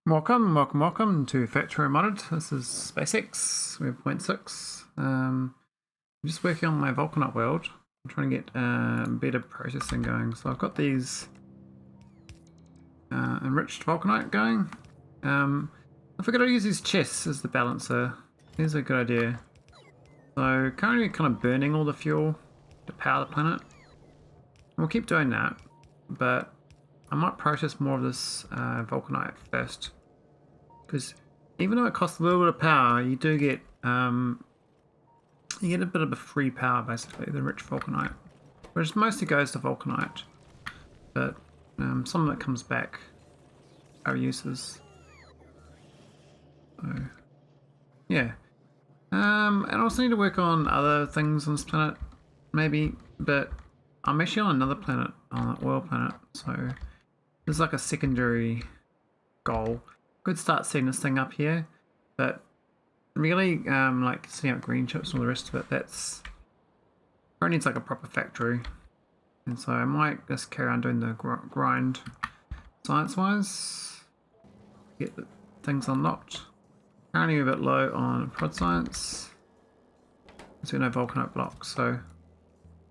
Welcome to Factorio Modded. This is SpaceX. We're 0.6. I'm just working on my vulcanite world. I'm trying to get better processing going. So I've got these enriched vulcanite going. I figured I'd use these chests as the balancer. Here's a good idea. So currently kind of burning all the fuel to power the planet. And we'll keep doing that, but I might process more of this vulcanite first, because even though it costs a little bit of power, you do get a bit of a free power, basically, the rich vulcanite, which mostly goes to vulcanite, but some of it comes back our uses. So yeah, and I also need to work on other things on this planet, maybe, but I'm actually on another planet, on an oil planet, so there's like a secondary goal. Could start setting this thing up here, but really like setting up green chips and all the rest of it, that's probably needs like a proper factory. And so I might just carry on doing the grind science wise, get the things unlocked. Currently a bit low on prod science, so no vulcanite blocks, so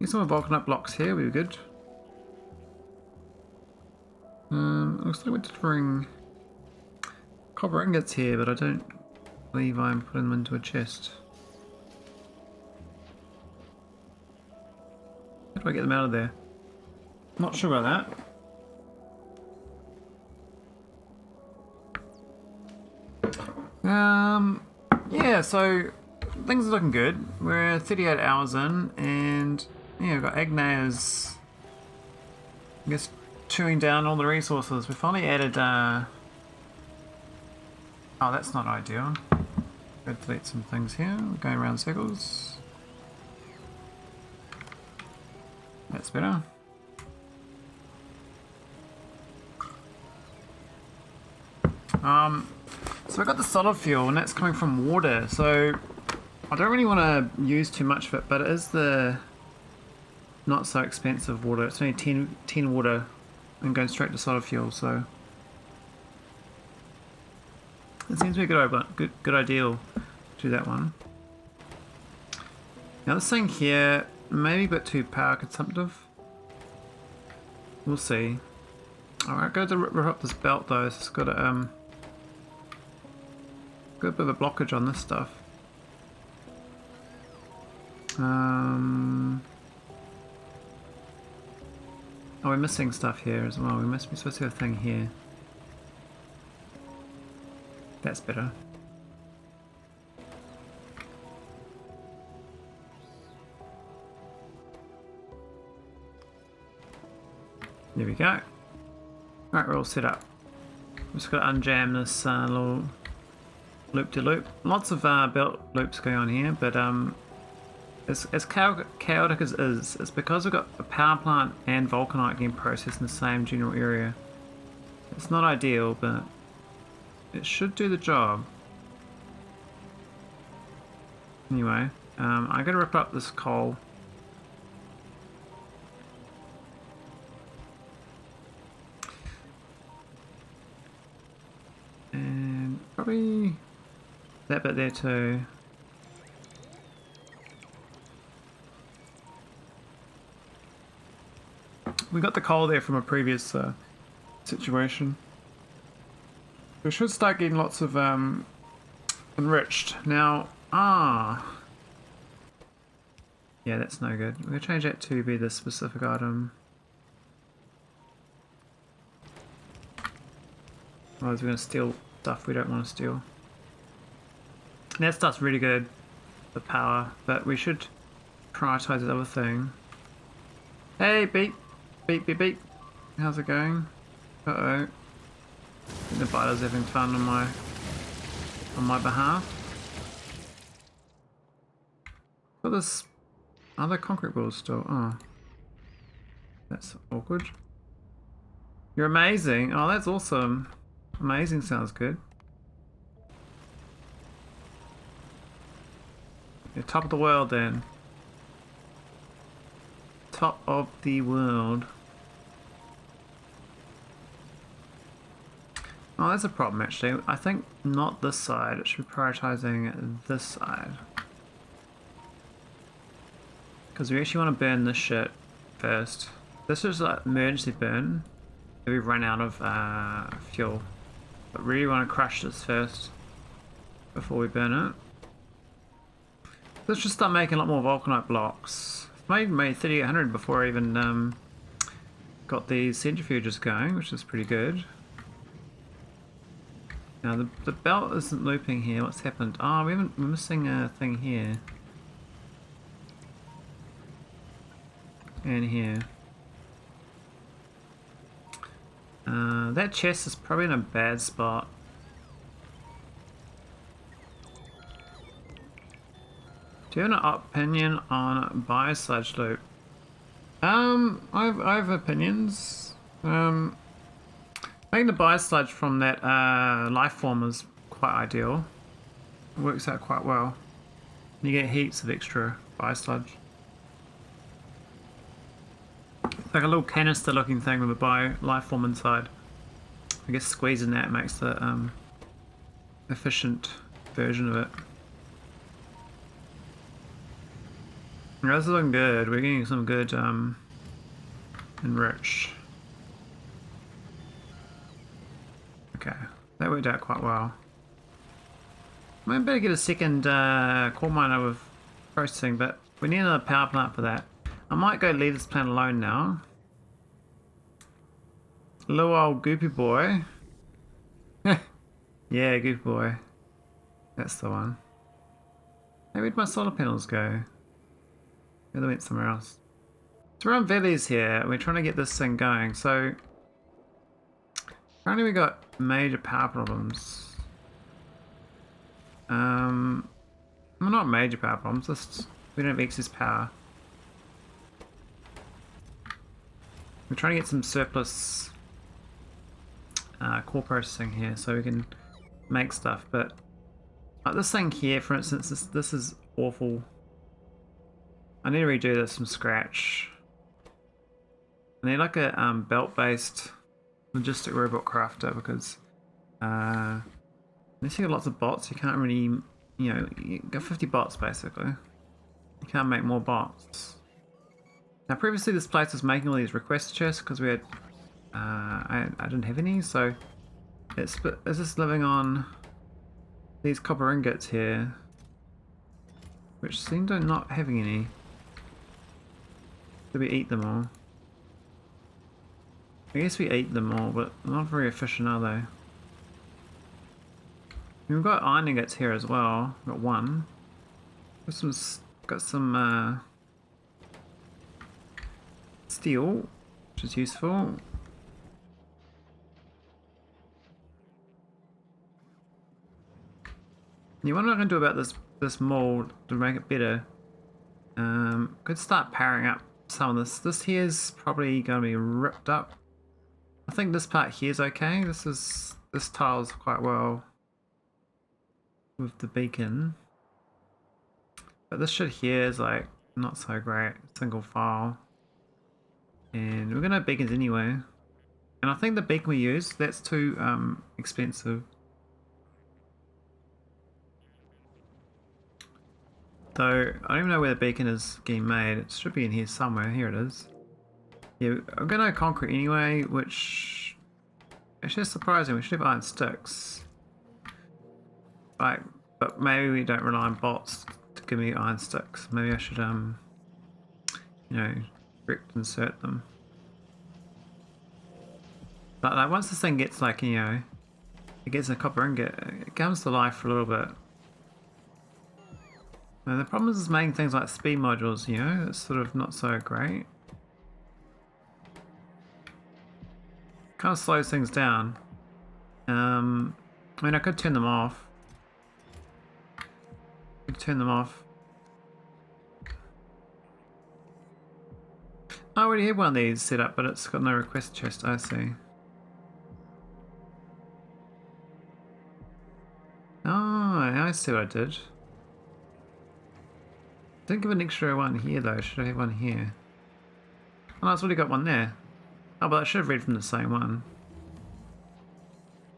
get some more vulcanite blocks here, we'll be good. Looks like we did bring copper ingots here, but I don't believe I'm putting them into a chest. How do I get them out of there? Not sure about that. Yeah, so things are looking good. We're 38 hours in, and yeah, we've got Agneya's, I guess, chewing down all the resources. We finally added oh, that's not ideal. Go delete some things here. We're going around circles. That's better. So we've got the solid fuel, and that's coming from water. So I don't really want to use too much of it, but it is the not so expensive water. It's only 10 water and going straight to solid fuel, so it seems to be a good ideal to do that one. Now this thing here may be a bit too power consumptive. We'll see. Alright, go to rip up this belt though. It's got a bit of a blockage on this stuff. Oh, we're missing stuff here as well. We're supposed to have a thing here. That's better. There we go. Alright, we're all set up. We're just got to unjam this little loop-de-loop. Lots of belt loops going on here, but as chaotic as it is, it's because we've got a power plant and vulcanite getting processed in the same general area. It's not ideal, but it should do the job. Anyway, I gotta rip up this coal. And probably that bit there too. We got the coal there from a previous situation. We should start getting lots of enriched. Now, yeah, that's no good. We're going to change that to be the specific item. Otherwise we're going to steal stuff we don't want to steal. And that stuff's really good for power, but we should prioritize the other thing. Hey, beep! Beep, beep, beep. How's it going? Uh-oh. The biter's having fun on my behalf. Got this other concrete wheels still. Oh. That's awkward. You're amazing. Oh, that's awesome. Amazing sounds good. You're top of the world then. Top of the world. Oh, that's a problem actually. I think not this side. It should be prioritizing this side. Because we actually want to burn this shit first. This is like emergency burn if we run out of fuel. But really want to crush this first before we burn it. Let's just start making a lot more vulcanite blocks. I made 3800 before I even got these centrifuges going, which is pretty good. Now the belt isn't looping here. What's happened? Oh, we're missing a thing here. And here. That chest is probably in a bad spot. Do you have an opinion on biosludge loop? I have opinions. Making the biosludge from that life form is quite ideal. It works out quite well. You get heaps of extra biosludge. It's like a little canister looking thing with a bio life form inside. I guess squeezing that makes the efficient version of it. Yeah, this is looking good. We're getting some good enrich. Okay, that worked out quite well. I better get a second coal miner with processing, but we need another power plant for that. I might go leave this plant alone now. Little old goopy boy. Yeah, goopy boy. That's the one. Hey, where'd my solar panels go? Yeah, they went somewhere else. So we're on Veles here. We're trying to get this thing going. So apparently we got major power problems. Well, not major power problems. Just we don't have excess power. We're trying to get some surplus core processing here so we can make stuff. But like this thing here, for instance, this is awful. I need to redo this from scratch. I need like a belt-based logistic robot crafter because unless you got lots of bots, you can't really, you know, you got 50 bots basically. You can't make more bots. Now previously this place was making all these request chests because we had, I didn't have any, so it's just living on these copper ingots here, which seem to not having any. Do we eat them all? I guess we eat them all, but they're not very efficient, are they? We've got iron ingots here as well. We've got one. Got some steel, which is useful. You wonder what I can do about this mold to make it better. Could start powering up some of this. This here is probably going to be ripped up. I think this part here is okay. This tiles quite well with the beacon, but this shit here is like not so great. Single file, and we're gonna have beacons anyway. And I think the beacon we use, that's too expensive. So I don't even know where the beacon is getting made. It should be in here somewhere. Here it is. Yeah, I'm gonna concrete anyway, which actually is surprising. We should have iron sticks. Like, but maybe we don't rely on bots to give me iron sticks. Maybe I should you know, direct insert them. But like once this thing gets like, you know, it gets a copper ingot, it comes to life for a little bit. And the problem is making things like speed modules, you know, it's sort of not so great. Kind of slows things down. I mean, I could turn them off. I already have one of these set up, but it's got no request chest. I see. Oh, I see what I did. Didn't give an extra one here though. Should I have one here? Oh, no, it's already got one there. Oh, but I should have read from the same one.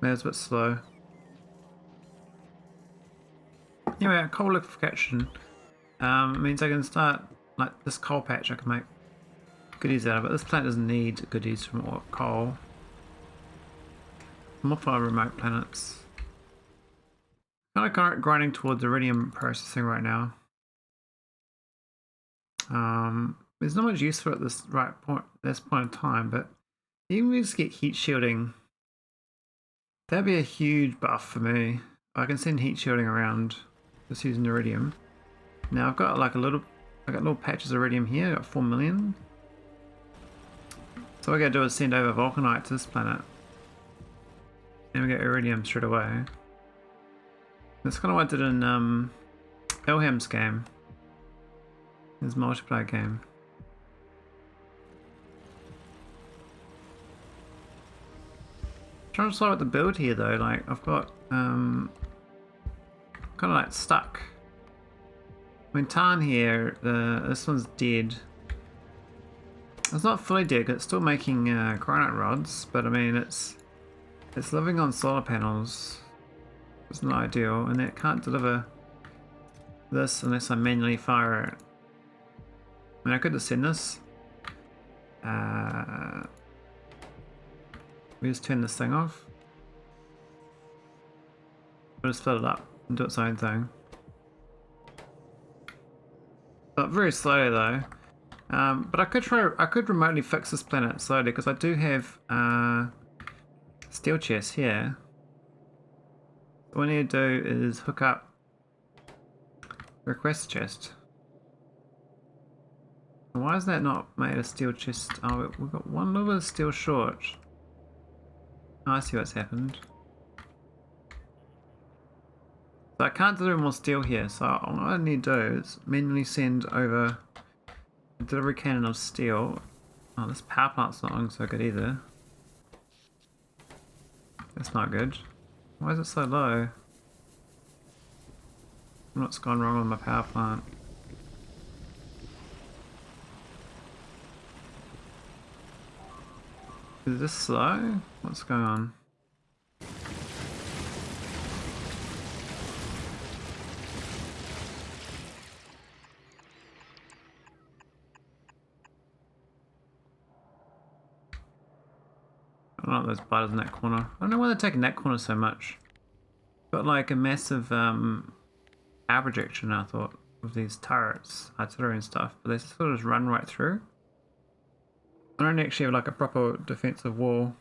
That's a bit slow. Anyway, coal liquefaction means I can start, like this coal patch, I can make goodies out of it. This planet doesn't need goodies from coal. More for remote planets. Kind of grinding towards iridium processing right now. There's not much use for it at this point in time, but even if we just get heat shielding, that'd be a huge buff for me. I can send heat shielding around just using iridium. Now I've got like I got little patches of iridium here. I got 4 million. So what I gotta do is send over vulcanite to this planet, and we get iridium straight away. That's kind of what I did in Ilham's game, his multiplayer game. Trying to decide what to build here though. Like I've got kind of like stuck. I mean, Tarn here, this one's dead. It's not fully dead, it's still making granite rods, but I mean it's living on solar panels. It's not ideal, and it can't deliver this unless I manually fire it. I mean, I could just send this. We just turn this thing off. We'll just fill it up and do its own thing. But very slowly though. But I could remotely fix this planet slowly because I do have steel chests here. What I need to do is hook up request chest. Why is that not made a steel chest? Oh, we've got one little bit of steel short. Oh, I see what's happened. So I can't deliver more steel here, so what I need to do is manually send over a delivery cannon of steel. Oh, this power plant's not looking so good either. That's not good. Why is it so low? What's gone wrong with my power plant? Is this slow? What's going on? I don't know those butters in that corner. I don't know why they're taking that corner so much. Got like a massive power projection, I thought, with these turrets, artillery and stuff, but they sort of just run right through. I don't actually have like a proper defensive wall.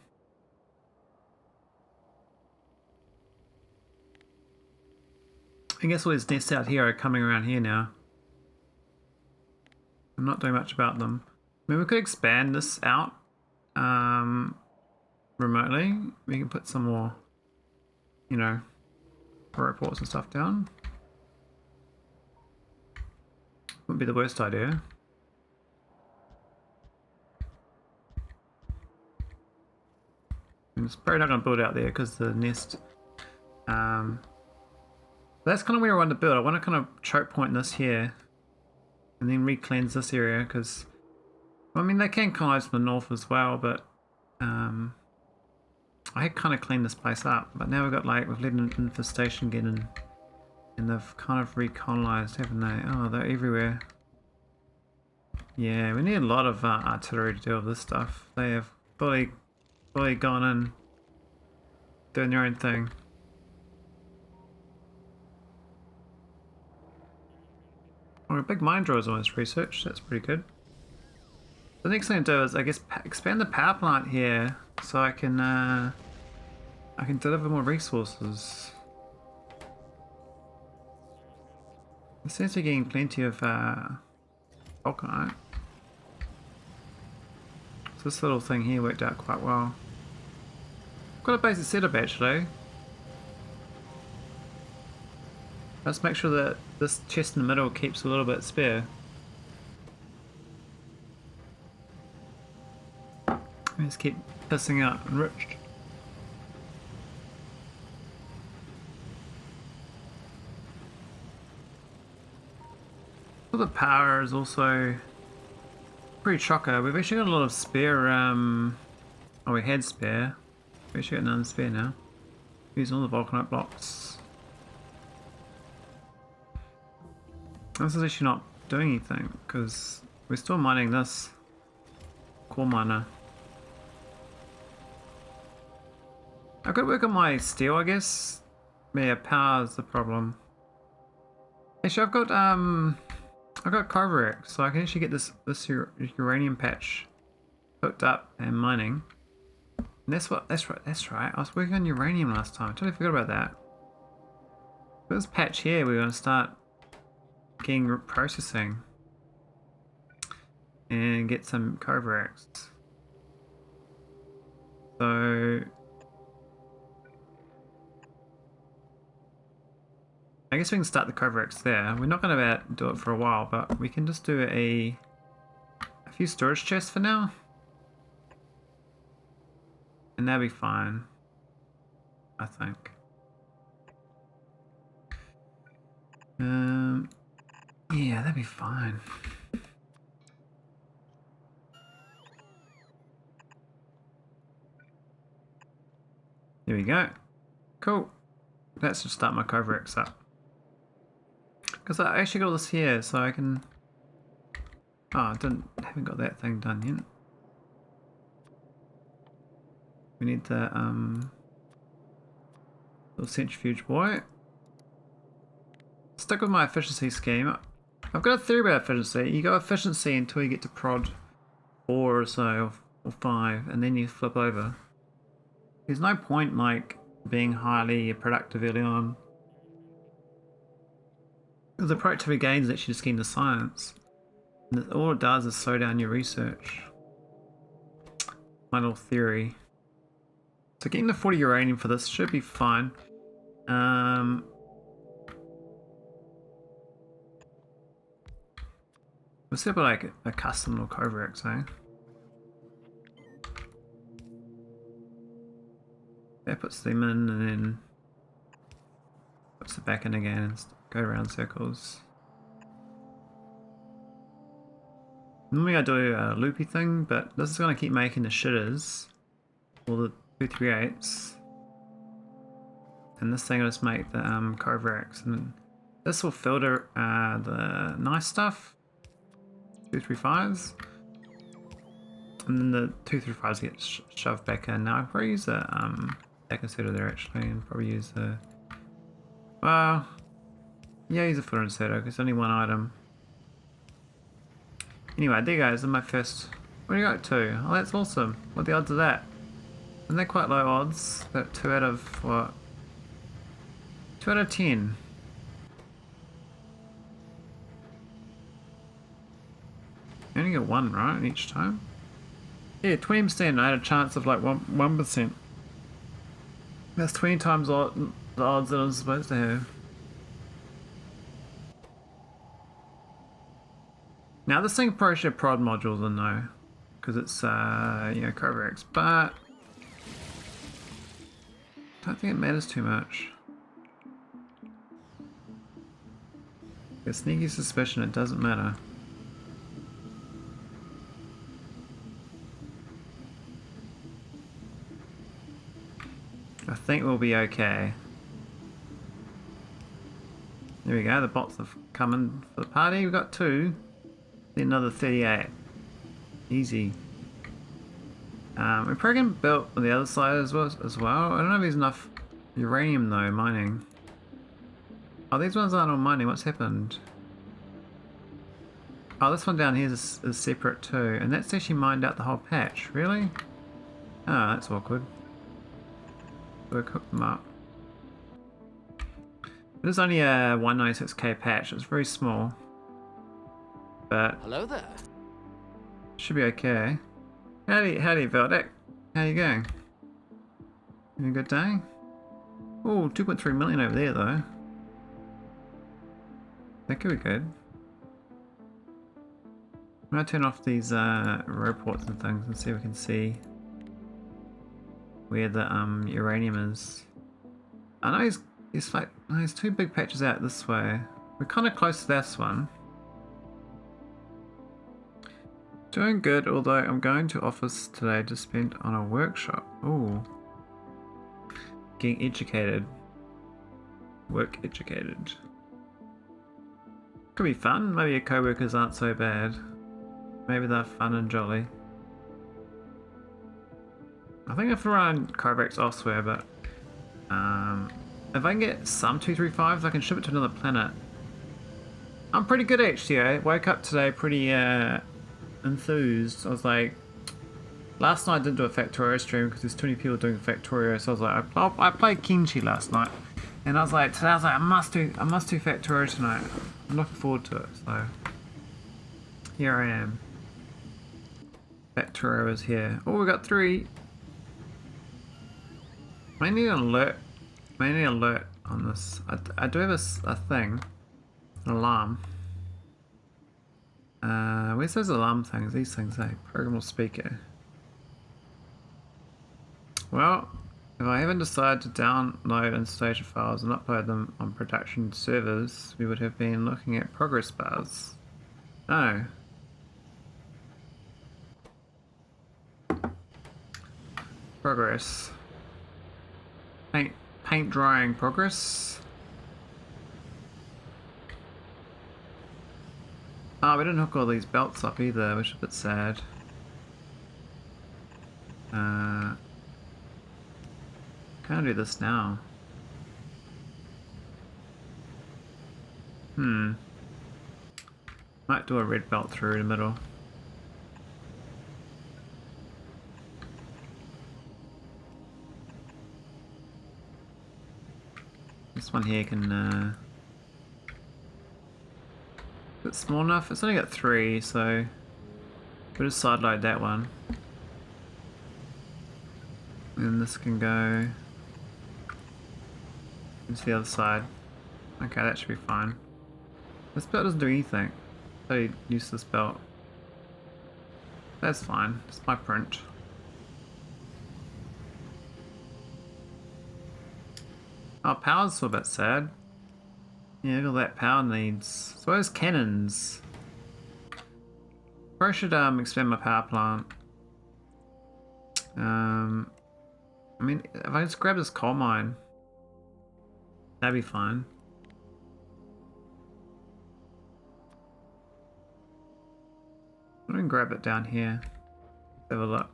I guess all these nests out here are coming around here now. I'm not doing much about them. I mean, we could expand this out remotely. We can put some more, you know, roboports and stuff down. Wouldn't be the worst idea. I'm just probably not going to build out there because the nest. That's kind of where I want to build. I want to kind of choke point this here, and then re-cleanse this area because, I mean, they can colonize from the north as well, but I had kind of cleaned this place up. But now we've let an infestation get in, and they've kind of recolonized, haven't they? Oh, they're everywhere. Yeah, we need a lot of artillery to deal with this stuff. They have fully gone in, doing their own thing. Oh, a big mine drawer is almost researched. That's pretty good. The next thing to do is, I guess, expand the power plant here so I can deliver more resources. It seems to be getting plenty of vulcanite. So this little thing here worked out quite well. Got a basic setup actually. Let's make sure that this chest in the middle keeps a little bit spare. Let's keep pissing out enriched. Well, the power is also pretty chocker. We've actually got a lot of spare, oh, we had spare. We've actually got none spare now. Using all the vulcanite blocks. This is actually not doing anything because we're still mining this core miner. I've got to work on my steel, I guess. Yeah, power is the problem. Actually, I've got Kovarex, so I can actually get this uranium patch hooked up and mining. And that's right. I was working on uranium last time. I totally forgot about that. With this patch here, we're going to start getting processing and get some Kovarex. So I guess we can start the Kovarex there. We're not going to do it for a while, but we can just do a few storage chests for now. And that'll be fine, I think. Yeah, that'd be fine. There we go. Cool. That should start my Kovarex up. Because I actually got this here, so I can... Oh, I haven't got that thing done yet. We need the little centrifuge boy. Stick with my efficiency scheme. I've got a theory about efficiency. You go efficiency until you get to prod 4 or so, or 5, and then you flip over. There's no point like being highly productive early on. Because the productivity gain is actually just getting the science. And all it does is slow down your research. My little theory. So getting the 40 uranium for this should be fine. We'll set up like a custom little Kovarex, eh? That puts them in and then puts it back in again and go around circles. Normally I do a loopy thing, but this is going to keep making the shitters, or the 238s. And this thing will just make the Kovarex, and this will filter the nice stuff, 235s, and then the 235s get shoved back in. Now I probably use the inserter there actually, and probably use the yeah, use a footer inserter because it's only one item. Anyway, there goes my first. What do you got? 2? Oh, that's awesome. What are the odds of that? And they're quite low odds. But 2 out of what? 2 out of 10. You only get 1 right each time. Yeah, 20%. I had a chance of like 1%. That's 20 times the odds that I was supposed to have. Now this thing probably should have prod modules in though, because it's you know, Kovarex, but I don't think it matters too much. A sneaky suspicion it doesn't matter. I think we'll be okay. There we go, the bots have come in for the party. We've got 2. Then another 38. Easy. We're probably going to build on the other side as well. I don't know if there's enough uranium though, mining. Oh, these ones aren't all mining. What's happened? Oh, this one down here is separate too. And that's actually mined out the whole patch. Really? Oh, that's awkward. We'll cook them up. It is only a 196k patch. It's very small. But hello there. Should be okay. Howdy, Veldic. How you going? Having a good day? Oh, 2.3 million over there though. That could be good. I'm gonna turn off these roboports and things and see if we can see where the uranium is. I know he's like, no, there's 2 big patches out this way. We're kind of close to this one. Doing good, although I'm going to office today to spend on a workshop. Ooh. getting educated. Work educated. Could be fun. Maybe your co-workers aren't so bad. Maybe they're fun and jolly. I think if I run Kovarex elsewhere, but if I can get some 235s, I can ship it to another planet. I'm pretty good actually. I woke up today pretty enthused. I was like, last night I didn't do a Factorio stream because there's too many people doing Factorio, so I was like, I played Kenshi last night, and I was like, today I was like, I must do Factorio tonight. I'm looking forward to it. So here I am. Factorio is here. Oh, we got 3. Mainly alert on this. I do have a thing, an alarm. Where's those alarm things? These things, programmable speaker. Well, if I haven't decided to download installation files and upload them on production servers, we would have been looking at progress bars. No. Progress. Paint drying progress. Oh, we didn't hook all these belts up either, which is a bit sad. Can't do this now. Might do a red belt through the middle. This one here can, is it small enough? It's only got 3, so we'll just sideload that one. And this can go into the other side. Okay, that should be fine. This belt doesn't do anything. So useless belt. That's fine. It's my print. Oh, power's still a bit sad. Yeah, look at all that power needs. So those cannons. Probably should expand my power plant. I mean, if I just grab this coal mine, that'd be fine. I'm gonna grab it down here. Let's have a look.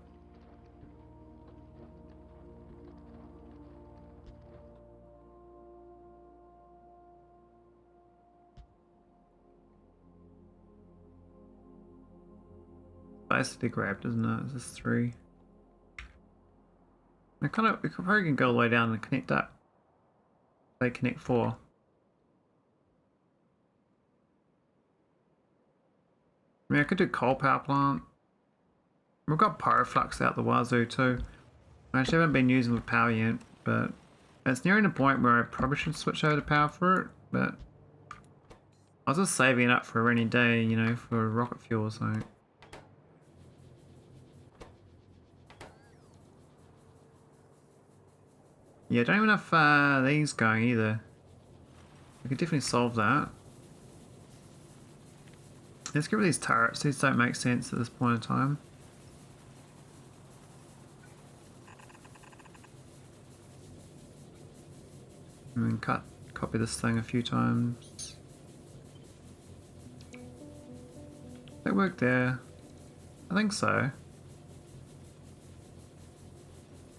Basically grabbed, isn't it? Is this 3? We could probably go all the way down and connect up. They connect 4. I mean, I could do coal power plant. We've got pyroflux out the wazoo too. I actually haven't been using the power yet, but it's nearing the point where I probably should switch over to power for it, but I was just saving it up for a rainy day, you know, for rocket fuel, so. Yeah, don't even have these going either. We could definitely solve that. Let's get rid of these turrets. These don't make sense at this point in time. And then copy this thing a few times. That worked there. I think so. I'm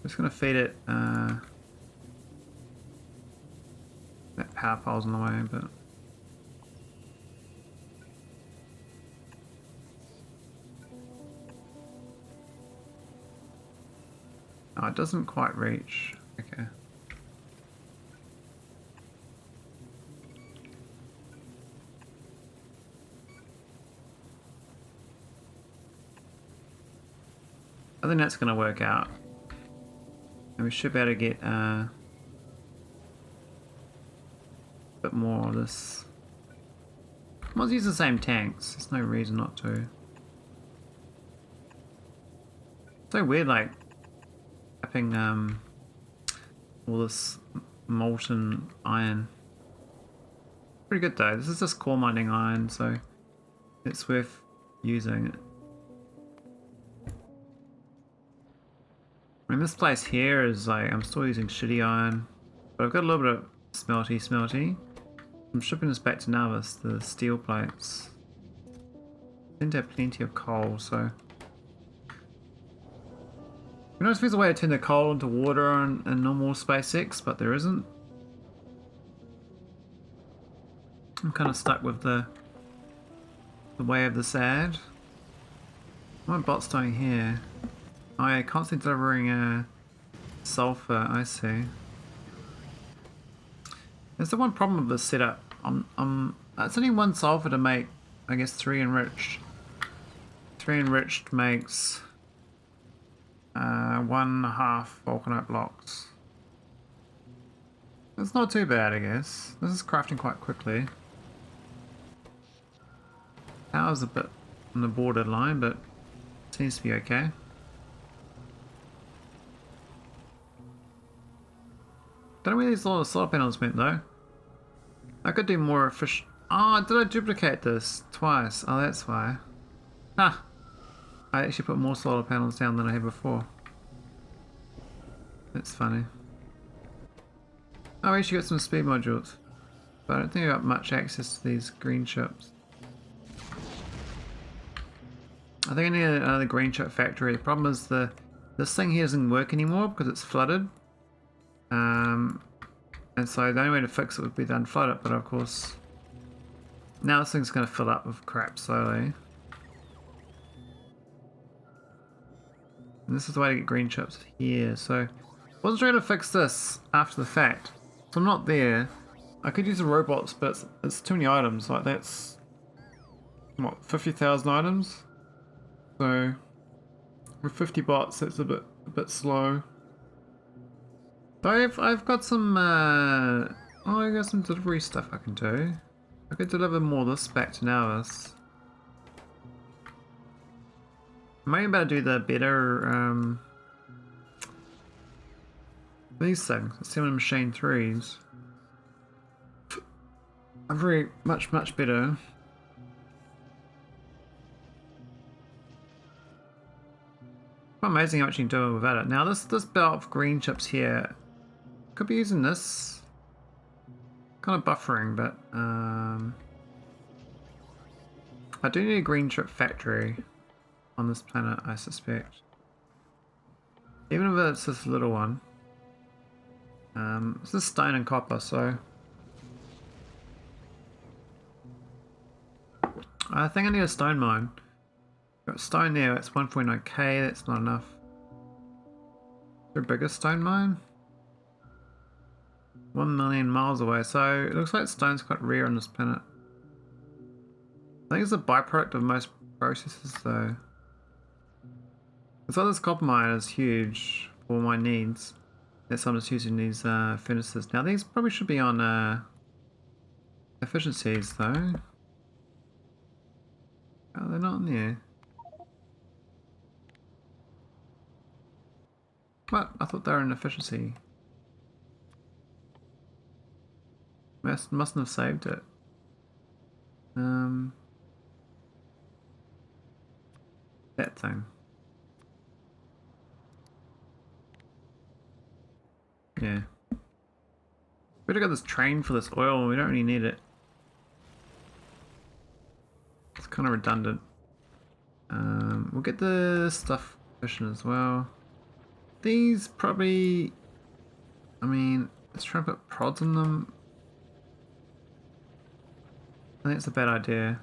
just gonna feed it. That power pole's in the way, but. Oh, it doesn't quite reach. Okay. I think that's going to work out. And we should be able to get a bit more of this. Let's use the same tanks. There's no reason not to. So weird, like tapping all this molten iron. Pretty good though. This is just core mining iron, so it's worth using. I mean, this place here is like, I'm still using shitty iron, but I've got a little bit of smelty. I'm shipping this back to Nauvis, the steel plates. I seem to have plenty of coal, so... You know, if there's a way to turn the coal into water in normal SpaceX, but there isn't. I'm kind of stuck with the way of the sad. My bot's doing here. Oh yeah, constantly delivering sulfur, I see. There's the one problem with this setup. It's only one sulfur to make, I guess, 3 enriched. 3 enriched makes 1.5 vulcanite blocks. It's not too bad, I guess. This is crafting quite quickly. Power's a bit on the borderline, but seems to be okay. Don't know where these little solar panels went though. I could do more efficient. Oh, did I duplicate this twice? Oh, that's why. Huh. I actually put more solar panels down than I had before. That's funny. Oh, we actually got some speed modules. But I don't think I got much access to these green chips. I think I need another green chip factory. The problem is this thing here doesn't work anymore because it's flooded. And so the only way to fix it would be to unflood it, but of course now this thing's going to fill up with crap slowly. And this is the way to get green chips here. So I wasn't trying to fix this after the fact. So I'm not there. I could use the robots, but it's too many items. Like that's what, 50,000 items. So with 50 bots, that's a bit slow. But I've got some I got some delivery stuff I can do. I could deliver more of this back to Nauvis. Maybe about to do the better these things, 7 machine 3s. Are very much better. Quite amazing how much you can do without it. Now this belt of green chips here, could be using this. Kind of buffering, but I do need a green chip factory on this planet, I suspect. Even if it's this little one. This is stone and copper, so I think I need a stone mine. Got stone there, that's 1.9k, that's not enough. Is there a bigger stone mine? 1 million miles away, so it looks like stone's quite rare on this planet. I think it's a byproduct of most processes though. So this copper mine is huge for my needs. That's why I'm just using these furnaces. Now these probably should be on efficiencies though. Oh, they're not in there. What? I thought they were in efficiency. Mustn't have saved it. That thing. Yeah. Better got this train for this oil, we don't really need it. It's kind of redundant. We'll get the stuff efficient as well. These probably... I mean, let's try and put prods in them. I think it's a bad idea.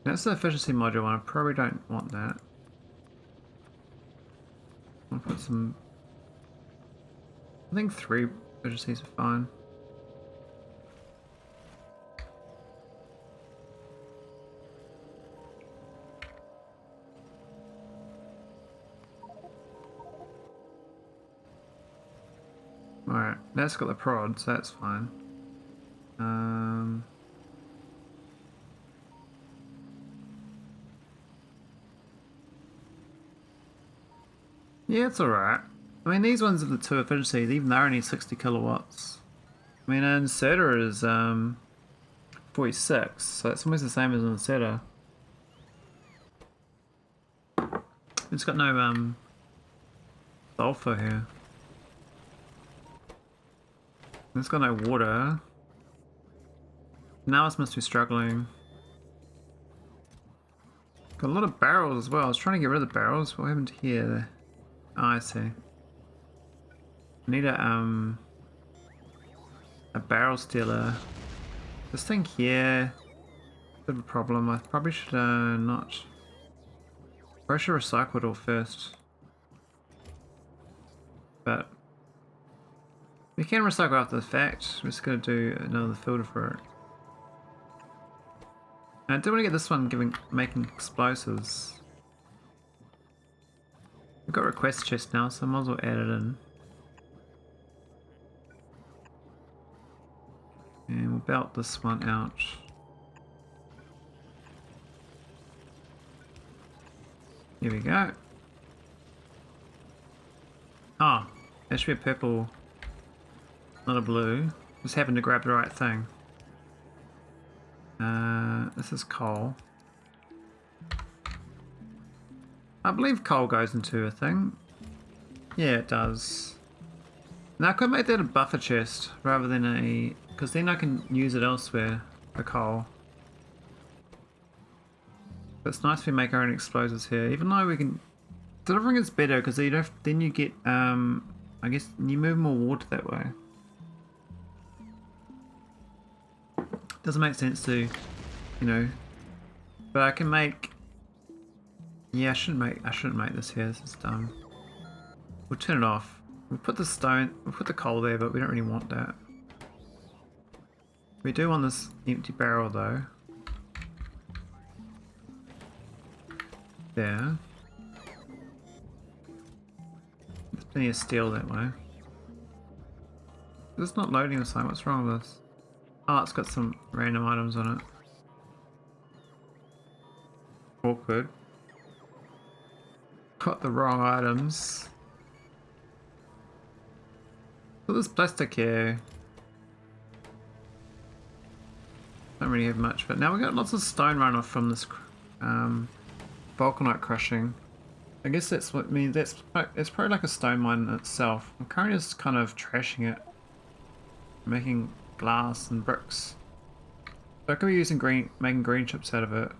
That's the efficiency module one, I probably don't want that. I'll put some... I think 3 efficiencies are fine. Alright, that's got the prods, that's fine. Yeah, it's alright. I mean, these ones are the 2 efficiencies, even they're only 60 kilowatts. I mean, an inserter is 46, so it's almost the same as an inserter. It's got no sulfur here. It's got no water. Now it must be struggling. Got a lot of barrels as well. I was trying to get rid of the barrels. What happened here? Oh, I see. I need a barrel stealer. This thing here, bit of a problem. I probably should not. I should recycle it all first. But we can recycle after the fact. We're just gonna do another filter for it. And I do want to get this one making explosives. We've got request chest now, so I might as well add it in. And we'll belt this one out. Here we go. Oh, that should be a purple, not a blue. Just happened to grab the right thing. This is coal. I believe coal goes into a thing. Yeah, it does. Now I could make that a buffer chest rather than a... because then I can use it elsewhere for coal. But it's nice if we make our own explosives here, even though we can... delivering is better because then you get, I guess, you move more water that way. Doesn't make sense to, you know, but I can make... yeah, I shouldn't make this here, this is dumb. We'll turn it off. We'll put the stone, we'll put the coal there, but we don't really want that. We do want this empty barrel though. There. There's plenty of steel that way. It's not loading this time, what's wrong with this? Oh, it's got some random items on it. Awkward. Got the wrong items. So this plastic here. Don't really have much, but now we've got lots of stone runoff from this vulcanite crushing. I guess that's what means. It's probably like a stone mine in itself. I'm currently just kind of trashing it, making glass and bricks. So I could be using making green chips out of it.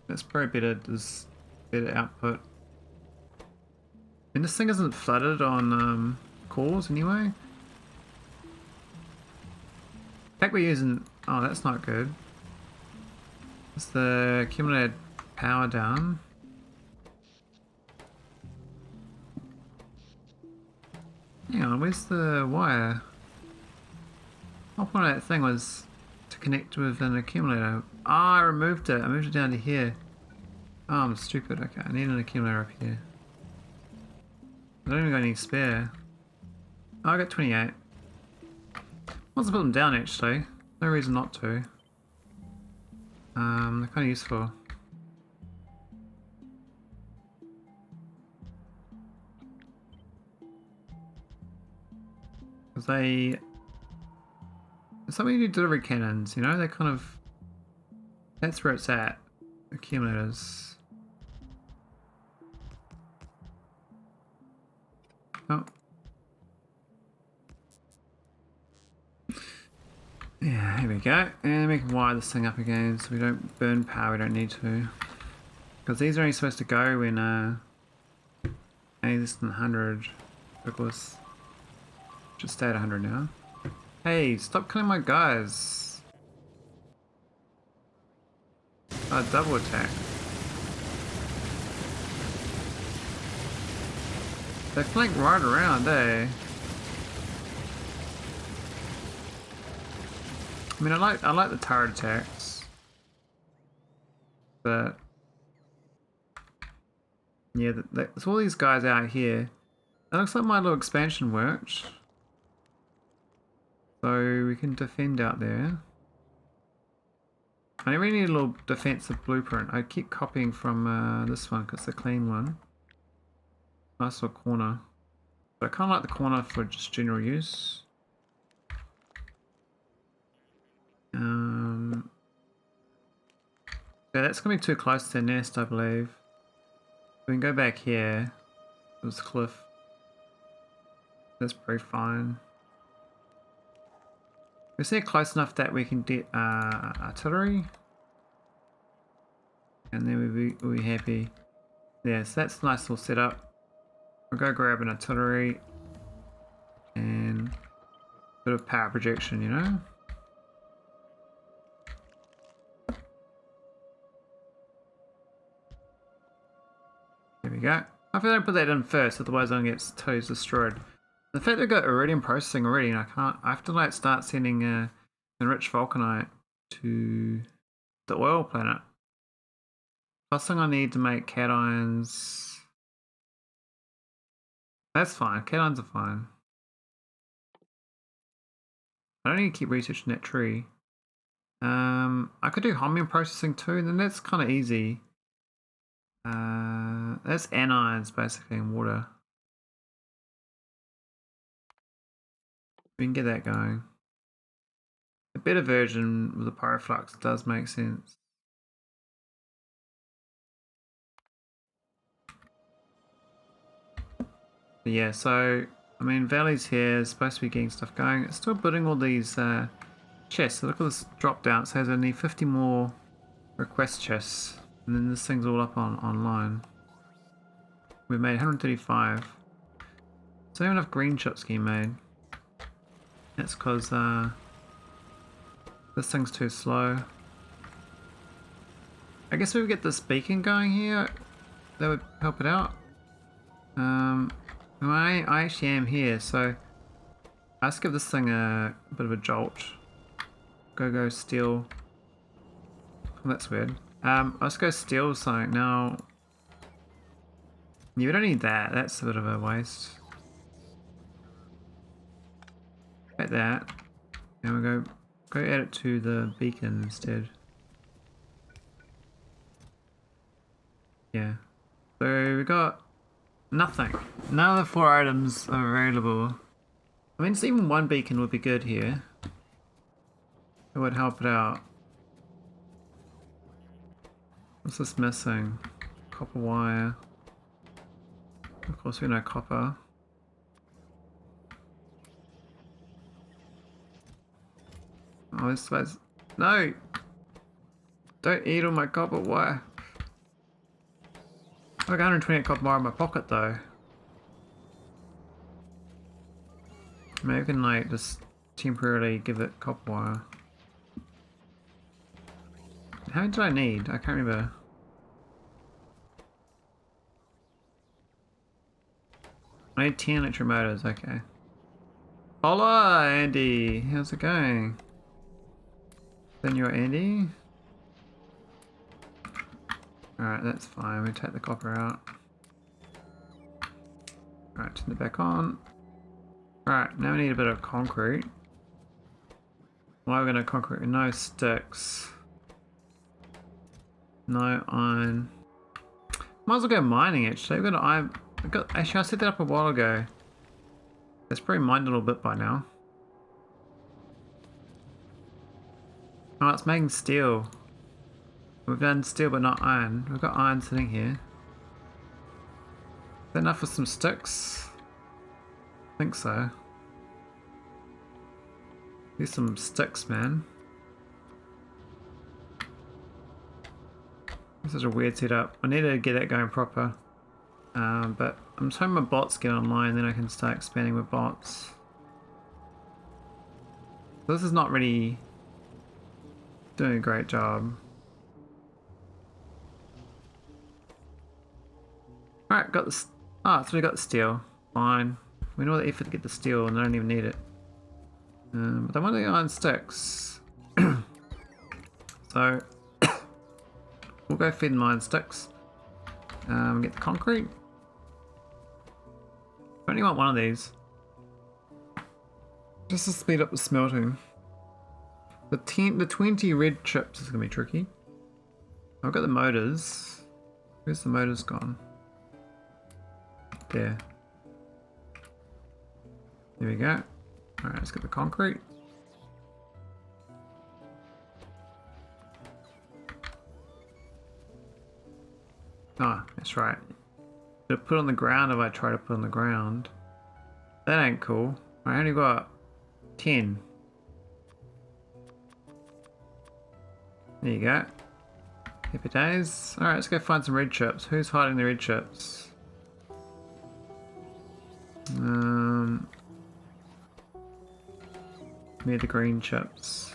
That's probably better. There's better output. And this thing isn't flooded on cores anyway. In fact, we're using... oh, that's not good. It's the accumulated power down. Hang on, where's the wire? The whole point of that thing was to connect with an accumulator. Ah, I removed it. I moved it down to here. Oh, I'm stupid. Okay, I need an accumulator up here. I don't even got any spare. Oh, I got 28. I want to put them down actually. No reason not to. They're kind of useful. Because they... it's something you do delivery cannons, you know? They kind of... that's where it's at. Accumulators. Oh. Yeah, here we go. And we can wire this thing up again so we don't burn power, we don't need to. Because these are only supposed to go when any less than 100. Because should stay at 100 now. Hey, stop killing my guys. Oh, double attack. They flank right around, eh? I mean, I like the turret attacks, but yeah, there's all these guys out here. It looks like my little expansion worked, so we can defend out there. I really need a little defensive blueprint. I keep copying from this one because it's a clean one. Nice little corner, but I kind of like the corner for just general use. Yeah, that's gonna be too close to their nest, I believe. We can go back here. This cliff. That's pretty fine. We're still close enough that we can get artillery. And then we'll be happy. Yeah, so that's a nice little setup. We'll go grab an artillery. And a bit of power projection, you know? There we go. I feel like I put that in first, otherwise I'm gonna get totally destroyed. The fact that we've got iridium processing already, and I have to like start sending enriched vulcanite to the oil planet. Plus thing I need to make cations. That's fine, cations are fine. I don't need to keep researching that tree. I could do holmium processing too, and then that's kind of easy. That's anions basically in water. We can get that going. A better version with the pyroflux does make sense. But yeah, so I mean, Veles here is supposed to be getting stuff going. It's still building all these chests. So look at this drop down. It says I need 50 more request chests, and then this thing's all up online. We've made 135. So enough green chips getting made. That's because this thing's too slow. I guess if we get this beacon going here, that would help it out. I actually am here, so let's give this thing a bit of a jolt. Go steal. Oh, that's weird. Let's go steal something now. You don't need that. That's a bit of a waste. Like that, and we go add it to the beacon instead. Yeah. So we got nothing. None of the 4 items are available. I mean, even one beacon would be good here. It would help it out. What's this missing? Copper wire. Of course we know copper. Oh, this guy's... No! Don't eat all my copper wire. I've got 128 copper wire in my pocket though. Maybe I can like just temporarily give it copper wire. How many do I need? I can't remember. I need 10 electromotors, okay. Hola Andy! How's it going? Then you're Andy? Alright, that's fine. We take the copper out. Alright, turn it back on. Alright, now we need a bit of concrete. Why are we going to concrete? No sticks. No iron. Might as well go mining actually. We've got iron. Actually, I set that up a while ago. It's probably mined a little bit by now. Oh, it's making steel. We've done steel but not iron. We've got iron sitting here. Is that enough for some sticks? I think so. Need some sticks, man. This is a weird setup. I need to get that going proper. But I'm just hoping my bots get online, then I can start expanding with bots. So this is not really doing a great job. Alright, got this. Ah, so we got the steel. Fine. We know the effort to get the steel and I don't even need it. But I want the iron sticks. So we'll go feed them iron sticks. Get the concrete. I only want one of these. Just to speed up the smelting. The 20 red chips is gonna be tricky. I've got the motors. Where's the motors gone? There. There we go. Alright, let's get the concrete. Ah, that's right. to put on the ground if I try to put on the ground. That ain't cool. I only got 10. There you go. Happy days. Alright, let's go find some red chips. Who's hiding the red chips? Near the green chips.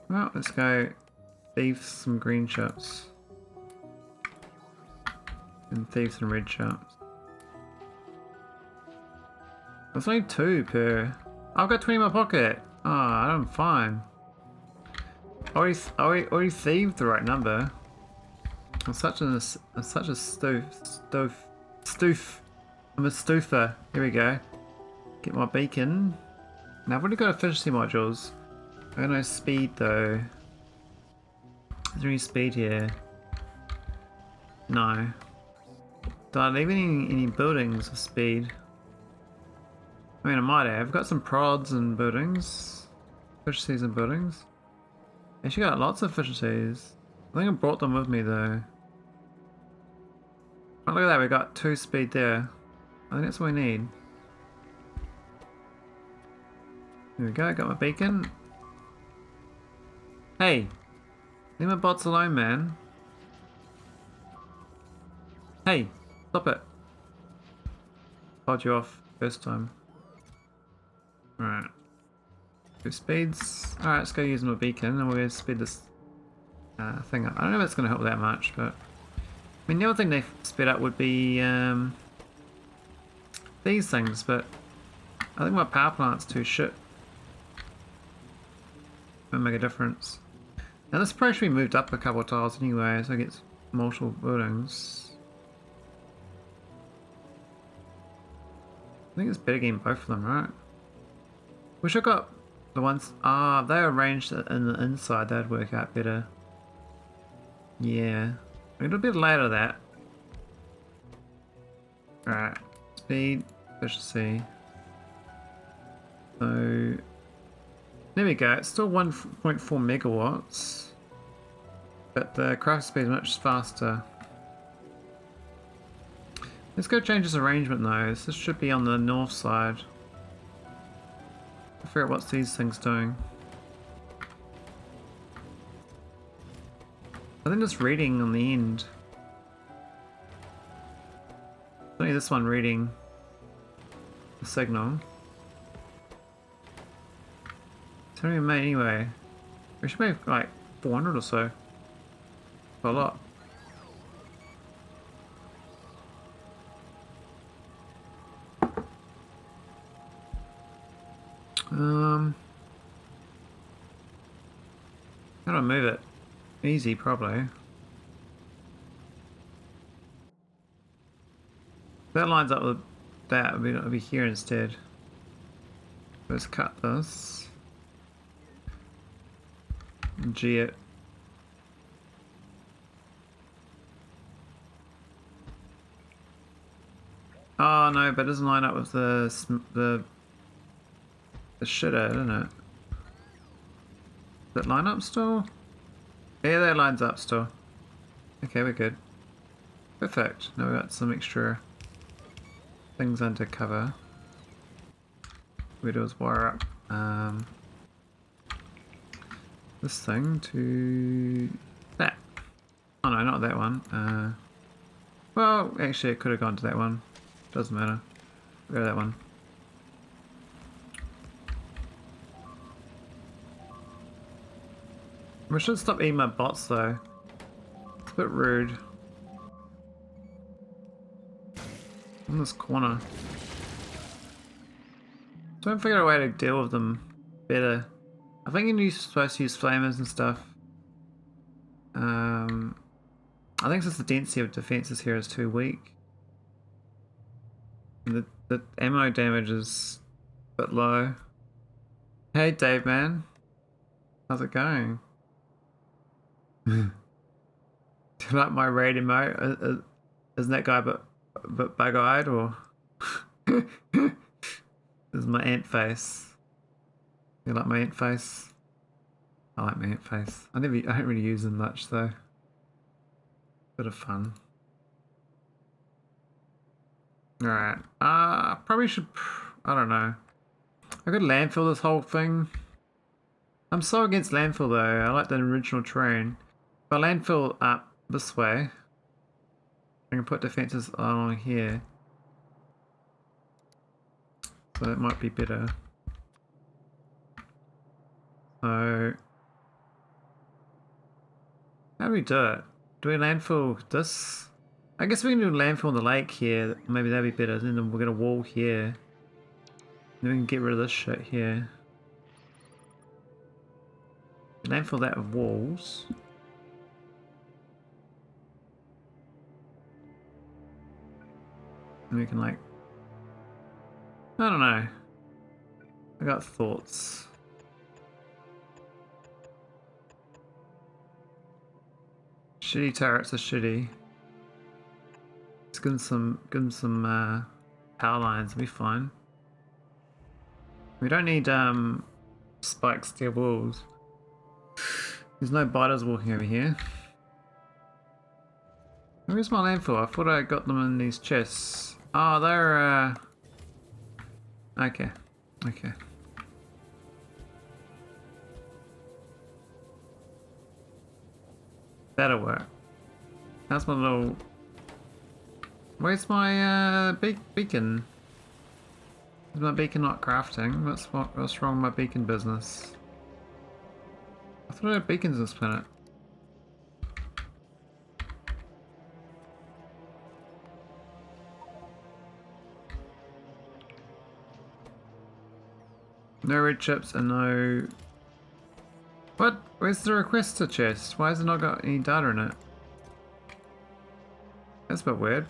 Well, let's go thieve some green chips. And thieve some red chips. There's only 2 per... I've got 20 in my pocket! Oh, I'm fine. I already thieved the right number. I'm such a stoof. I'm a stoofer. Here we go. Get my beacon. Now I've already got efficiency modules. I got no speed though. Is there any speed here? No. Did I leave any buildings of speed? I mean, I might have. I've got some prods and buildings. Efficiencies and buildings. Actually got lots of efficiencies. I think I brought them with me though. Oh, look at that, we got 2 speed there. I think that's what we need. Here we go, got my beacon. Hey! Leave my bots alone, man. Hey! Stop it. Told you off first time. Alright. 2 speeds. Alright, let's go use my beacon and we're going to speed this thing up. I don't know if it's going to help that much, but... I mean, the other thing they sped up would be these things, but I think my power plant's too shit. Won't make a difference. Now this probably should be moved up a couple of tiles anyway, so it gets multiple buildings. I think it's better getting both of them, right? Wish I got the ones... Ah, if they were arranged in the inside, that'd work out better. Yeah. A little bit later that. Alright. Speed, efficiency. So... There we go. It's still 1.4 megawatts. But the craft speed is much faster. Let's go change this arrangement though. This should be on the north side. I'll figure out what these things doing. I think it's reading on the end. Only this one reading the signal. It's only made anyway. We should make like 400 or so. A lot. How do I move it? Easy, probably. That lines up with that. It'll be here instead. Let's cut this. G it. Oh no, but it doesn't line up with the shitter, doesn't it? Does that line up still? Yeah, that lines up still. Okay, we're good. Perfect. Now we've got some extra things under cover. We do is wire up this thing to that. Oh no, not that one. Well, actually it could have gone to that one. Doesn't matter. Go to that one. We should stop eating my bots though. It's a bit rude. In this corner. Don't figure out a way to deal with them better. I think you're supposed to use flamers and stuff. I think since the density of defenses here is too weak. And the ammo damage is a bit low. Hey Dave man. How's it going? Do you like my raid emote? Isn't that guy a bit bug-eyed or? This is my ant face. You like my ant face? I like my ant face. I don't really use them much though. Bit of fun. Alright. Probably should... I don't know. I could landfill this whole thing. I'm so against landfill though. I like the original terrain. If I landfill up this way, I can put defenses along here. So that might be better. So... how do we do it? Do we landfill this? I guess we can do landfill in the lake here. Maybe that'd be better. Then we'll get a wall here. Then we can get rid of this shit here. Landfill that with walls. And we can like... I don't know. I got thoughts. Shitty turrets are shitty. Let's give them some power lines, it'll be fine. We don't need spiked steel walls. There's no biters walking over here. Where's my landfill? I thought I got them in these chests. Oh, they're okay. Okay. That'll work. That's my little... where's my beacon? Is my beacon not crafting? What's wrong with my beacon business? I thought I had beacons on this planet. No red chips and no... what? Where's the requester chest? Why has it not got any data in it? That's a bit weird.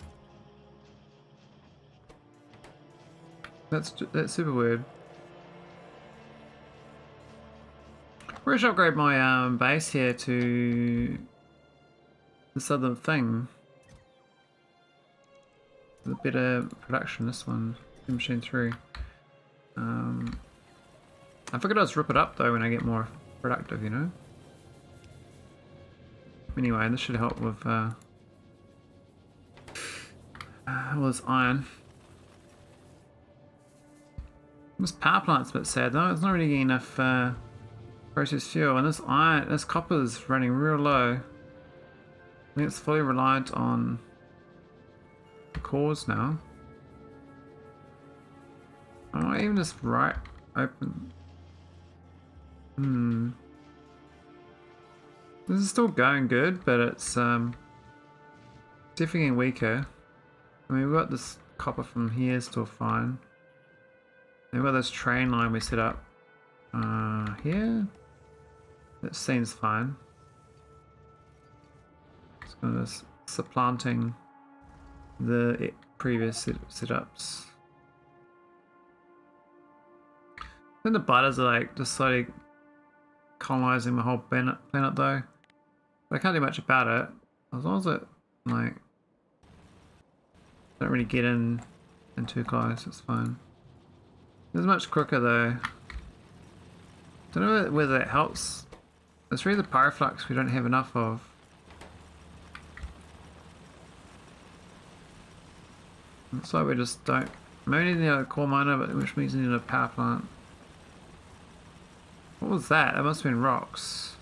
That's super weird. Where should I upgrade my base here to this other thing? The better production, this one. Machine 3. I figured I'd just rip it up though when I get more productive, you know? Anyway, this should help with all this iron. This power plant's a bit sad though, it's not really getting enough processed fuel, and this copper is running real low. I think it's fully reliant on the cores now. Oh, even just right open. This is still going good, but it's definitely getting weaker. I mean, we've got this copper from here still fine. And we've got this train line we set up here. That seems fine. It's kind of supplanting the previous setups. Then the biters are like just slowly colonizing the whole planet though. But I can't do much about it. As long as it like don't really get in too close, it's fine. It's much quicker though. Don't know whether it helps. It's really the pyroflux we don't have enough of. Looks like we just don't. Maybe need a core miner, but which means we need a power plant. What was that? That must have been rocks.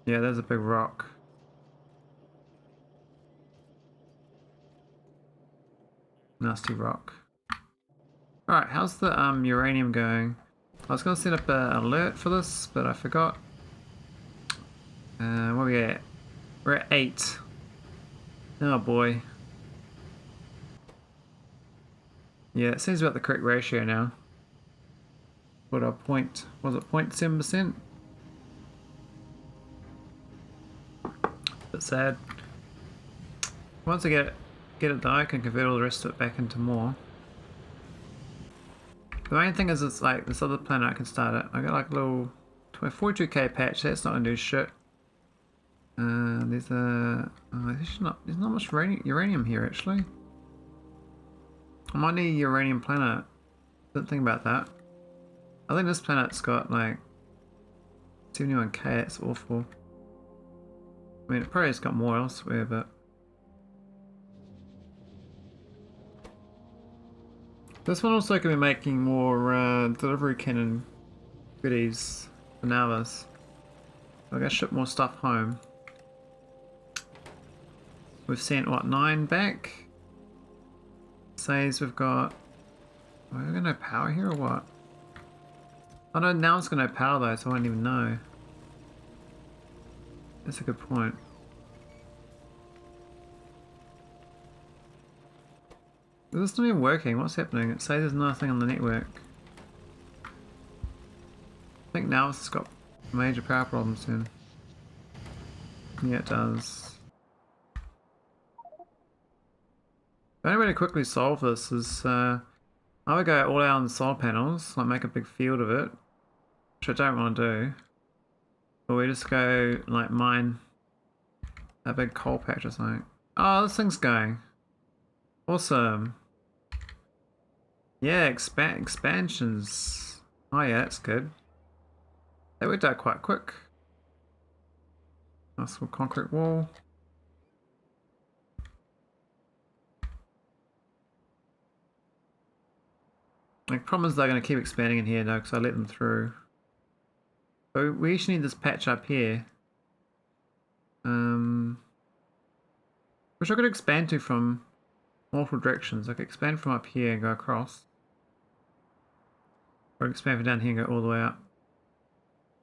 Yeah, there's a big rock. Nasty rock. Alright, how's the uranium going? I was going to set up an alert for this, but I forgot. What are we at? We're at 8. Oh boy. Yeah, it seems about the correct ratio now. What a point, was it 0.7%? Bit sad. Once I get it though, I can convert all the rest of it back into more. The main thing is it's like this other planet I can start it. I got like a little 42k patch, that's not gonna do shit. There's not much uranium here actually. I might need a uranium planet. Didn't think about that. I think this planet's got like 71k, it's awful. I mean, it probably has got more elsewhere, but This one also can be making more delivery cannon goodies for nauvis. We're gonna ship more stuff home. We've sent what, 9 back? Says we've got. Are we gonna power here or what? Oh no, now it's gonna power though, so I don't even know. That's a good point. Is this not even working? What's happening? It says there's nothing on the network. I think now it's got major power problems then. Yeah, it does. The only way to quickly solve this is I would go all out on the solar panels, like make a big field of it, which I don't want to do. Or we just go like mine a big coal patch or something. Oh, this thing's going. Awesome. Yeah, expansions. Oh yeah, that's good. That worked out quite quick. Nice little concrete wall. The problem is they're going to keep expanding in here now because I let them through. So we actually need this patch up here. Which I could expand to from multiple directions. I could expand from up here and go across. Or expand from down here and go all the way up.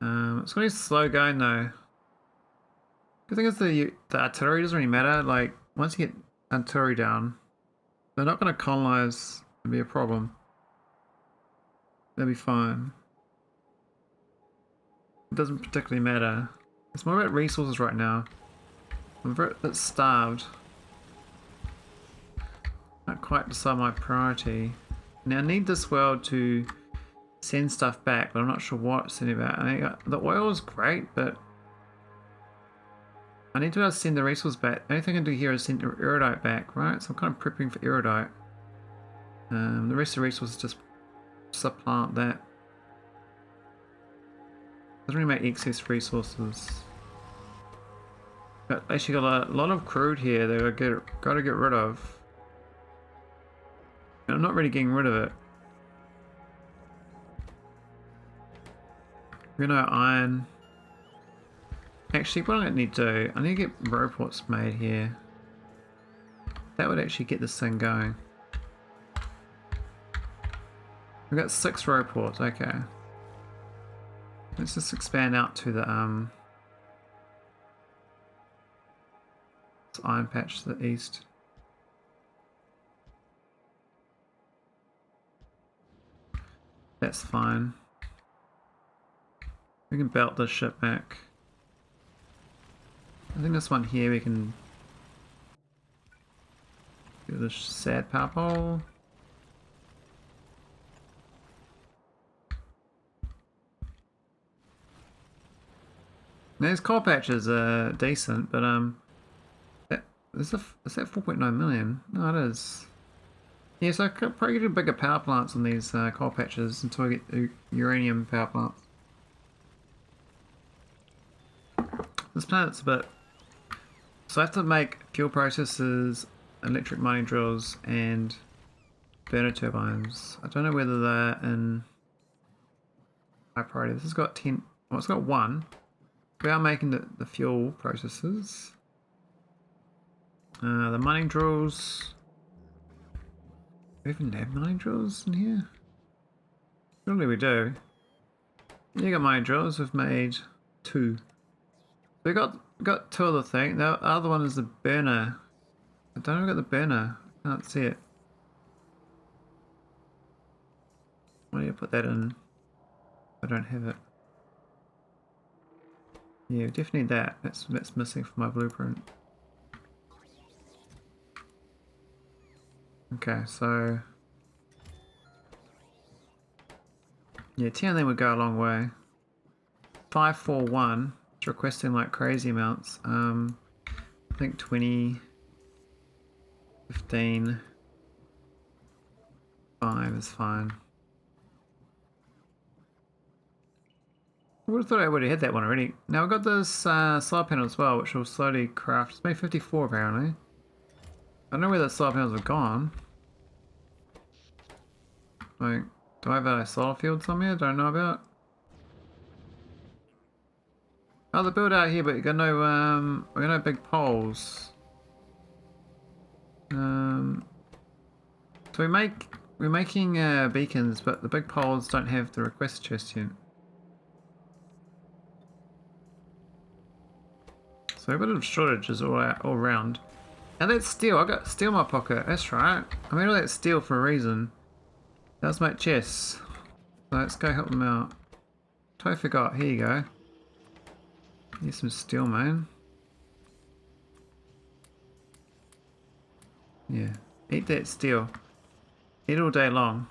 It's going to be slow going though. The thing is the artillery doesn't really matter. Like, once you get artillery down, they're not going to colonize and be a problem. They'll be fine. It doesn't particularly matter. It's more about resources right now. I'm a bit starved. Not quite decide my priority. Now I need this world to send stuff back, but I'm not sure what it's sending back. I mean, the oil is great, but I need to be able to send the resource back. The only thing I can do here is send iridite back, right? So I'm kind of prepping for iridite. The rest of the resources just supplant that. Doesn't really make excess resources. But actually got a lot of crude here that I've got to get rid of. And I'm not really getting rid of it. You know, iron. Actually, what I need to do, I need to get roboports made here. That would actually get this thing going. We've got 6 roboports, okay. Let's just expand out to the this iron patch to the east. That's fine. We can belt this ship back. I think this one here we can do this sad power pole. Now these coal patches are decent, but is that 4.9 million? No, it is. Yeah, so I could probably do bigger power plants on these coal patches until I get the uranium power plants. This planet's a bit. So I have to make fuel processors, electric mining drills, and burner turbines. I don't know whether they're in high priority. This has got 10. Well, it's got 1. We are making the fuel processes. The mining drills. Do we even have mining drills in here? Surely we do. You got mining drills. We've made 2. We got 2 of the thing. The other one is the burner. I don't know if we got the burner. I can't see it. Why do you put that in? I don't have it. Yeah, definitely that. That's missing from my blueprint. Okay, so yeah, 10 of them would go a long way. 541. It's requesting like crazy amounts. I think 20, 15, 5 is fine. I would have thought I would have had that one already. Now I've got this solar panel as well, which will slowly craft. It's made 54 apparently. I don't know where the solar panels have gone. Like, do I have a solar field somewhere? Don't know about. Oh, the build out here, but we got no we got no big poles. So we're making beacons, but the big poles don't have the request chest yet. So a bit of shortages all around. And that's steel. I got steel in my pocket. That's right. I made all that steel for a reason. That was my chests. So let's go help them out. Totally forgot. Here you go. Need some steel, man. Yeah. Eat that steel. Eat all day long.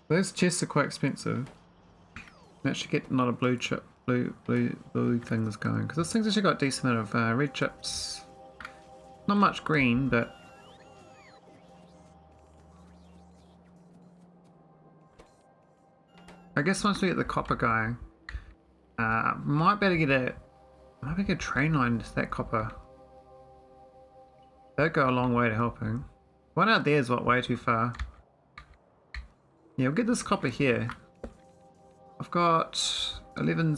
Those chests are quite expensive. I'm actually getting a lot of blue things going. Because this thing's actually got a decent amount of red chips. Not much green, but... I guess once we get the copper going, might be able to get a train line to that copper. That'd go a long way to helping. One out there is what, way too far. Yeah, we'll get this copper here. I've got 11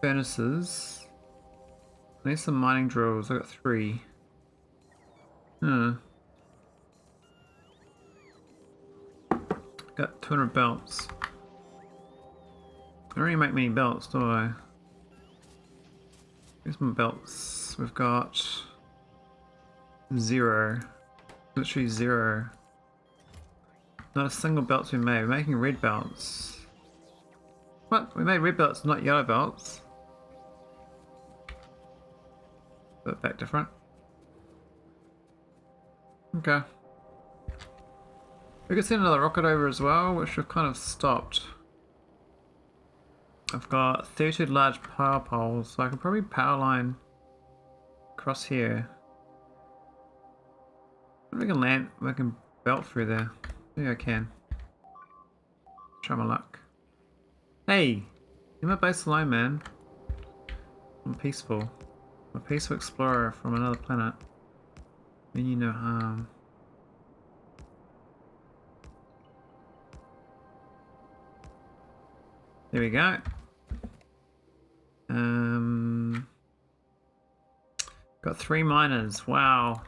furnaces. I need some mining drills. I've got 3. Got 200 belts. I don't really make many belts, do I? Here's my belts. We've got 0. Literally 0. Not a single belt's been made. We're making red belts. What? We made red belts, not yellow belts. But back different. Okay. We could send another rocket over as well, which we've kind of stopped. I've got 32 large power poles, so I can probably power line across here. We can land, we can belt through there. Maybe I can. Try my luck. Hey! Leave my base alone, man. I'm peaceful. I'm a peaceful explorer from another planet. Mean you no harm. There we go. Got 3 miners. Wow.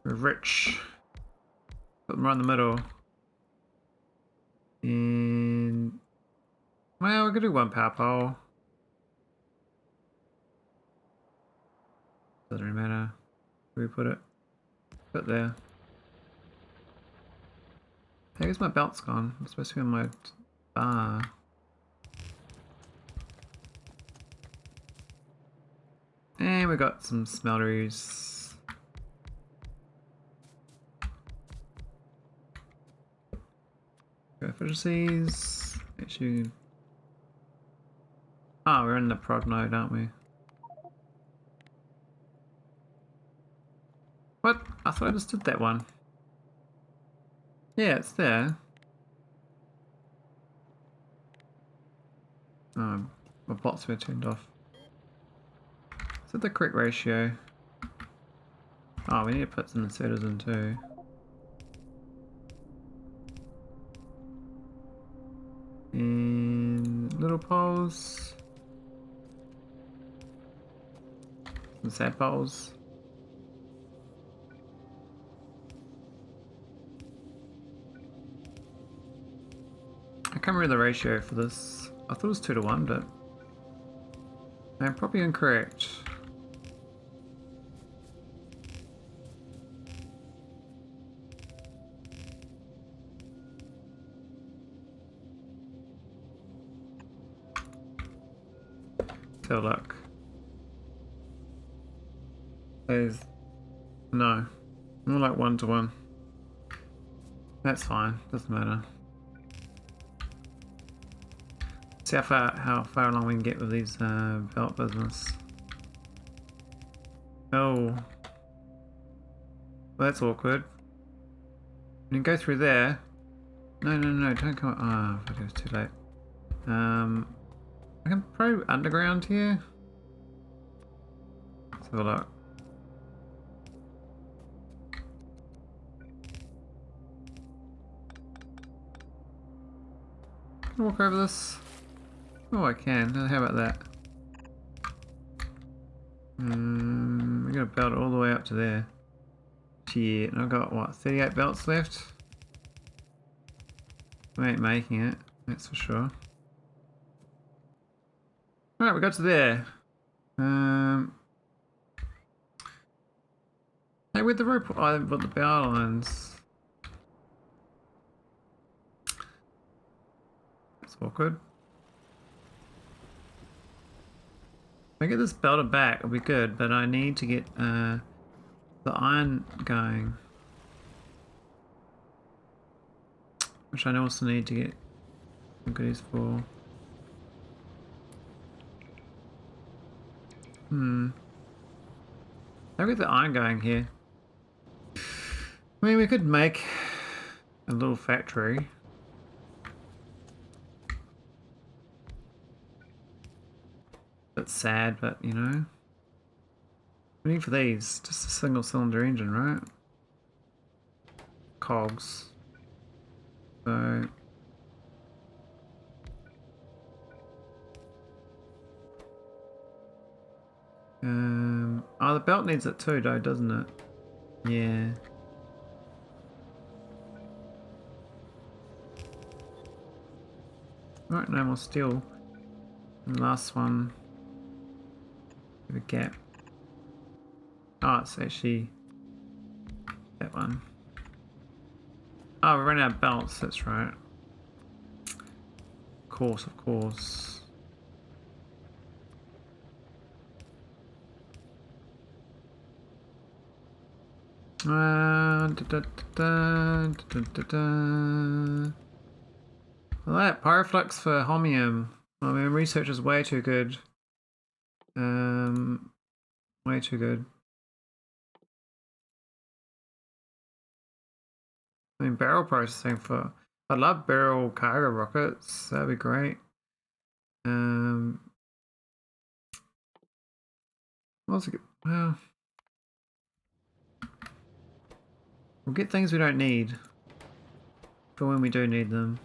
We're rich. Put them right in the middle. And well, we could do 1 power pole. Doesn't really matter where we put it. Put it there. Hey, where's my belts gone? It's supposed to be on my bar. And we got some smelteries. Efficiencies. Actually. Oh, we're in the prod node, aren't we? What? I thought I just did that one. Yeah, it's there. Oh, my bots were turned off. Is that the correct ratio? Oh, we need to put some inserters in too. And little poles. Some sad poles. I can't remember the ratio for this. I thought it was 2 to 1, but I'm probably incorrect. So look. There's no. More like 1 to 1. That's fine, doesn't matter. See how far along we can get with these belt business. Oh. Well, that's awkward. You can go through there. No, don't come. Oh, it was too late. I can probably underground here. Let's have a look. walk over this? Oh, I can. How about that? We're gonna belt it all the way up to there. Shit, and I've got what, 38 belts left? We ain't making it, that's for sure. Alright, we got to there. Hey, with the rope, I've got the bow lines. That's awkward. If I get this belted back, it'll be good, but I need to get the iron going. Which I also need to get some goodies for. I'll get the iron going here. I mean, we could make a little factory. Bit sad, but you know. We need for these just a single cylinder engine, right? Cogs. So. Oh, the belt needs it too, though, doesn't it? Yeah. Right, no more steel. And the last one. Give a gap. Oh, it's actually that one. Oh, we're running out of belts, that's right. Of course, of course. Well, that pyroflux for holmium. I mean, research is way too good. Way too good. I mean, barrel processing for. I love barrel cargo rockets. That'd be great. What's it? Well, we'll get things we don't need for when we do need them.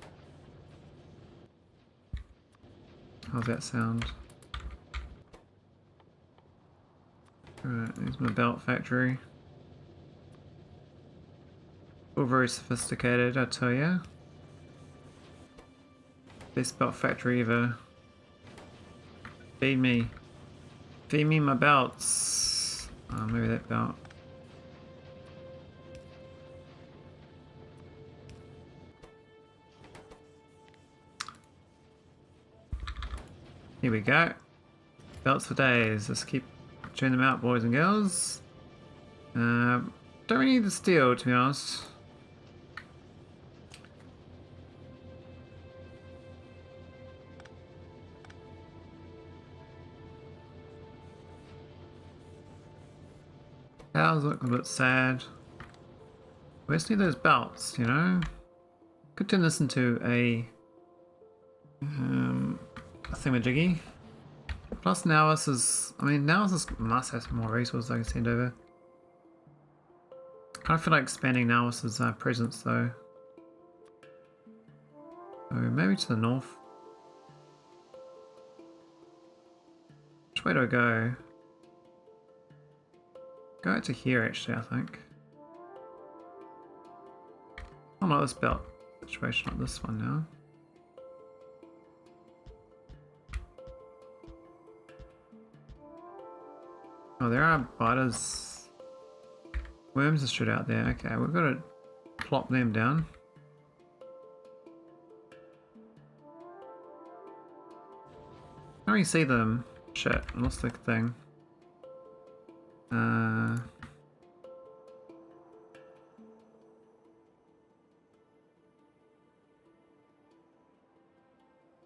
How's that sound? Alright, there's my belt factory. All very sophisticated, I tell ya. Best belt factory ever. Feed me. Feed me my belts. Oh, maybe that belt. Here we go. Belts for days. Let's keep churning them out, boys and girls. Don't really need the steel, to be honest. Cows look a bit sad. We just need those belts, you know? Could turn this into a thingamajiggy. Plus nauvis is, I mean, nauvis must have some more resources I can send over. I kind of feel like expanding nauvis's presence though. So maybe to the north. Which way do I go? Go out to here actually, I think. Oh, not this belt situation, not this one now. Oh, there are biters. Worms are straight out there. Okay, we've got to plop them down. I don't really see them. Shit, I lost the thing.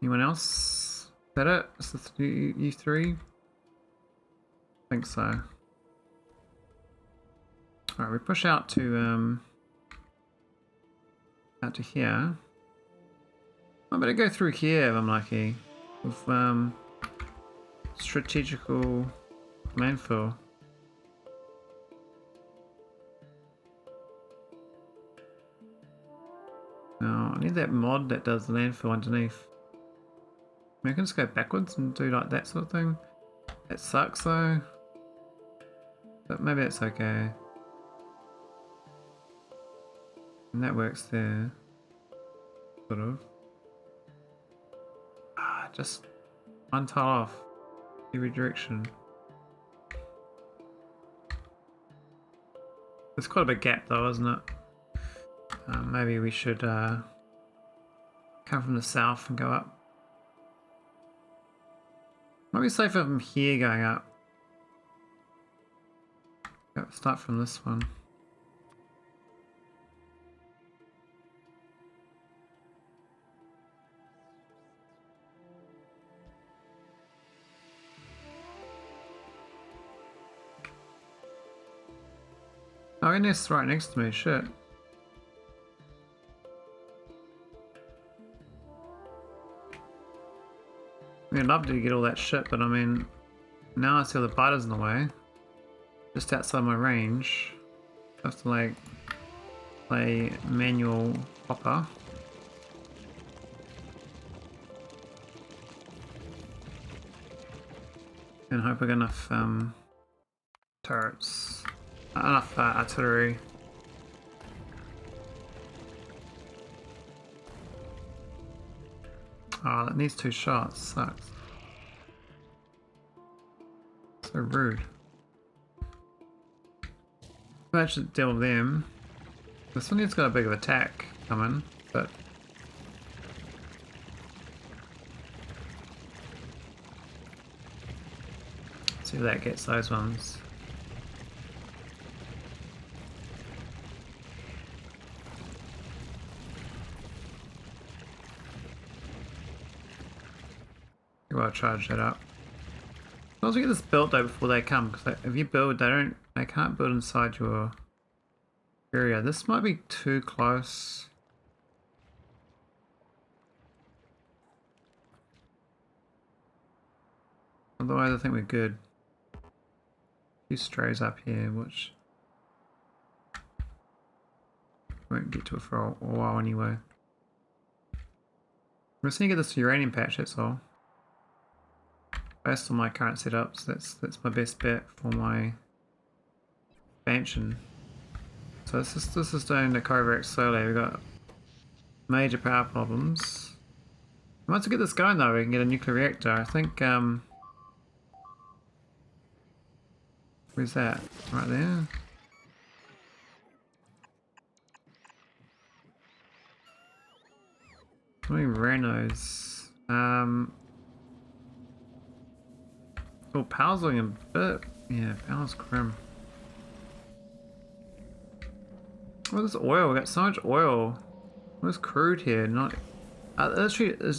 Anyone else? Is that it? Is this you three? I think so. Alright, we push out to here. I better go through here if I'm lucky. With strategical landfill. No, I need that mod that does landfill underneath. I can just go backwards and do like that sort of thing. That sucks though. But maybe it's okay. And that works there. Sort of. Just one tile off. Every direction. There's quite a big gap though, isn't it? Maybe we should come from the south and go up. Might be safer from here going up. Yep, start from this one. Oh, Ines right next to me, shit. I mean, I'd love to get all that shit, but I mean, now I see all the biters in the way. Just outside my range. I have to like play manual hopper. And hope I get enough turrets. Enough artillery. Oh, that needs 2 shots. Sucks. So rude. I should deal with them. This one has got a big of attack coming, but see if that gets those ones. I'll charge that up. As long as we get this built though before they come, because if you build, they can't build inside your area. This might be too close. Otherwise, I think we're good. A few strays up here, which won't get to it for a while anyway. I'm just gonna get this uranium patch. That's all. Based on my current setups, that's my best bet for my expansion. So this is doing the Kovarex slowly. We've got major power problems. Once we get this going though, we can get a nuclear reactor. I think where's that? Right there. How many Renos? Oh, power's looking a bit. Yeah, power's grim. Oh, this oil. We got so much oil. What's crude here? Not. Is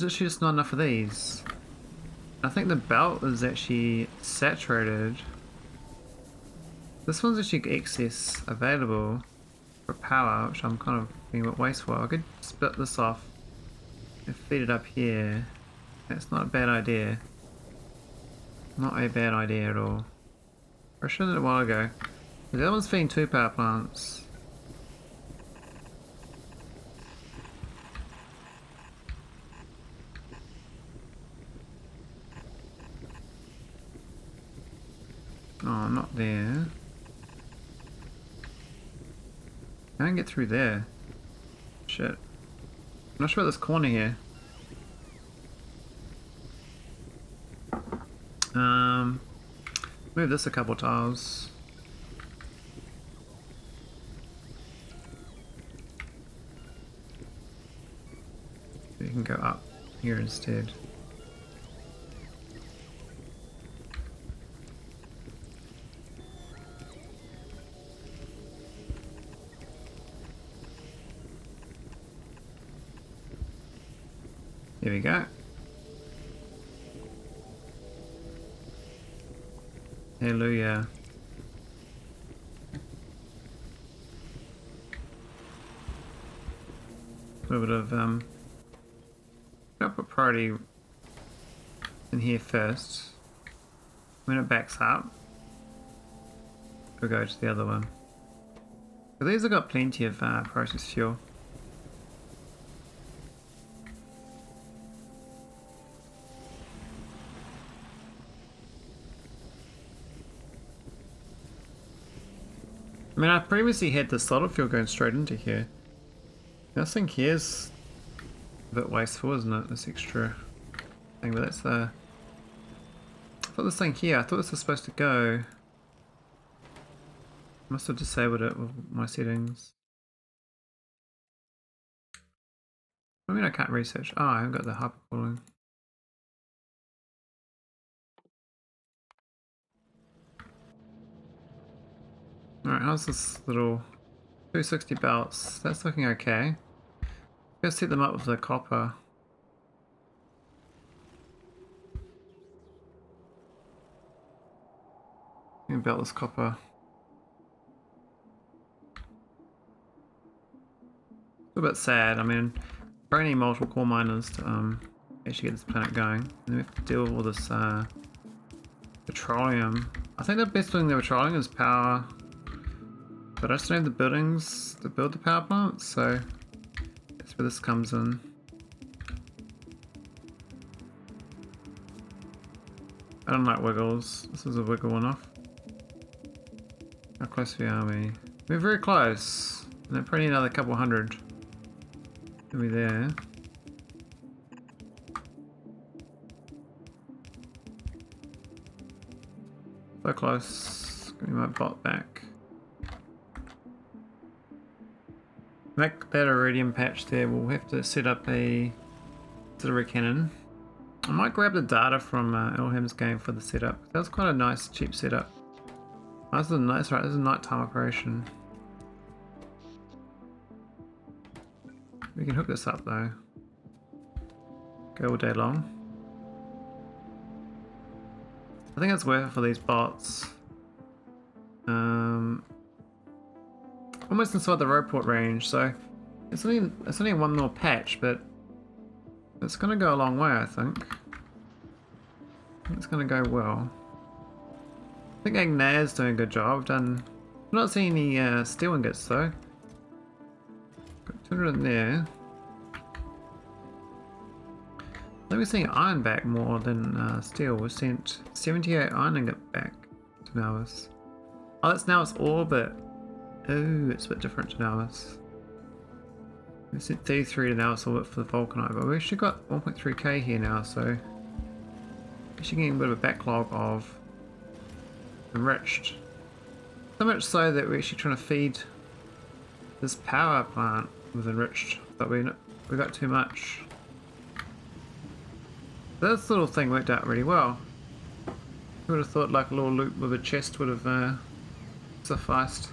literally just not enough of these. I think the belt is actually saturated. This one's actually excess available for power, which I'm kind of being a bit wasteful. I could split this off and feed it up here. That's not a bad idea. Not a bad idea at all. I should have done it a while ago. The other one's feeding 2 power plants. Oh, not there. I can get through there. Shit. I'm not sure about this corner here. Move this a couple tiles. You can go up here instead. Here we go. Hallelujah. A little bit of I'll put priority in here first. When it backs up, we'll go to the other one. But these have got plenty of process fuel. I mean, I previously had the solid fuel going straight into here. This thing here's a bit wasteful, isn't it? This extra thing, but that's the... I thought this thing here, I thought this was supposed to go... Must have disabled it with my settings. I mean, I can't research. Oh, I haven't got the hypercooling. Alright, how's this little 260 belts? That's looking okay. Let's set them up with the copper. Beltless copper. It's a bit sad. I mean, we need multiple core miners to actually get this planet going. And then we have to deal with all this petroleum. I think the best thing they were trying is power. But I just don't have the buildings to build the power plants, so that's where this comes in. I don't like wiggles. This is a wiggle enough. How close are we? We're very close. And then probably another couple hundred. We'll be there. So close. Give me my bot back. Make that iridium patch there. We'll have to set up a artillery cannon. I might grab the data from Ilham's game for the setup. That was quite a nice, cheap setup. Oh, this is nice, right? This is a nighttime operation. We can hook this up though. Go all day long. I think it's worth it for these bots. Almost inside the roboport range, so it's only one more patch, but it's gonna go a long way, I think. It's gonna go well. I think Agneya's doing a good job. I'm not seeing any steel ingots though. Got 200 in there. I think we're seeing iron back more than steel. We've sent 78 iron ingot back to nauvis. Oh, that's nauvis orbit. Oh, it's a bit different to nauvis. We sent 33 to nauvis orbit for the vulcanite, but we've actually got 1.3k here now, so actually getting a bit of a backlog of enriched. So much so that we're actually trying to feed this power plant with enriched, but we got too much. This little thing worked out really well. Who would have thought like a little loop with a chest would have sufficed.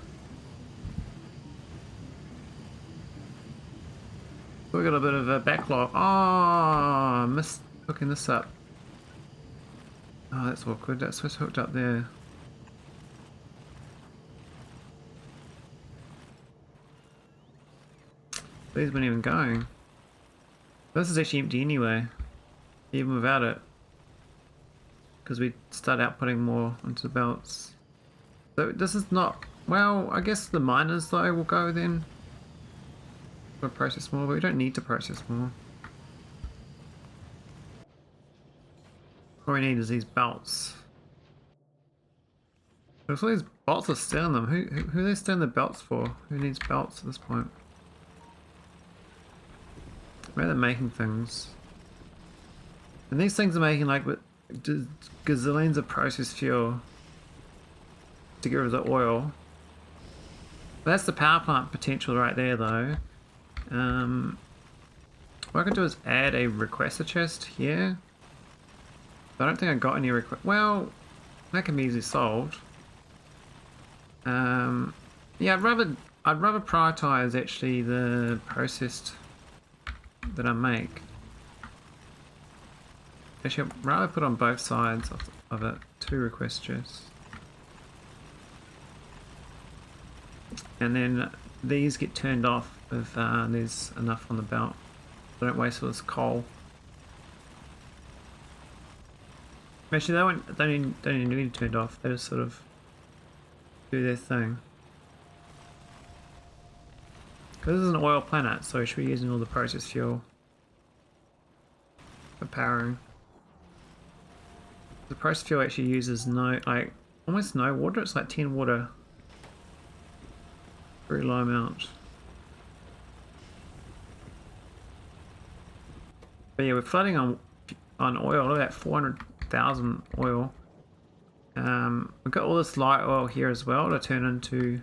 We got a bit of a backlog. Oh, I missed hooking this up. Oh, that's awkward. That's what's hooked up there. These weren't even going. This is actually empty anyway, even without it, because we start outputting more into the belts. So this is not, well, I guess the miners though will go then. We'll process more, but we don't need to process more. All we need is these belts. Looks like these bolts are stealing them. Who are they stealing the belts for? Who needs belts at this point? Maybe they're making things. And these things are making like gazillions of processed fuel to get rid of the oil. But that's the power plant potential right there though. What I can do is add a requester chest here. I don't think I got any request. Well, that can be easily solved. Yeah, I'd rather prioritize actually the processed that I make. Actually, I'd rather put on both sides of it 2 request chests. And then these get turned off if there's enough on the belt. So don't waste all this coal. Actually, they don't even need turned off. They just sort of do their thing. This is an oil planet, so we should be using all the processed fuel for powering. The processed fuel actually uses almost no water. It's like 10 water. Very low amount. But yeah, we're flooding on oil. Look at that, 400,000 oil. We've got all this light oil here as well to turn into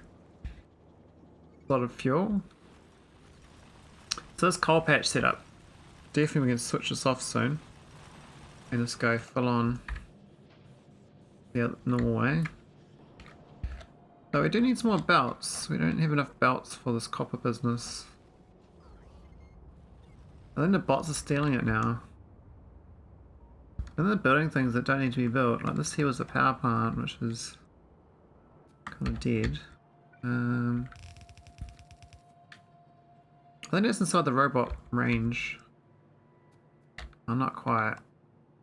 a lot of fuel. So this coal patch setup, definitely we can switch this off soon and just go full on the normal way. So we do need some more belts. We don't have enough belts for this copper business. I think the bots are stealing it now. And they're building things that don't need to be built. Like this here was the power plant, which is kind of dead. I think it's inside the robot range. I'm not quite.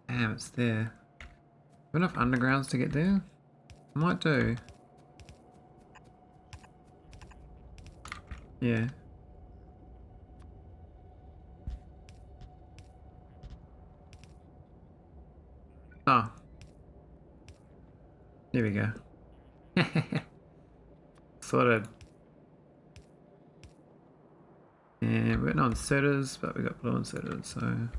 Damn, it's there. Have enough undergrounds to get there? I might do. Yeah. Oh. There we go. Sorted. And we're not inserters, but we got blue inserters, so.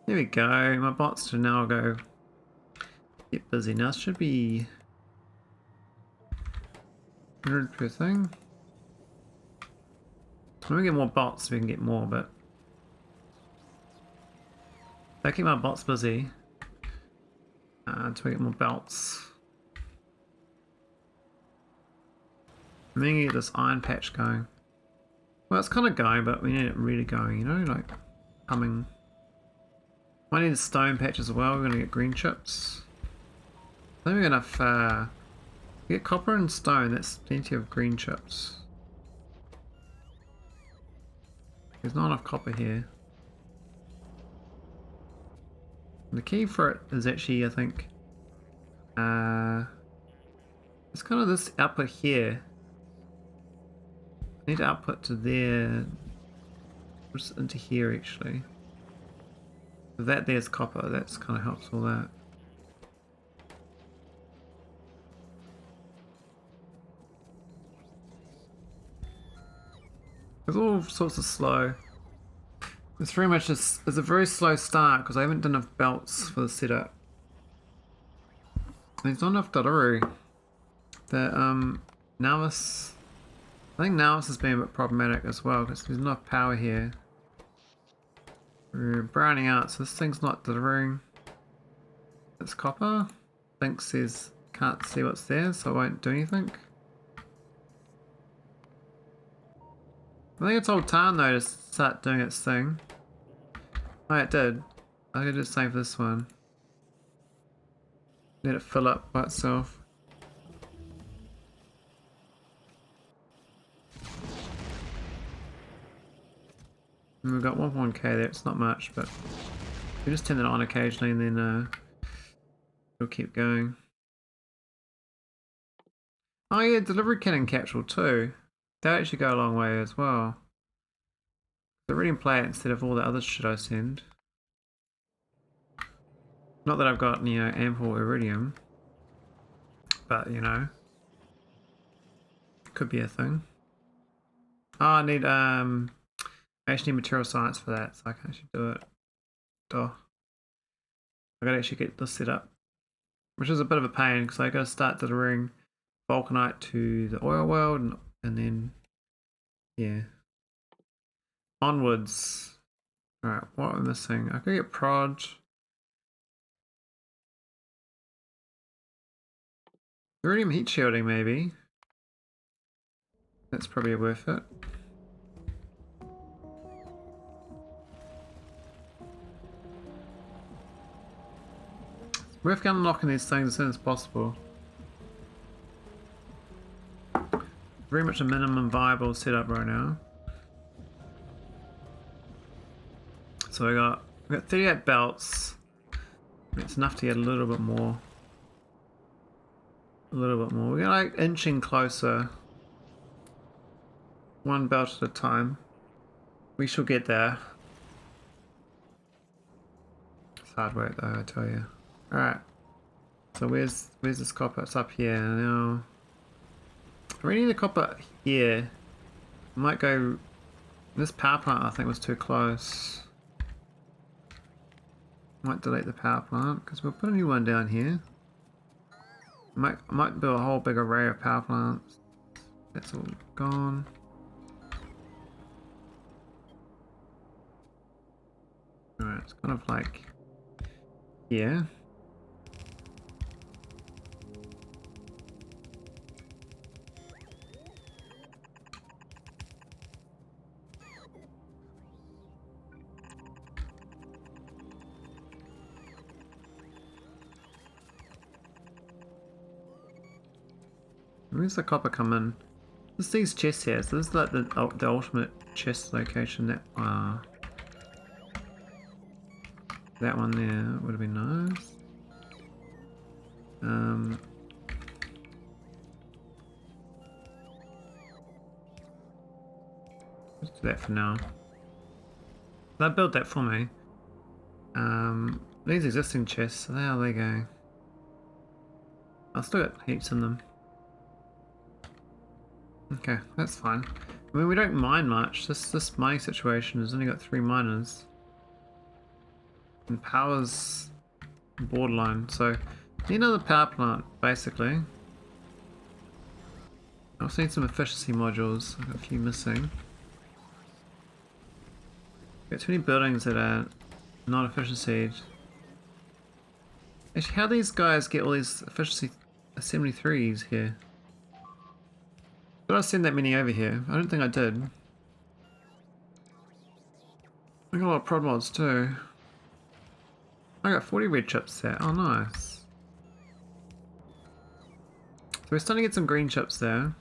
There we go. My bots should now go get busy. Now it should be 100 per thing. When we get more bots, we can get more, but if I keep my bots busy until we get more belts. And then get this iron patch going. Well, it's kind of going, but we need it really going, you know, like coming. Might need a stone patch as well. We're going to get green chips. I think we're enough. Get copper and stone. That's plenty of green chips. There's not enough copper here. The key for it is actually, I think, it's kind of this output here. I need to output to there, just into here actually. So that there's copper. That's kind of helps all that. It's all sorts of slow. It's very much it's a very slow start because I haven't done enough belts for the setup. There's not enough delivery. The nauvis, I think nauvis has been a bit problematic as well because there's enough power here. We're browning out, so this thing's not delivering. It's copper. Think says can't see what's there, so I won't do anything. I think I told Tarn though to start doing its thing. Oh, it did. I could do the same for this one. Let it fill up by itself. And we've got 1.1k there, it's not much, but we just turn it on occasionally and then it'll keep going. Oh yeah, delivery cannon capsule too. They actually go a long way as well. Iridium plate instead of all the other shit I send. Not that I've got, you know, ample iridium. But, you know. Could be a thing. Oh, I need, I actually need material science for that, so I can actually do it. Duh. I gotta actually get this set up. Which is a bit of a pain, because I gotta start delivering vulcanite to the oil world, and then, yeah. Onwards. Alright, what am I missing? I could get prod. Iridium heat shielding, maybe. That's probably worth it. It's worth unlocking these things as soon as possible. Very much a minimum viable setup right now. So we got 38 belts. It's enough to get a little bit more. A little bit more. We're like inching closer. One belt at a time. We shall get there. It's hard work though, I tell you. Alright. So where's this copper? It's up here now. We need the copper here. Might go. This power plant I think was too close. Might delete the power plant because we'll put a new one down here. Might build a whole big array of power plants. That's all gone. Alright, it's kind of like here. Where's the copper come in? Just these chests here. So this is like the ultimate chest location. That one there would have been nice. Let's do that for now. They'll build that for me. These existing chests, so there they go. I've still got heaps in them. Okay, that's fine. I mean, we don't mine much. This mining situation has only got 3 miners. And power's borderline, so need another power plant, basically. I also need some efficiency modules. I've got a few missing. Got too many buildings that are not efficiency. Actually, how do these guys get all these efficiency 73s here? Did I send that many over here? I don't think I did. I got a lot of prod mods too. I got 40 red chips there. Oh, nice. So we're starting to get some green chips there.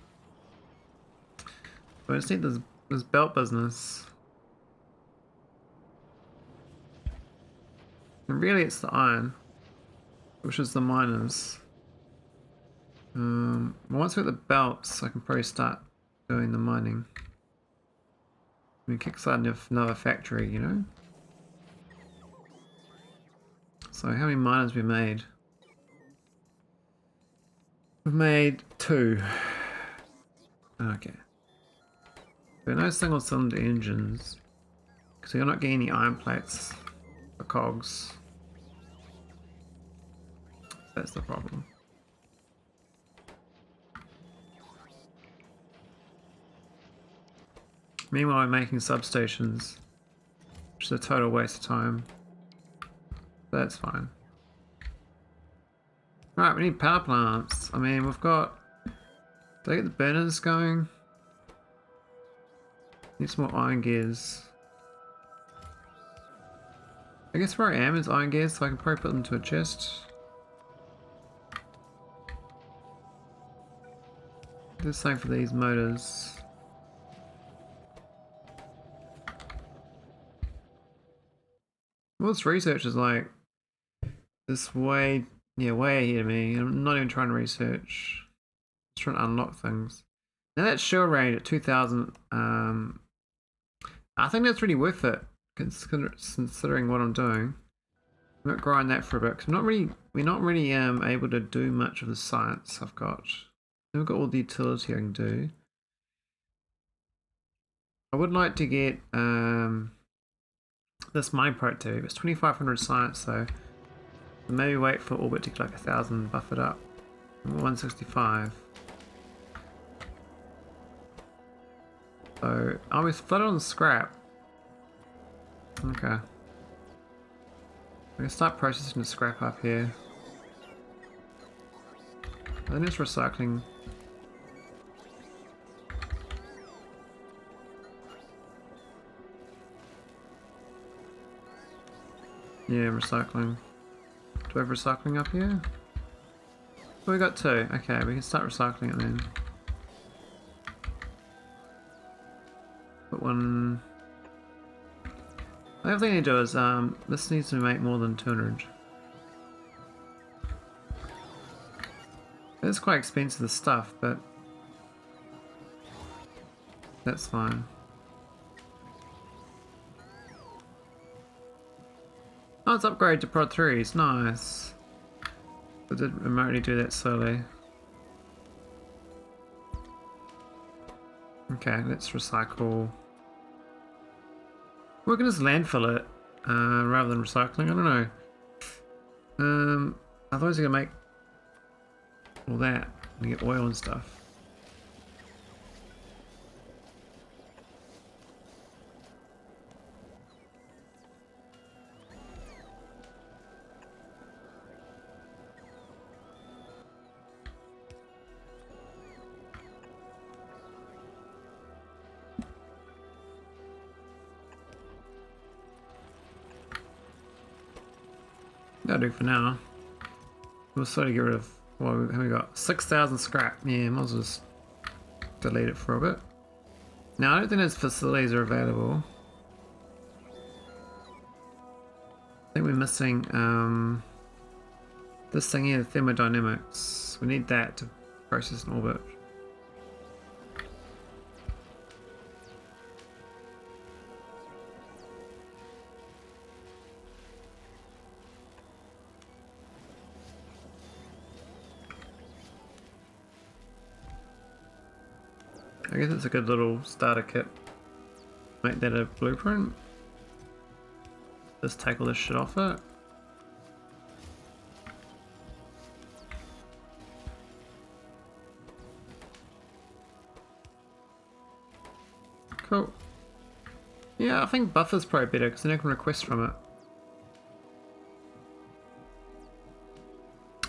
But I just need this belt business. And really it's the iron, which is the miners. Once we get the belts, I can probably start doing the mining. I mean, kickstart another factory, you know? So how many miners we made? We've made 2. Okay. There are no single cylinder engines, because you're not getting any iron plates or cogs. That's the problem. Meanwhile, I'm making substations, which is a total waste of time. That's fine. Right, we need power plants. I mean, we've got... Did I get the burners going? Need some more iron gears. I guess where I am is iron gears, so I can probably put them into a chest. Do the same for these motors. Well, this research is like this way ahead of me. I'm not even trying to research. Just trying to unlock things. Now that shell range at 2000, I think that's really worth it, considering what I'm doing. I'm not grind that for a bit because we're not really able to do much of the science I've got. I've got all the utility I can do. I would like to get this mine part too. It's 2500 science though. So maybe wait for orbit to get like 1000, buff it up. 165. So I was flooded on scrap. Okay. I'm gonna start processing the scrap up here. Then it's recycling. Yeah, recycling. Do we have recycling up here? Oh, we got 2. Okay, we can start recycling it then. Put one. The other thing I need to do is this needs to make more than 200. It's quite expensive, the stuff, but that's fine. Oh, it's upgraded to Prod 3s, nice. I did remotely do that slowly. Okay, let's recycle. We're gonna just landfill it rather than recycling. I don't know. Otherwise you're gonna make all that and get oil and stuff. That'll do for now. We'll sort of get rid of, well, we got 6,000 scrap. Yeah, might as well just delete it for a bit. Now, I don't think those facilities are available. I think we're missing this thing here, thermodynamics. We need that to process an orbit. I guess it's a good little starter kit. Make that a blueprint. Just take all this shit off it. Cool. Yeah, I think buffer's probably better because then I can request from it.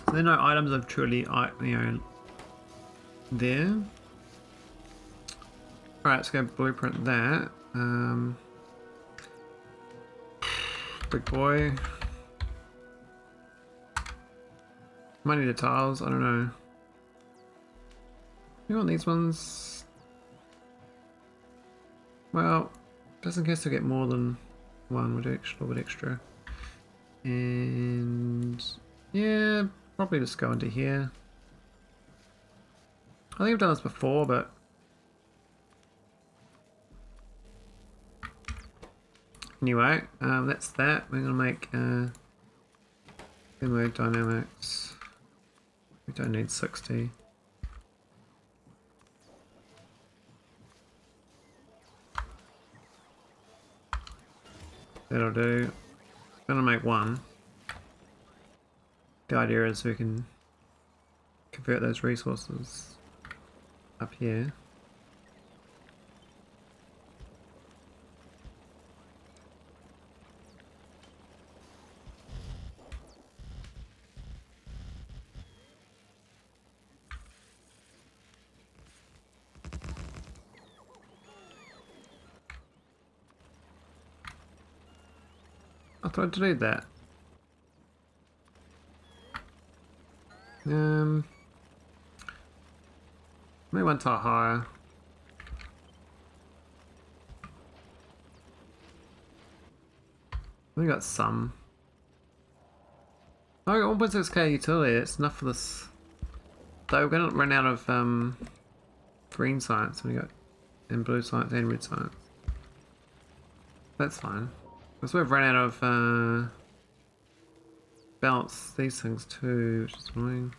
So then no items are truly, there. Alright, let's go blueprint that. Big boy. Might need the tiles, I don't know. You want these ones? Well, just in case I get more than one, we'll do a little bit extra. And yeah, probably just go into here. I think I've done this before, but anyway, that's that. We're gonna make thermodynamics. We don't need 60. That'll do. I'm gonna make one. The idea is we can convert those resources up here. I thought I'd delete that. Maybe one tile higher. We got some. Oh, 1.6k utility. That's enough for this. Though we're gonna run out of green science. We got and blue science and red science. That's fine. Because we've run out of balance these things too, which is annoying.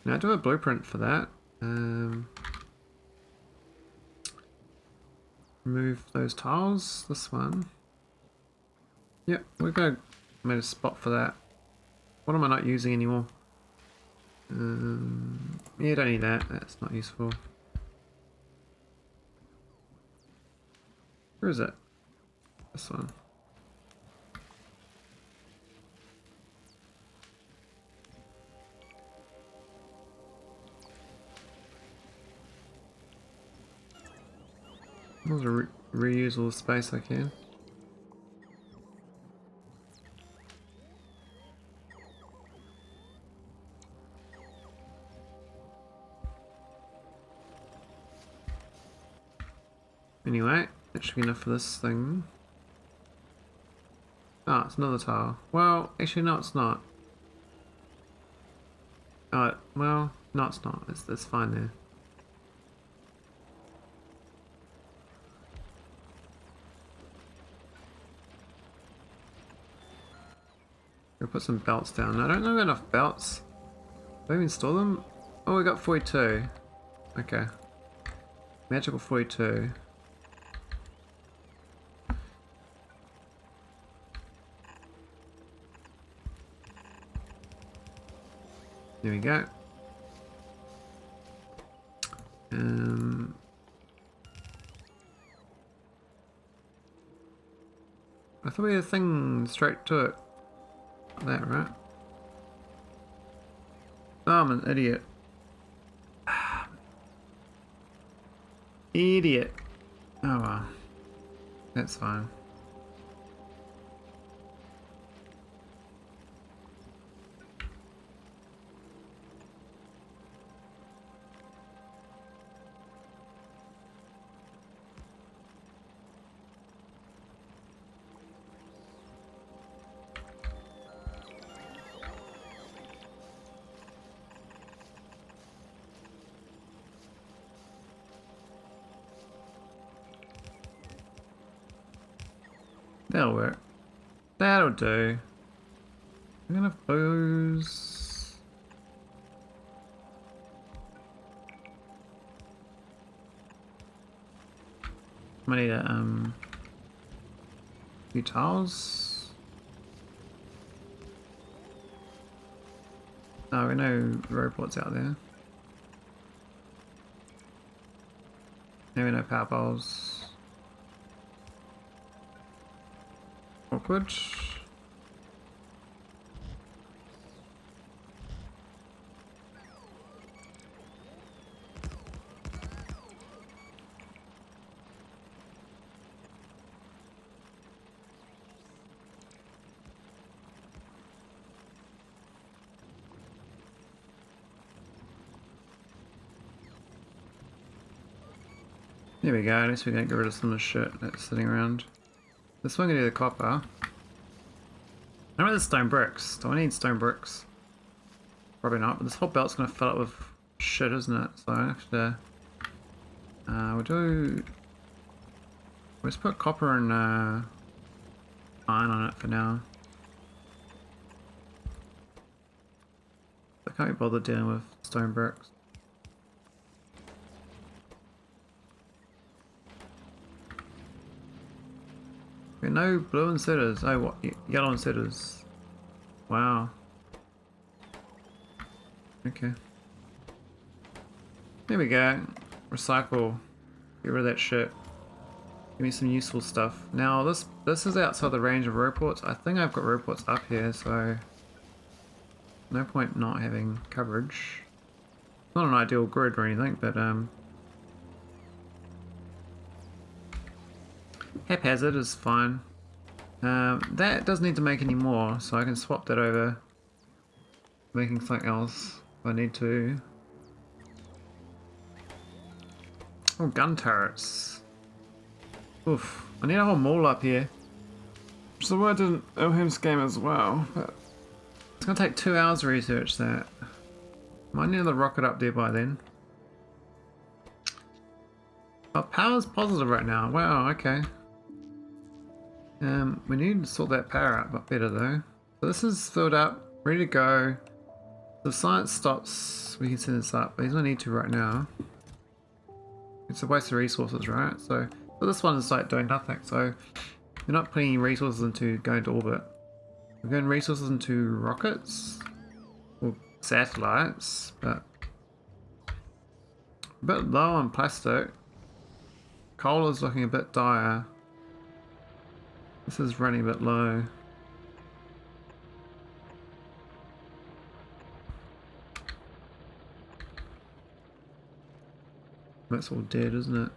Now I do a blueprint for that. Remove those tiles. This one. Yep, we're going to make a spot for that. What am I not using anymore? Yeah, don't need that. That's not useful. Where is it? This one. I'll reuse all the space I can. Anyway, that should be enough for this thing. Oh, it's another tile. Well, actually no it's not. Oh, well, no it's not. It's fine there. We'll put some belts down. I don't know enough belts. Do I even store them? Oh, we got 42. Okay. Magical 42. There we go. I thought we had a thing straight to it. That, right? Oh, I'm an idiot. Idiot. Oh well. That's fine. That'll work. That'll do. I'm gonna pose. I need a few tiles. Oh, we know roboports out there. Maybe no power poles. Awkward. There we go, at least we can get rid of some of the shit that's sitting around. This one can do the copper. I know the stone bricks. Do I need stone bricks? Probably not, but this whole belt's gonna fill up with shit, isn't it? So I have to... we'll do... Let's put copper and iron on it for now. I can't be bothered dealing with stone bricks. Okay, no blue insetters. Oh, what? Yellow insetters. Wow. Okay. There we go. Recycle. Get rid of that shit. Give me some useful stuff. Now this is outside the range of roboports. I think I've got roboports up here, so no point not having coverage. Not an ideal grid or anything, but haphazard is fine. That doesn't need to make any more, so I can swap that over, making something else if I need to. Oh, gun turrets. Oof, I need a whole mall up here. Which is the word in Ilham's game as well, but it's gonna take 2 hours to research that. Might need another rocket up there by then. Oh, power's positive right now. Wow, okay. We need to sort that power out a bit better though. So this is filled up, ready to go. So if science stops, we can send this up, but he's gonna need to right now. It's a waste of resources, right? So this one is like doing nothing, so we're not putting any resources into going to orbit. We're going resources into rockets or satellites, but a bit low on plastic. Coal is looking a bit dire. This is running a bit low. That's all dead, isn't it?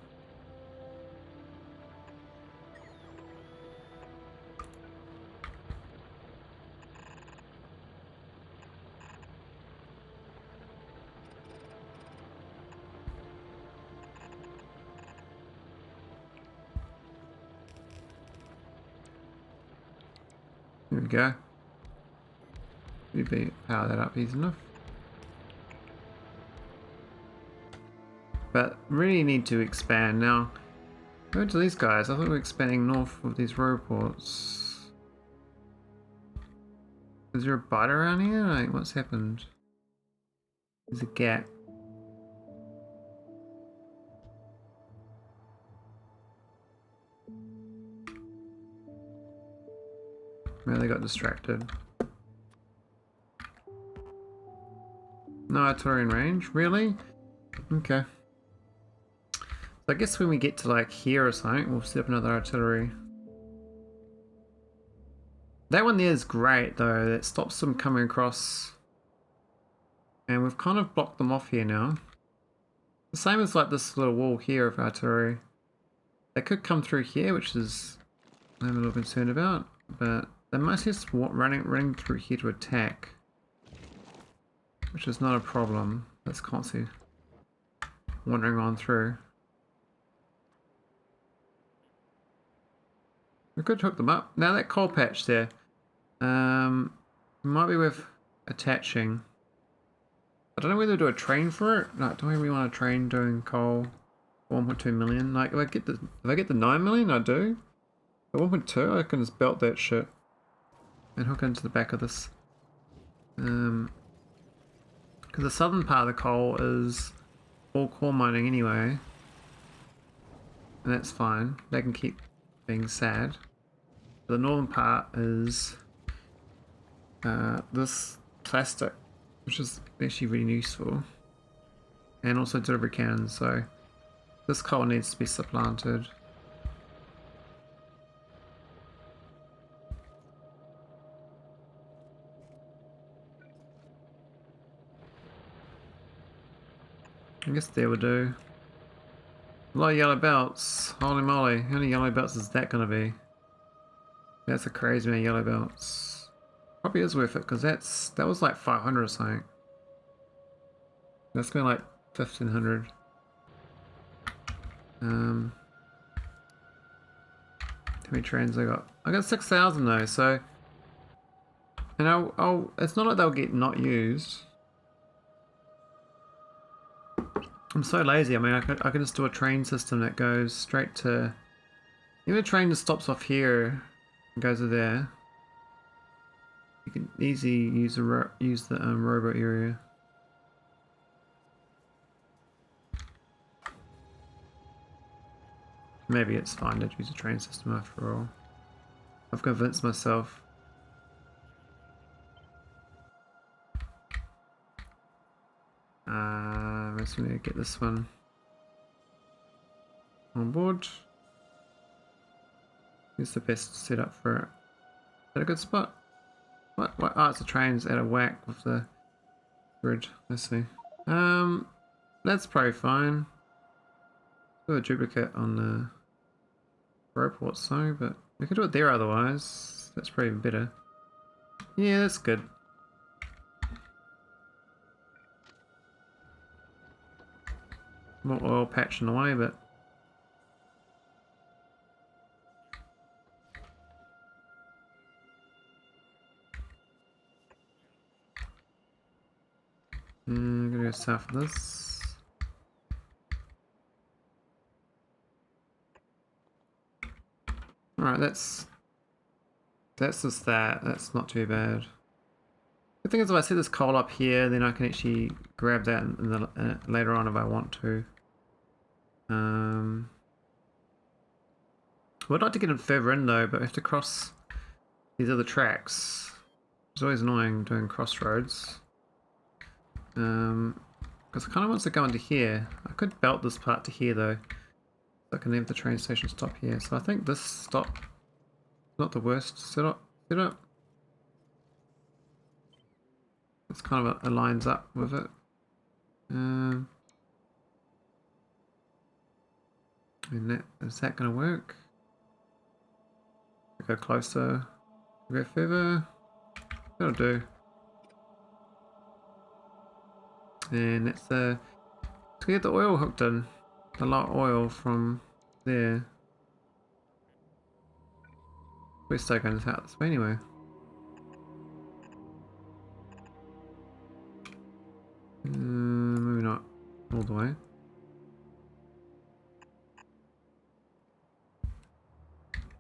There we go. Maybe power that up easy enough. But really need to expand now. Go to these guys. I thought we were expanding north of these roboports. Is there a bite around here? Like, what's happened? There's a gap. Maybe they got distracted. No artillery in range? Really? Okay. So I guess when we get to like here or something, we'll set up another artillery. That one there is great though. That stops them coming across. And we've kind of blocked them off here now. The same as like this little wall here of artillery. They could come through here, which is I'm a little concerned about. But they mostly just running through here to attack. Which is not a problem. That's constantly wandering on through. We could hook them up. Now that coal patch there, might be worth attaching. I don't know whether to do a train for it. No, don't really want a train doing coal. 1.2 million. Like if I get the 9 million, I do. But 1.2, I can just belt that shit and hook into the back of this. Because the southern part of the coal is all core mining anyway, and that's fine. They can keep being sad. But the northern part is this plastic, which is actually really useful, and also delivery cannons. So this coal needs to be supplanted. I guess there would do. A lot of yellow belts. Holy moly, how many yellow belts is that going to be? That's a crazy many yellow belts. Probably is worth it because that was like 500 or something. That's going like 1500. How many trains I got? I got 6,000 though, so and I'll it's not like they'll get not used. I'm so lazy. I mean, I can just do a train system that goes straight to. Even a train that stops off here and goes to there. You can easily use the robot area. Maybe it's fine to use a train system after all. I've convinced myself. I'm just going to get this one on board. It's the best setup for it. Is that a good spot? What? Oh, it's the train's out of whack with the grid. Let's see. That's probably fine. Do a duplicate on the roboports, so, but we could do it there otherwise. That's probably better. Yeah, that's good. More oil patch in the way, but I'm gonna go south of this. Alright, that's just that. That's not too bad. The thing is, if I set this coal up here, then I can actually grab that later on if I want to. I'd like to get it further in though, but I have to cross these other tracks. It's always annoying doing crossroads. Because I kind of want to go into here. I could belt this part to here though. So I can have the train station stop here. So I think this stop is not the worst setup. It's kind of aligns up with it. And is that going to work? Go closer, go further. That'll do. And let's get the oil hooked in. A lot of oil from there. We're still going out this way anyway. Maybe not all the way.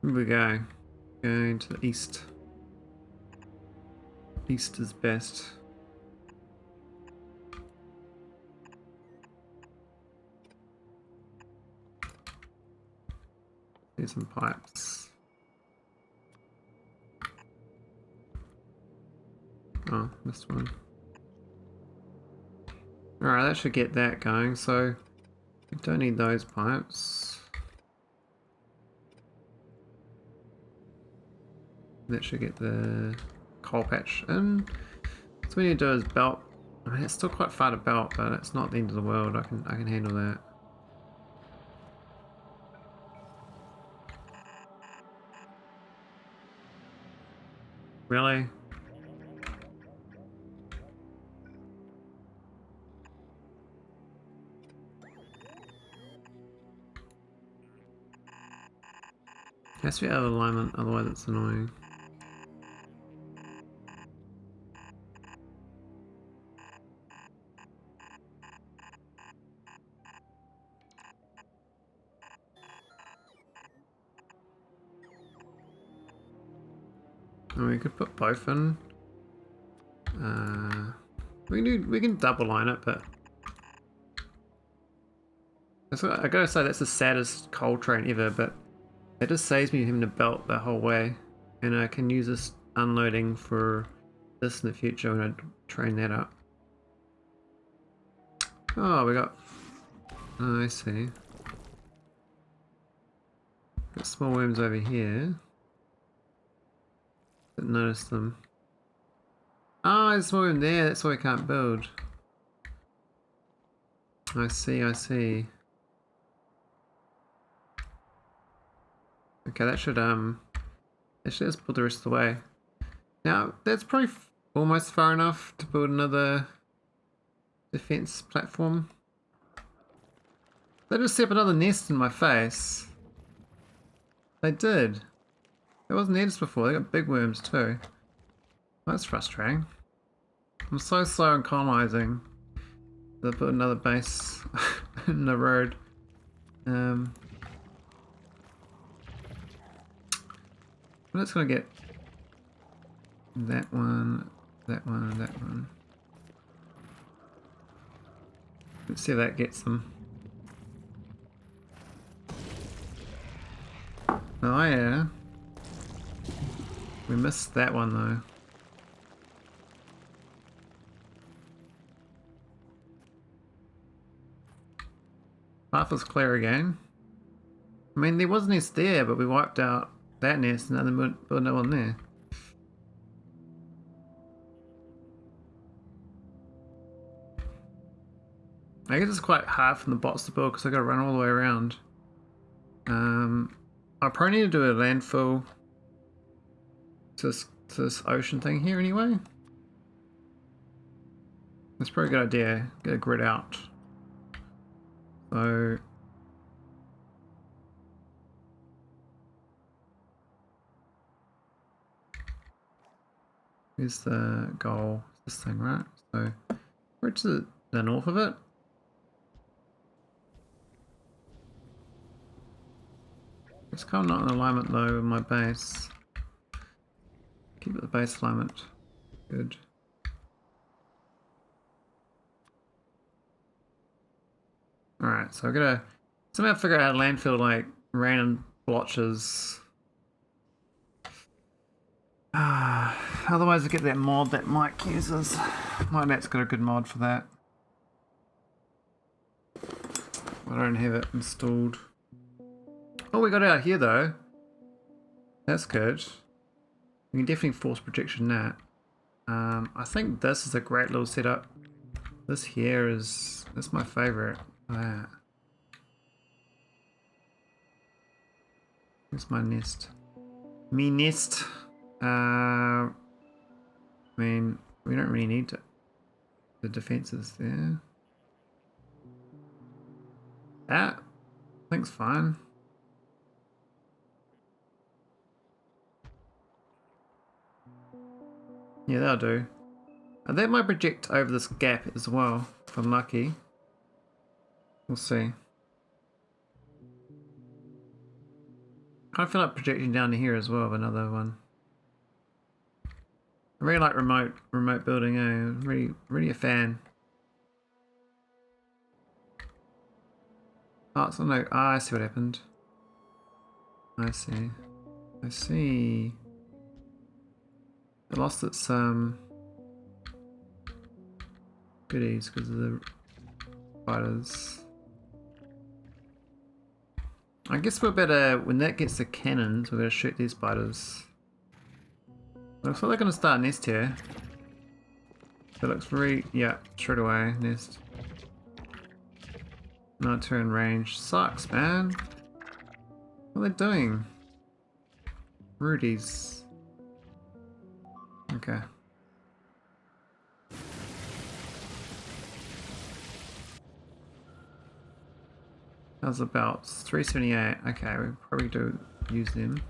Where we go? Going to the east. East is best. Here's some pipes. Oh, missed one. Alright, that should get that going, so we don't need those pipes. That should get the coal patch in. So what we need to do is belt. I mean, it's still quite far to belt, but it's not the end of the world. I can handle that. Really? Has to be out of alignment, otherwise it's annoying. We could put both in. We can double line it, but I gotta say that's the saddest coal train ever. But it just saves me having to belt the whole way, and I can use this unloading for this in the future when I train that up. Oh, we got. Oh, I see. Got small worms over here. Didn't notice them. Oh, there's small worm there. That's why we can't build. I see. I see. Okay, that should just pull the rest of the way. Now that's probably almost far enough to build another defense platform. They just set up another nest in my face. They did. There wasn't nests before. They got big worms too. That's frustrating. I'm so slow in colonizing. They'll put another base in the road. I'm just gonna get that one, that one, and that one. Let's see if that gets them. Oh yeah. We missed that one though. Path was clear again. I mean, there was a nest there, but we wiped out that nest and then built another one there. I guess it's quite hard from the bots to build because I got to run all the way around. I probably need to do a landfill to this ocean thing here anyway. That's probably a good idea. Get a grid out. So here's the goal. This thing, right? So we're to the north of it. It's kind of not in alignment though with my base. Keep it the base alignment. Good. Alright, so I gotta somehow figure out how to landfill like random blotches. Otherwise I get that mod that Mike uses. My net's got a good mod for that. I don't have it installed. Oh, we got it out here though. That's good. We can definitely force projection that. I think this is a great little setup. This here that's my favorite. That. Here's my nest. Me nest. I mean, we don't really need to. The defenses there. That I think's fine. Yeah, that'll do. That might project over this gap as well, if I'm lucky. We'll see. I feel like projecting down to here as well, another one. I really like remote building, really a fan. Oh, so no, I see what happened. I see. It lost its goodies because of the spiders. I guess we're better, when that gets the cannons, we're going to shoot these spiders. Looks like they're going to start a nest here. That looks very, yeah, straight away, nest. Not too in range. Sucks, man. What are they doing? Rudies. Okay. That was about 378. Okay, we probably do use them.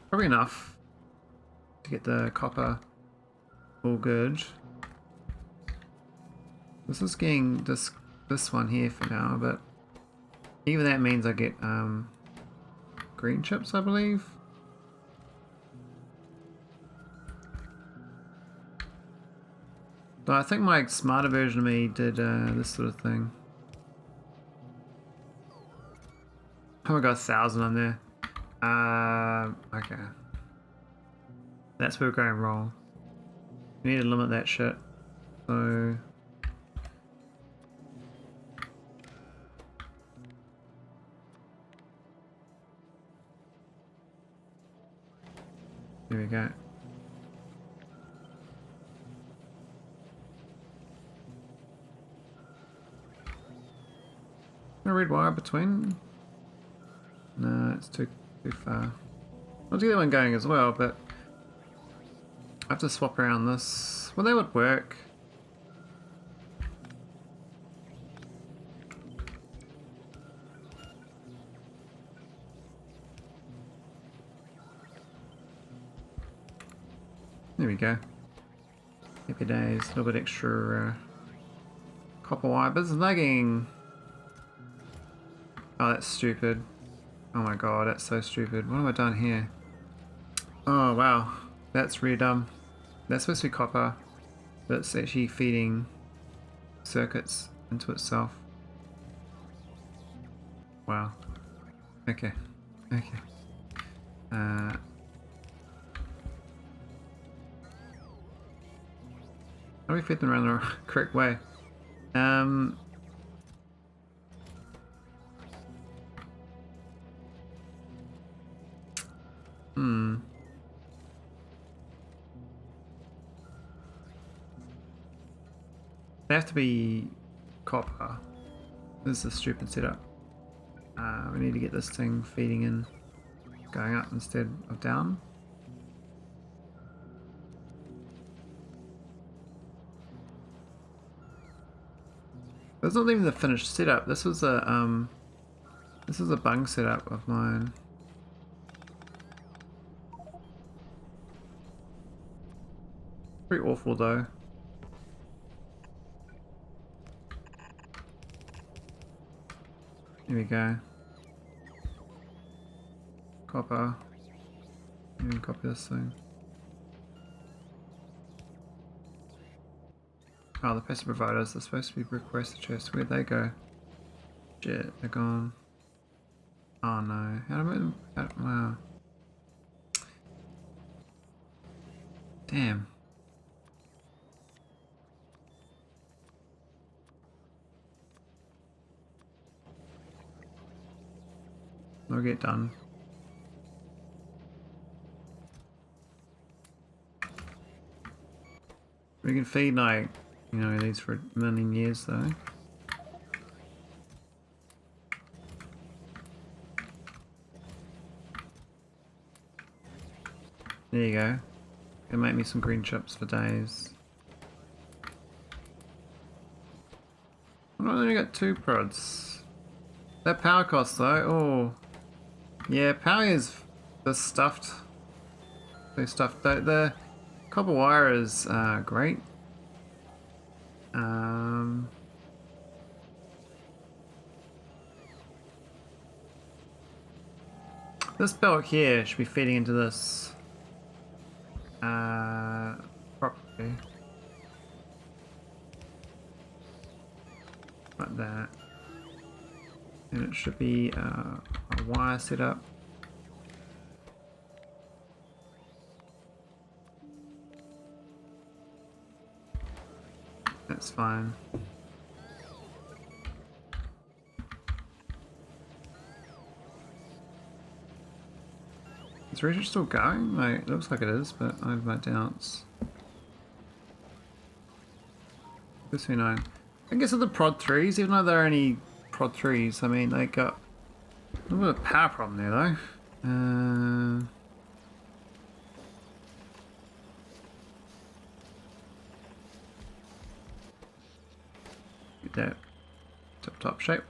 Probably enough to get the copper all good. This is getting this one here for now, but even that means I get green chips, I believe. But I think my smarter version of me did this sort of thing. Oh, I got 1,000 on there. Okay. That's where we're going wrong. We need to limit that shit. So... Here we go. A red wire between? No, it's too far. I'll do that one going as well, but I have to swap around this. Well, that would work. There we go. Happy days. A little bit extra copper wire. But it's lagging. Oh, that's stupid. Oh my god, that's so stupid. What have I done here? Oh wow, that's really dumb. That's supposed to be copper, but it's actually feeding circuits into itself. Wow. Okay. Okay. How do we feed them around the correct way? They have to be copper. This is a stupid setup. We need to get this thing feeding in, going up instead of down. That's not even the finished setup. This was a bung setup of mine. Pretty awful though. Here we go. Copper. Even copy this thing. Oh, the passive providers are supposed to be request the chest. Where'd they go? Shit, they're gone. Oh no. How do I move them? Wow. Damn. They'll get done. We can feed like, you know, these for a million years though. There you go. Gonna make me some green chips for days. I've only got 2 prods. That power cost though, oh. Yeah, power is the stuffed. They stuffed. The copper wire is great. This belt here should be feeding into this properly. Like that. And it should be a wire setup. That's fine. Is research still going? Like, it looks like it is, but I have my doubts. 239. I guess of the prod 3s, even though they're only prod 3s, I mean, they got a little bit of power problem there though. Get that top shape.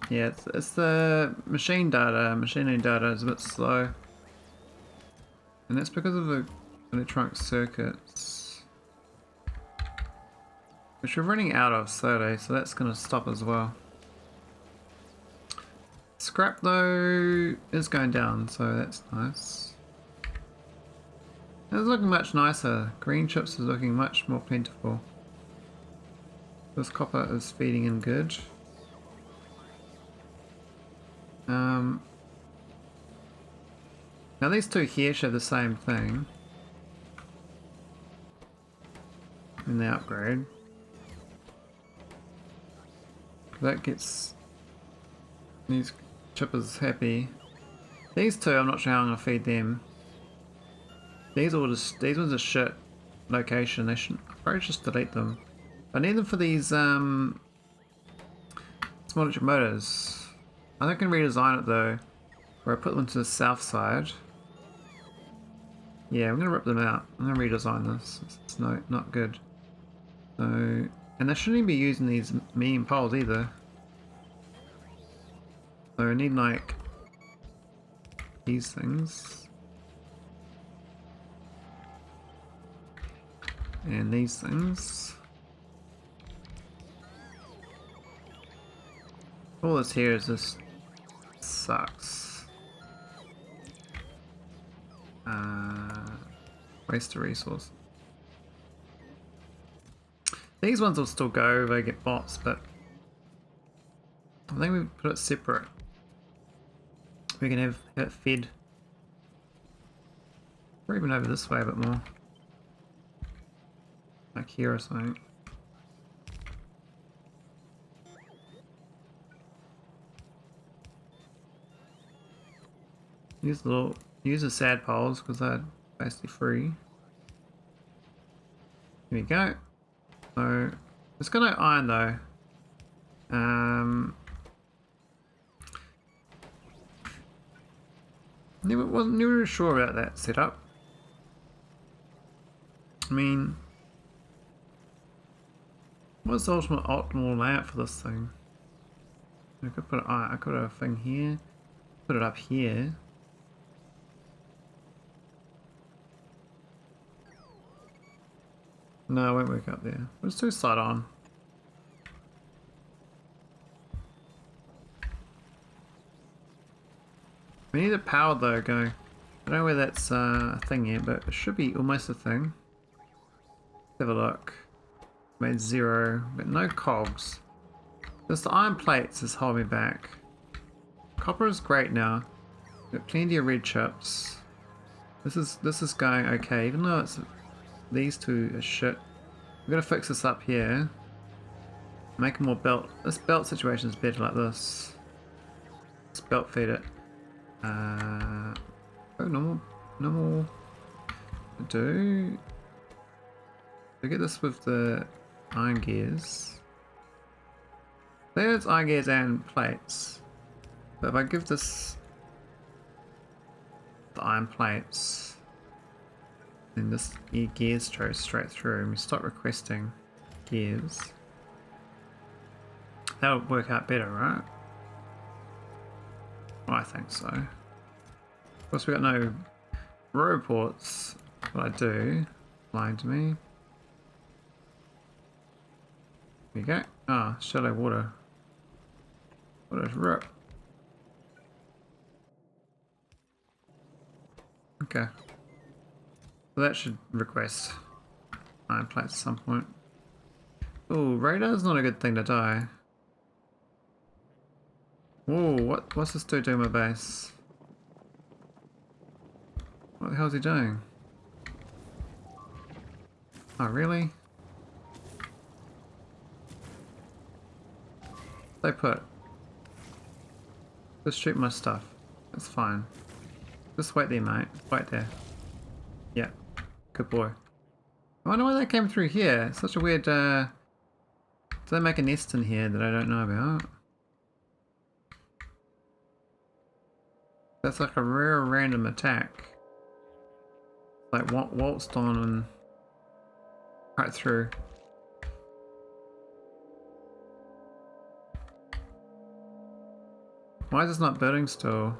Yeah, it's the machining data is a bit slow. And that's because of the electronic circuits. Which we're running out of slowly, so that's going to stop as well. Scrap though is going down, so that's nice. It's looking much nicer. Green chips is looking much more plentiful. This copper is feeding in good. Now these two here show the same thing in the upgrade. That gets these chippers happy. These two, I'm not sure how I'm gonna feed them. These ones are shit location. They should probably just delete them. I need them for these small electric motors. I think I can redesign it though, where I put them to the south side. Yeah, I'm gonna rip them out. I'm gonna redesign this. It's not good. So, and they shouldn't even be using these medium poles either. So I need like these things. And these things. All this here is just sucks. Waste of resource. These ones will still go if they get bots, but I think we put it separate. We can have it fed. Or even over this way a bit more. Like here or something. Use the sad poles because they're basically free. Here we go. So it's got no iron though. Wasn't never sure about that setup. I mean, what's the optimal layout for this thing? I could put a thing here, put it up here. No, it won't work up there. Let's do side on. We need a power though going. I don't know where that's a thing yet, but it should be almost a thing. Let's have a look. Made 0, but no cogs. Just the iron plates is holding me back. Copper is great now. Got plenty of red chips. This is going okay, even though it's these two are shit. We're gonna fix this up here. Make more belt. This belt situation is better like this. Let's belt feed it. Oh, normal. Do we get this with the iron gears? There's iron gears and plates. But if I give this the iron plates, then this gears goes straight through and we start requesting gears. That'll work out better, right? I think so. Of course we got no roboports, but I do. Lying to me. There you go. Ah, shallow water. What a rip. Okay. So that should request iron plates at some point. Oh, radar's not a good thing to die. Whoa, what's this dude doing my base? What the hell is he doing? Oh, really? They put. Just shoot my stuff. That's fine. Just wait there, mate. Wait there. Yeah. Good boy. I wonder why they came through here. It's such a weird, do they make a nest in here that I don't know about? That's like a rare random attack. Like waltzed on and right through. Why is this not building still?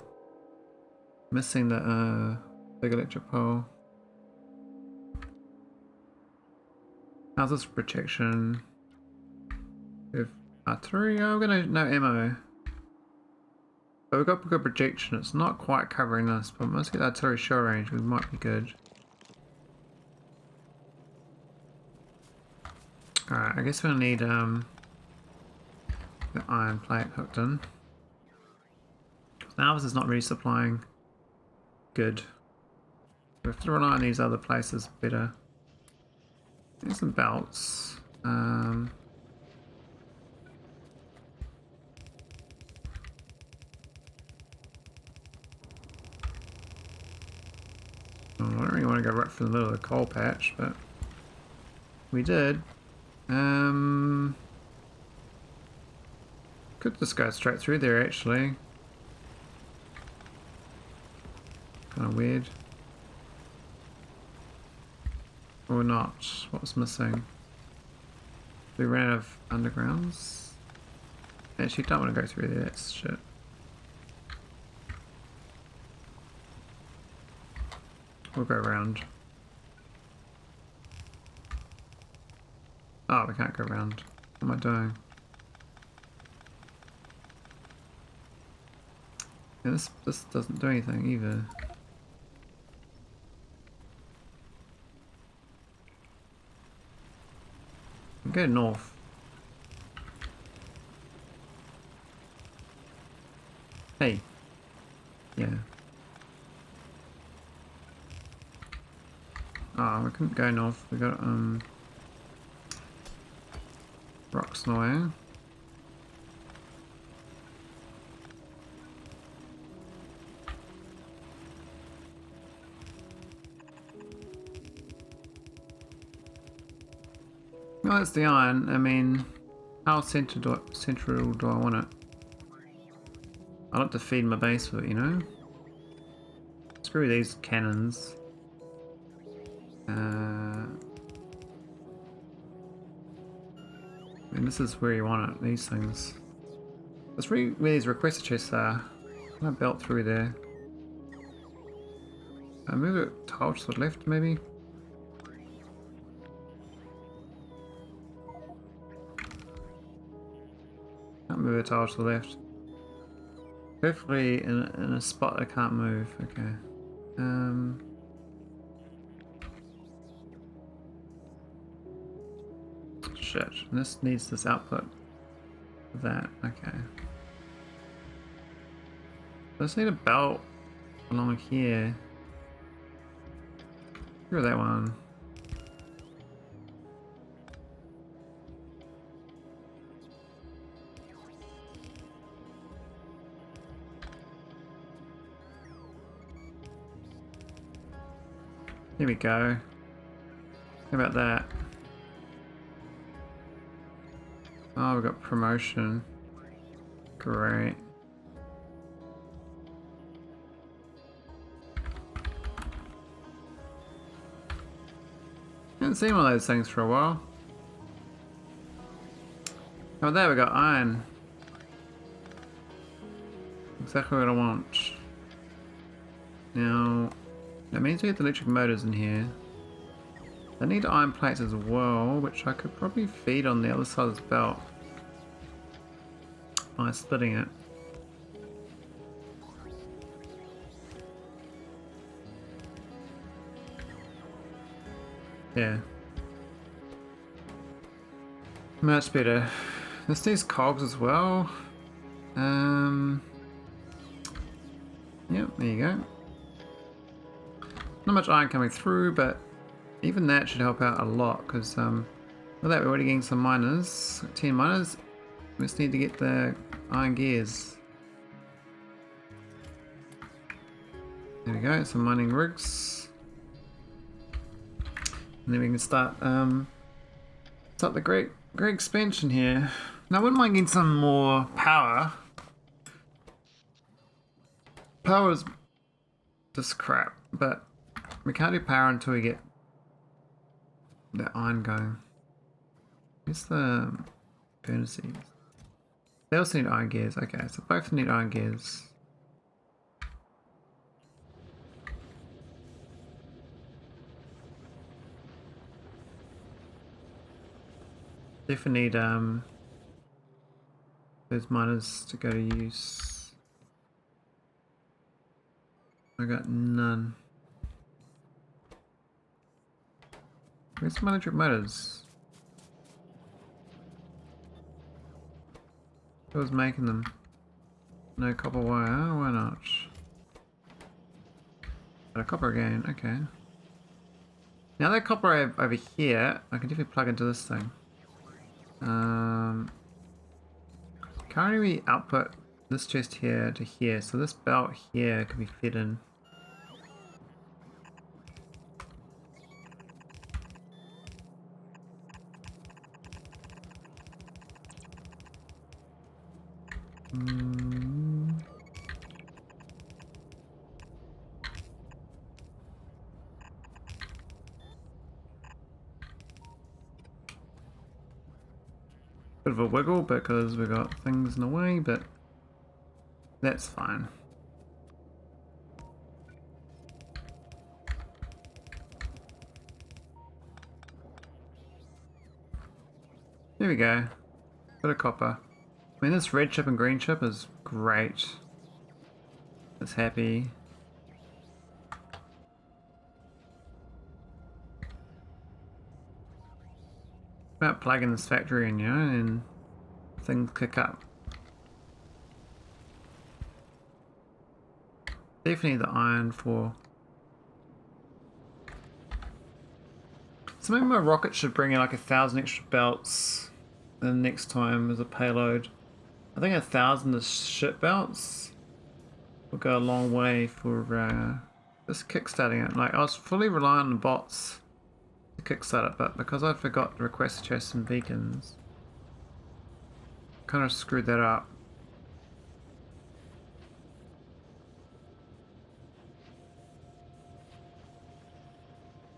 Missing the big electric pole. How's this protection? With artillery, oh, we're gonna no ammo. But we've got good projection. It's not quite covering us, but once we get artillery shell range, we might be good. Alright, I guess we'll need the iron plate hooked in. Now this is not really supplying good. We have to rely on these other places better. There's some belts. I don't really want to go right for the middle of the coal patch, but we did. Could just go straight through there actually. Kind of weird. Or not. What's missing? We ran out of undergrounds. Actually, don't want to go through there. That's shit. We'll go around. Oh, we can't go around. What am I doing? Yeah, this doesn't do anything either. Go north. Hey. Yeah. Oh, we couldn't go north. We got rocks in the way. Well, that's the iron. I mean, how central do I want it? I like to feed my base with it, you know? Screw these cannons. I mean, this is where you want it, these things. That's really where these requester chests are. Can I belt through there? Move it tile to the left, maybe? Can't move a tile to the left. Perfectly in a spot I can't move. Okay. Shit. This needs this output. That. Okay. I just need a belt along here. Screw that one. Here we go. How about that? Oh, we've got promotion. Great. Haven't seen one of those things for a while. Oh, there we got iron. Exactly what I want. Now, that means we get the electric motors in here. I need iron plates as well, which I could probably feed on the other side of this belt by splitting it. Yeah. Much better. This needs cogs as well. Yep, there you go. Not much iron coming through, but Even that should help out a lot, because with that we're already getting some miners. 10 miners. We just need to get the iron gears. There we go, some mining rigs. And then we can start the great expansion here. Now I wouldn't mind getting some more power. Power is just crap, but we can't do power until we get the iron going. Where's the furnaces? They also need iron gears. Okay, so both need iron gears. Definitely need those miners to go to use. I got none. Where's some electric motors? Who was making them? No copper wire, why not? Got a copper again, okay. Now that copper I have over here, I can definitely plug into this thing. Currently we output this chest here to here, so this belt here can be fed in. Bit of a wiggle because we got things in the way, but that's fine. There we go. Bit of copper. I mean, this red chip and green chip is great. It's happy. About plugging this factory in, you know, and things kick up. Definitely the iron for. So maybe my rocket should bring in like 1,000 extra belts the next time as a payload. I think 1,000 is ship belts will go a long way for just kickstarting it. Like I was fully reliant on bots to kickstart it, but because I forgot to request chests and beacons, kind of screwed that up.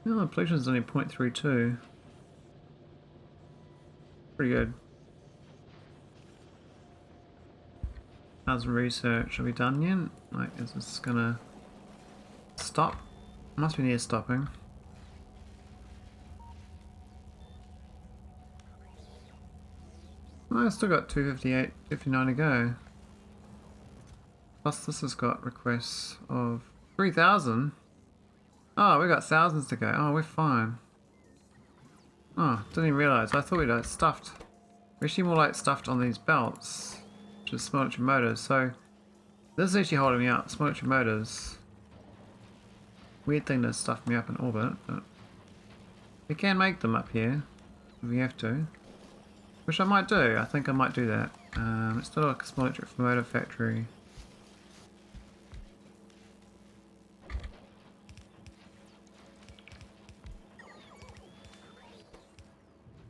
Yeah, the pollution is only 0.32. Pretty good. How's research? Are we done yet? Like, is this gonna stop? Must be near stopping. Oh, I still got 258, 59 to go. Plus this has got requests of 3,000. Oh, we got thousands to go. Oh, we're fine. Oh, didn't even realise. I thought we'd like stuffed. We're actually more like stuffed on these belts, which is smelting motors. So this is actually holding me up. Smelting motors. Weird thing to stuff me up in orbit, but we can make them up here if we have to. Which I might do. I think I might do that. It's still like a small electric motor factory.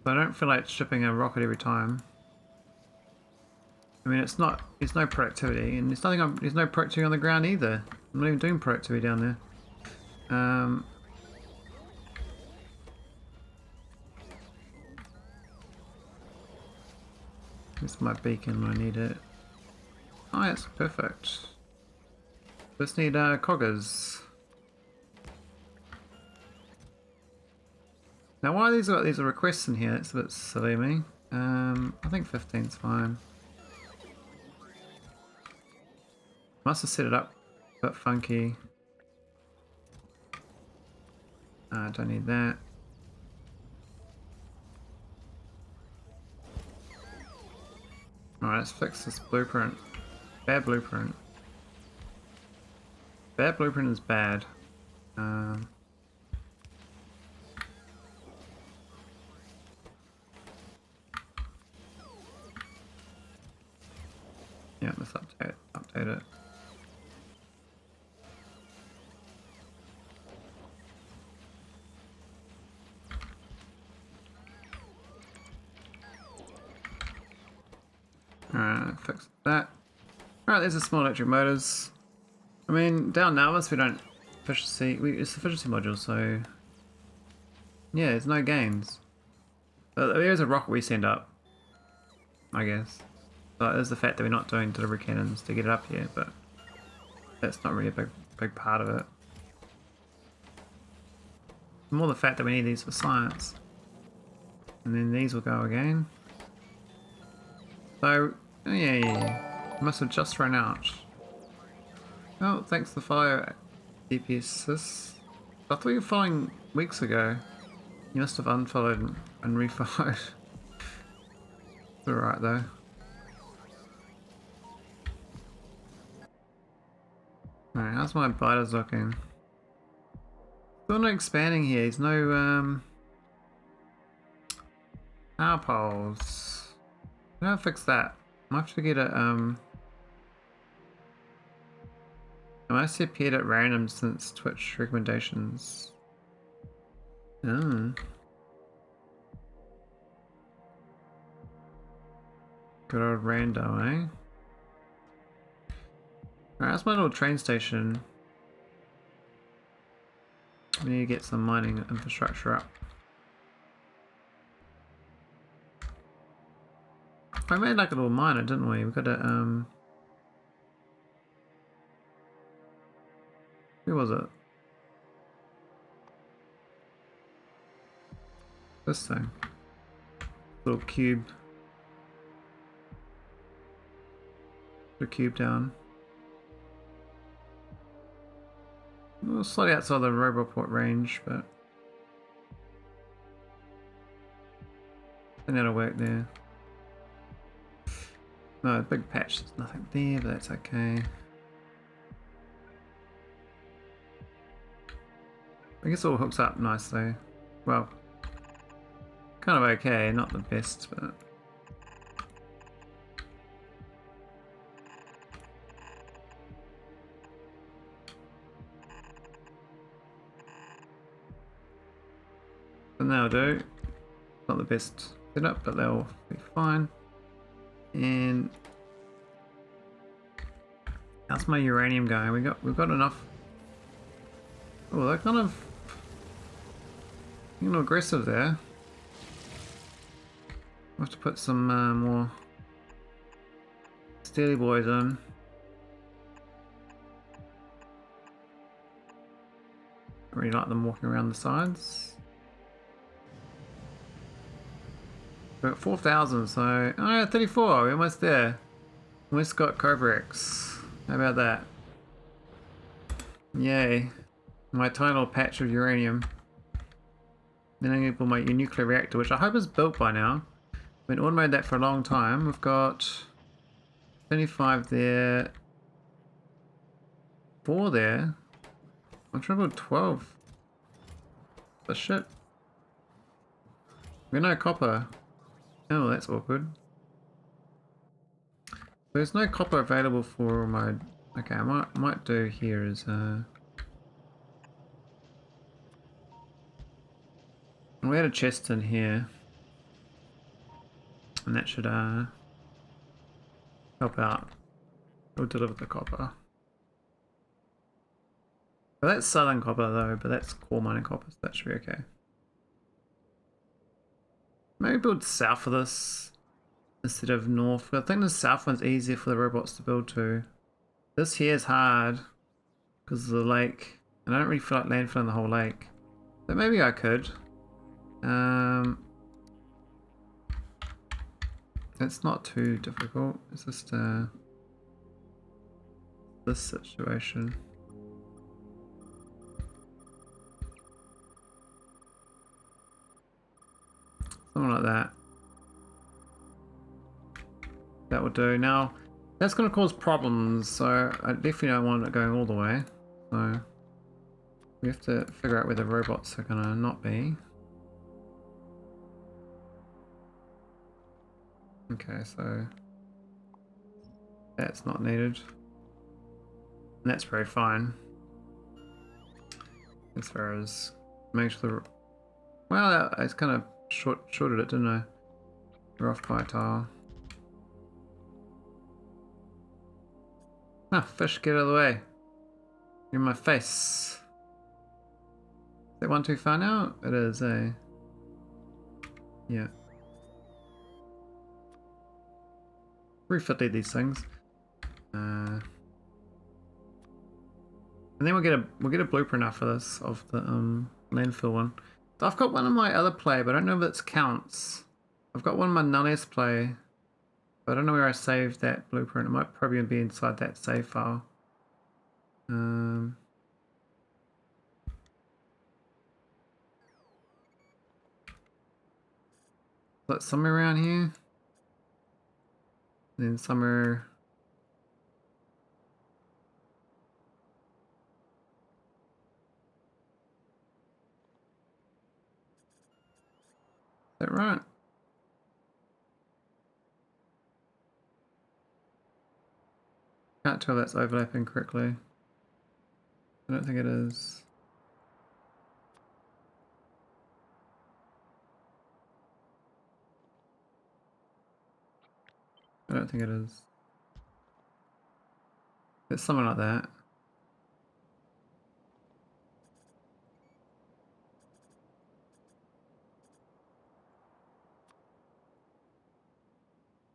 But I don't feel like shipping a rocket every time. I mean, it's no productivity, and there's no productivity on the ground either. I'm not even doing productivity down there. This is my beacon when I need it. Oh, that's perfect. Just need coggers. Now, why these are requests in here? It's a bit silly of me. I think 15's fine. Must have set it up a bit funky. Don't need that. Alright, let's fix this blueprint. Bad blueprint. Bad blueprint is bad. rotate it. Alright, fix that. Alright, there's the small electric motors. I mean, down nauvis we don't efficiency. It's efficiency module, so yeah, there's no gains. But there's a rocket we send up, I guess. So there's the fact that we're not doing delivery cannons to get it up here, but that's not really a big part of it. More the fact that we need these for science. And then these will go again. So, yeah. Must have just run out. Oh, thanks to fire DPS. I thought you were following weeks ago. You must have unfollowed and refollowed. It's alright though. Alright, how's my biters looking? Still no expanding here. There's no outposts. How do I fix that? I might have to get a I must have appeared at random since Twitch recommendations. Oh. Good old rando, eh? Alright, that's my little train station. We need to get some mining infrastructure up. I made like a little miner, didn't we? We got a who was it? This thing. Little cube. Put a cube down. Well, slightly outside the roboport range, but I think that'll work there. No, big patch, there's nothing there, but that's okay. I guess it all hooks up nicely. Well, kind of okay, not the best, but and that'll do. Not the best setup, but they'll be fine. And how's my uranium going? We've got enough. Oh, they're kind of getting aggressive there. We'll have to put some more steely boys in. I really like them walking around the sides. We're at 4,000, so oh, 34. We're almost there. Almost got Kovarex. How about that? Yay! My tiny little patch of uranium. Then I'm going to build my nuclear reactor, which I hope is built by now. I've been automated that for a long time. We've got 25 there, 4 there. I'm trying to build 12. The shit. We've no copper. Oh, that's awkward. There's no copper available for my. Okay, I might do here is we had a chest in here, and that should help out. We'll deliver the copper. Well, that's southern copper though, but that's core mining copper, so that should be okay. Maybe build south of this instead of north. I think the south one's easier for the robots to build to. This here is hard because of the lake, and I don't really feel like landfilling the whole lake. But maybe I could. It's not too difficult. It's just this situation. Something like that. That will do. Now, that's going to cause problems, so I definitely don't want it going all the way. So, we have to figure out where the robots are going to not be. Okay, so that's not needed. And that's very fine. As far as make sure the... Well, it's kind of shorted it, didn't I? We're off by a tile. Ah, fish, get out of the way. You're in my face. Is that one too far now? It is, eh? Yeah. Very fiddly, these things. And then we'll get a blueprint after this of the landfill one. So I've got one on my other play, but I don't know if it counts. I've got one on my non-S play, but I don't know where I saved that blueprint. It might probably be inside that save file. But somewhere around here. Then somewhere. Is that right? Can't tell if that's overlapping correctly. I don't think it is. I don't think it is. It's something like that.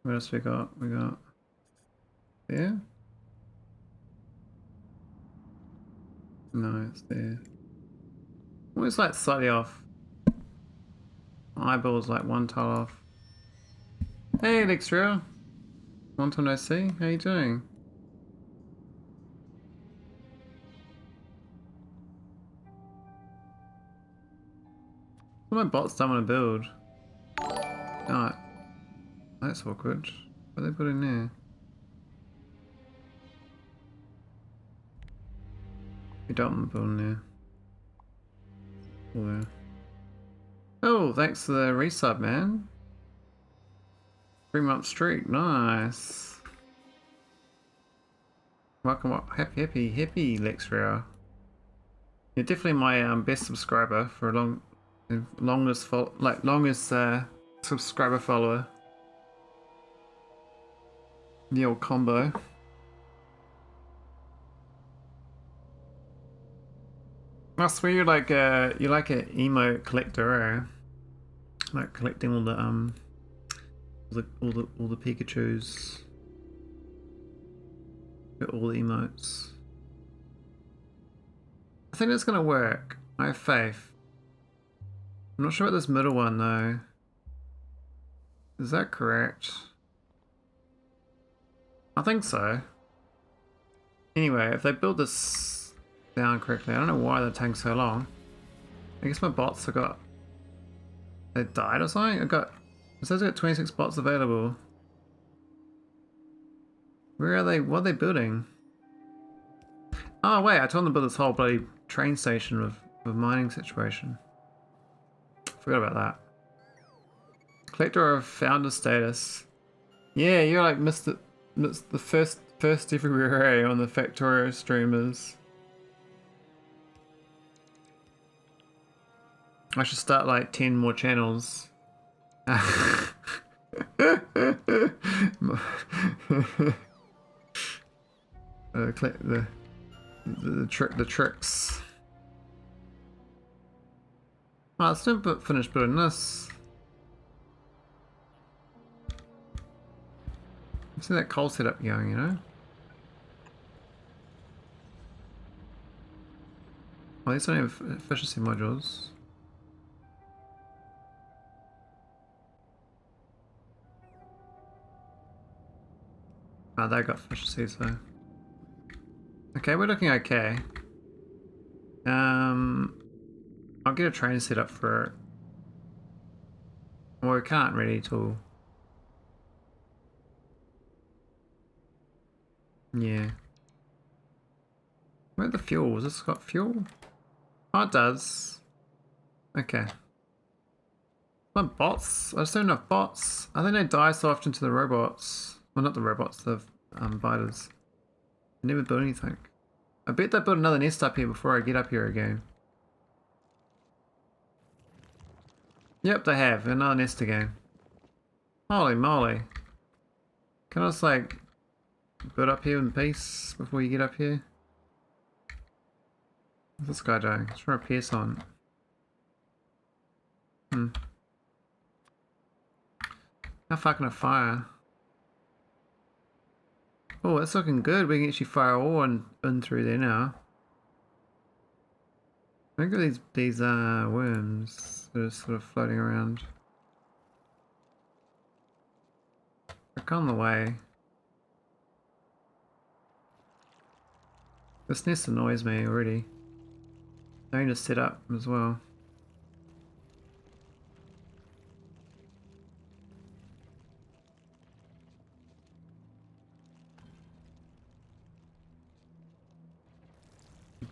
What else we got? We got there? No, it's there. Always like slightly off. My eyeball's like one tile off. Hey, Alexria. Long time no see. How you doing? What my bots don't want to build. Oh, that's awkward. What are they putting there? We don't want to build in there. Oh, there. Oh, thanks for the resub, man. 3-month streak, nice. Welcome up, happy, Lexria. You're definitely my best subscriber for a longest subscriber follower. The old combo. I swear you're like an emote collector, eh? Like collecting all the Pikachus. All the emotes. I think it's gonna work. I have faith. I'm not sure about this middle one though. Is that correct? I think so. Anyway, if they build this down correctly, I don't know why they're taking so long. I guess my bots have got... They died or something? It says I got 26 bots available. Where are they? What are they building? Oh wait, I told them to build this whole bloody train station with a mining situation. Forgot about that. Collector of founder status. Yeah, you're like the first everywhere on the Factorio streamers. I should start like 10 more channels. The tricks. Oh, let's not finish building this. See that coal setup going, you know? Oh, these don't have efficiency modules. Oh, they got efficiency, so. Okay, we're looking okay. I'll get a train set up for it. Well, we can't really till... Yeah. Where's the fuel? Has this got fuel? Oh, it does. Okay. My bots? I just don't have enough bots. I think they die so often to the robots. Well, not the robots, the biters. They never build anything. I bet they built another nest up here before I get up here again. Yep, they have. Another nest again. Holy moly. Can I just like build up here in peace before you get up here? What's this guy doing? He's trying to pierce on. How far can I fire? Oh, that's looking good. We can actually fire ore in through there now. Look at these worms that are sort of floating around. Back on the way. This nest annoys me already. I need to set up as well.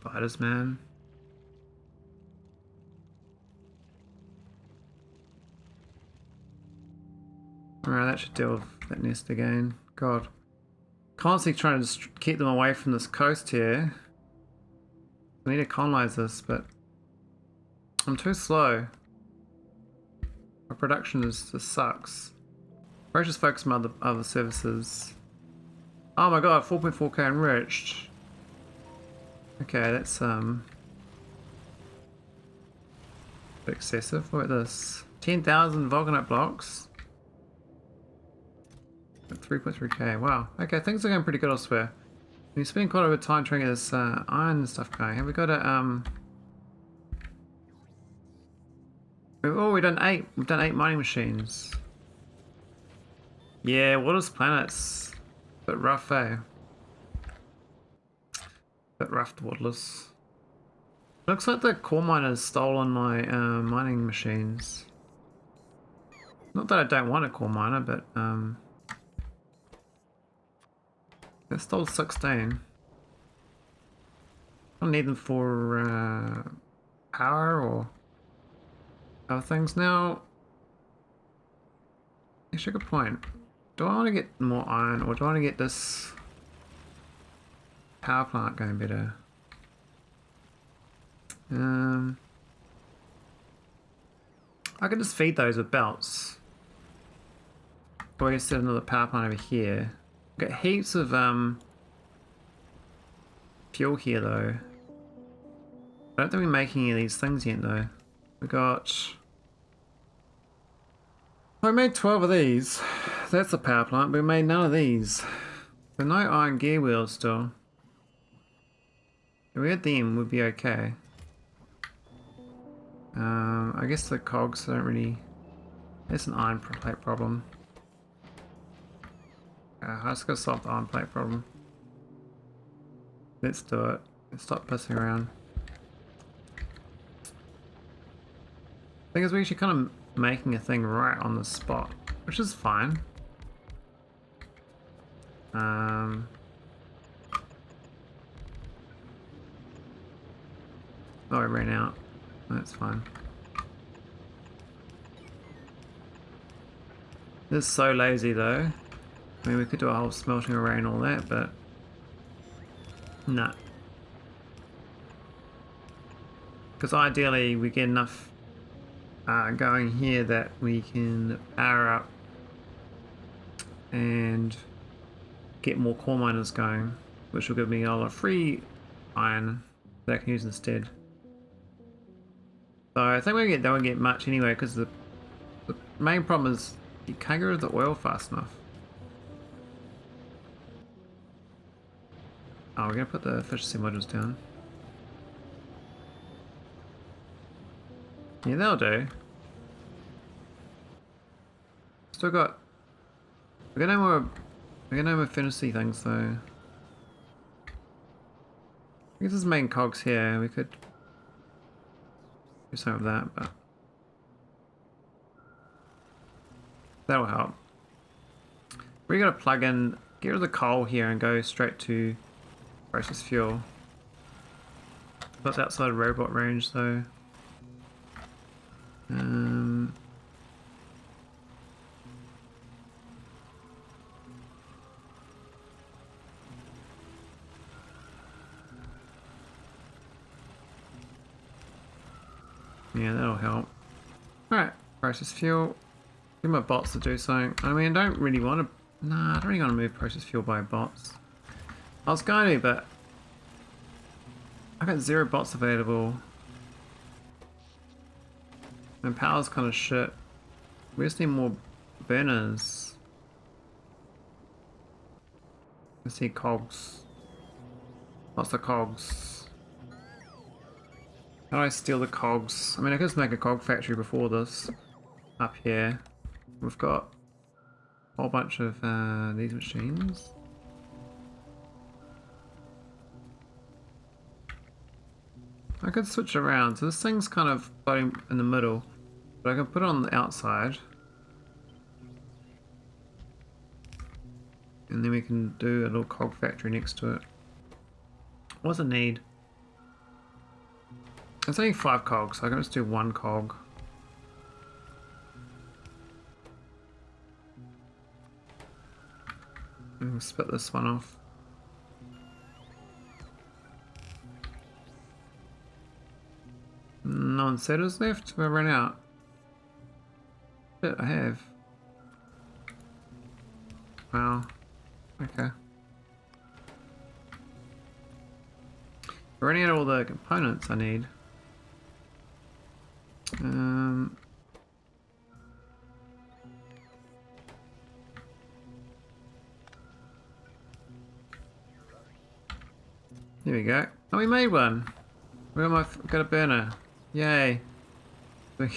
Biters, man. Alright, that should deal with that nest again. God. Constantly trying to just keep them away from this coast here. I need to colonize this, but I'm too slow. My production just sucks. Or just focus on other services. Oh my god, 4.4k enriched. Okay, that's a bit excessive. What about this? 10,000 vulcanite blocks. 3.3k. Wow. Okay, things are going pretty good elsewhere. We spent quite a bit of time trying to get this iron stuff going. Have we got a oh, we've done 8. We've done 8 mining machines. Yeah, water's planets. Bit rough, eh? Bit rough, waterless. Looks like the core miner's stolen my mining machines. Not that I don't want a core miner, but they stole 16. I don't need them for power or other things. Now, actually, good point. Do I want to get more iron, or do I want to get this power plant going better? I could just feed those with belts. Or I can set another power plant over here. Got heaps of fuel here though. I don't think we're making any of these things yet though. We got... I made 12 of these. That's a power plant, but we made none of these. So no iron gear wheels still. If we had them, we'd be okay. I guess the cogs don't really... That's an iron plate problem. I just gotta solve the iron plate problem. Let's do it. Let's stop pissing around. Thing is, we're actually kind of making a thing right on the spot, which is fine. Oh, it ran out. That's fine. This is so lazy though. I mean, we could do a whole smelting array and all that, but nah. Because ideally we get enough going here that we can power up and get more core miners going, which will give me a lot of free iron that I can use instead. So I think we don't get much anyway, because the main problem is you can't get rid of the oil fast enough. Oh, we're gonna put the efficiency modules down. Yeah, that'll do. Still got... We're gonna no more efficiency things though. I guess this main cogs here, we could do some of that, but that'll help. We gotta plug in, get rid of the coal here and go straight to process fuel. That's outside of robot range though. Yeah, that'll help. Alright, process fuel. Get my bots to do something. I mean, I don't really want to... Nah, I don't really want to move process fuel by bots. I was going to, but... I got 0 bots available. And power's kind of shit. We just need more burners. I see cogs. Lots of cogs. How do I steal the cogs? I mean, I could just make a cog factory before this. Up here. We've got a whole bunch of these machines. I could switch around. So this thing's kind of floating in the middle. But I can put it on the outside. And then we can do a little cog factory next to it. What's it need? It's only 5 cogs, so I can just do 1 cog. And we'll split this one off. No insetters left? Have I run out? Shit, I have. Wow. Okay. We're running out of all the components I need. Here we go. Oh, we made one. Where am I? Got a burner. Yay. We need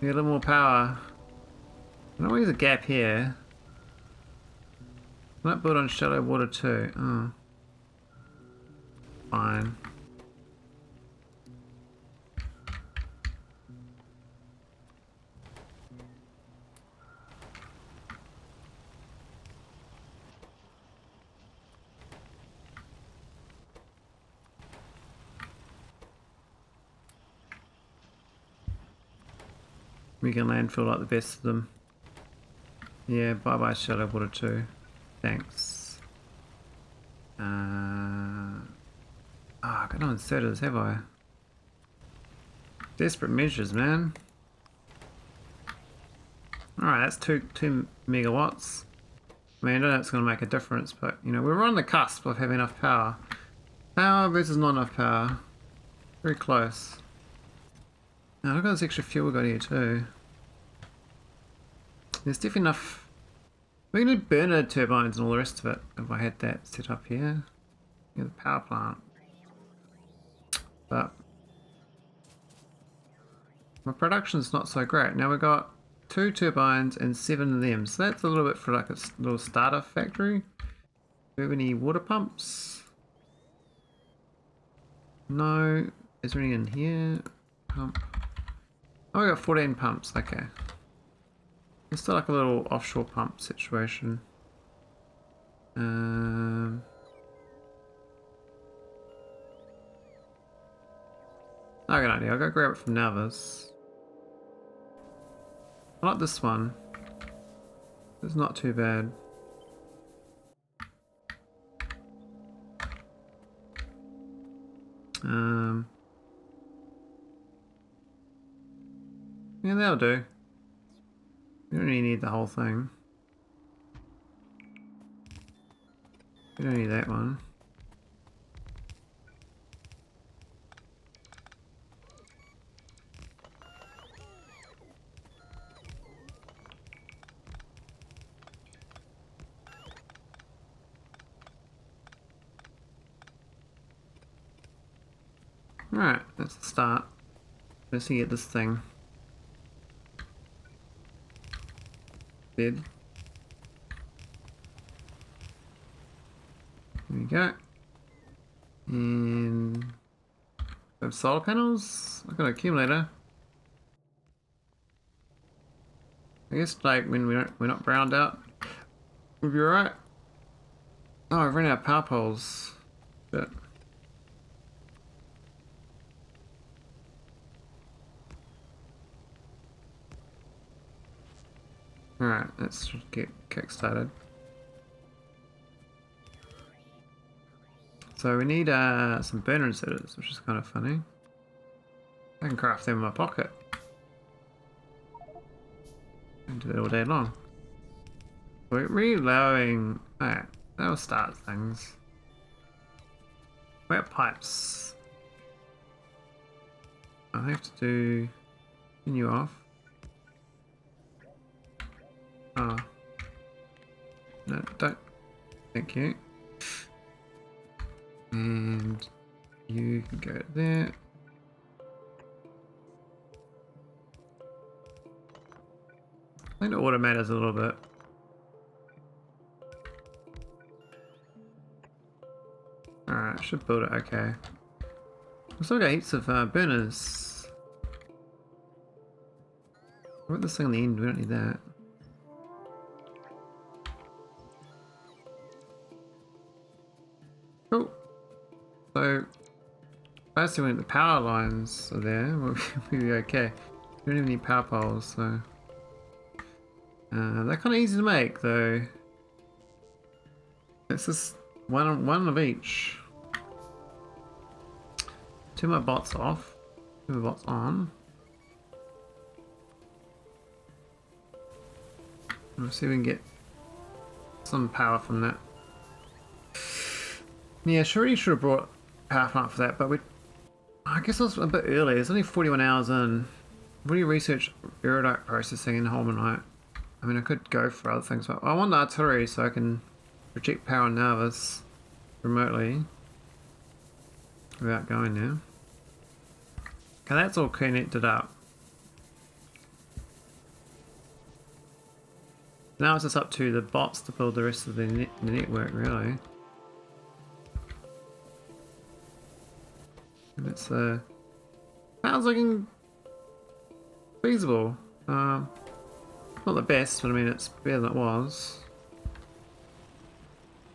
a little more power. I know there's a gap here. Might build on shallow water too. Oh. Fine. We can landfill like the best of them. Yeah, bye bye shallow water too. Thanks. I got no inserters, have I? Desperate measures, man. Alright, that's two megawatts. I mean, I don't know if it's going to make a difference, but, you know, we're on the cusp of having enough power. Power versus not enough power. Very close. Now, look at this extra fuel we got here, too. There's definitely enough. We can do burner turbines and all the rest of it if I had that set up here. Yeah, the power plant. But my production's not so great. Now we've got 2 turbines and 7 of them. So that's a little bit for like a little starter factory. Do we have any water pumps? No. Is there any in here? Pump. Oh, we got 14 pumps. Okay. It's still like a little offshore pump situation. I got an idea. I'll go grab it from nauvis. I like this one. It's not too bad. Yeah, that'll do. We don't really need the whole thing. We don't need that one. Alright, that's the start. Let's see, get this thing. Bed. There we go. And have solar panels. I've got an accumulator. I guess like when we're not browned out, we'll be alright. Oh, I've run out of power poles. Shit. Alright, let's get kick-started. So we need some burner inserters, which is kind of funny. I can craft them in my pocket. And do that all day long. We're reloading. Alright, that'll start things. Wet pipes. I have to do. Continue off. Oh. No, don't. Thank you. And you can go there. I think it automates a little bit. Alright, should build it okay. We've still got heaps of burners. I want this thing on the end, we don't need that. Cool. So, basically when the power lines are there, we'll be okay. We don't even need power poles, so... they're kind of easy to make, though. It's just one of each. Turn my bots off. Turn my bots on. Let's see if we can get some power from that. Yeah, should have brought power plant for that, but I guess it was a bit early. It's only 41 hours in. I've already researched iridite processing in holmium. I mean, I could go for other things, but I want the artillery so I can project power on nauvis remotely without going there. Okay, that's all connected up. Now it's just up to the bots to build the rest of the network, really. And it's sounds looking feasible. Not the best, but I mean it's better than it was.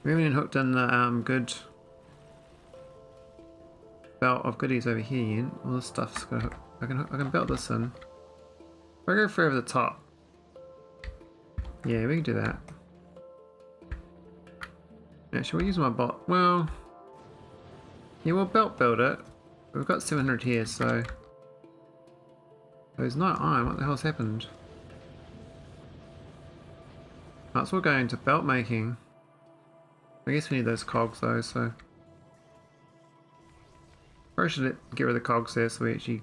We haven't even hooked in the good belt of goodies over here yet. All this stuff's gonna hook. I can belt this in. If I go for over the top. Yeah, we can do that. Actually, we'll use my bot. Well, yeah, we'll build it. We've got 700 here, so. There's no iron. What the hell's happened? Oh, it's all going to belt making. I guess we need those cogs though, so. Probably should get rid of the cogs there so we actually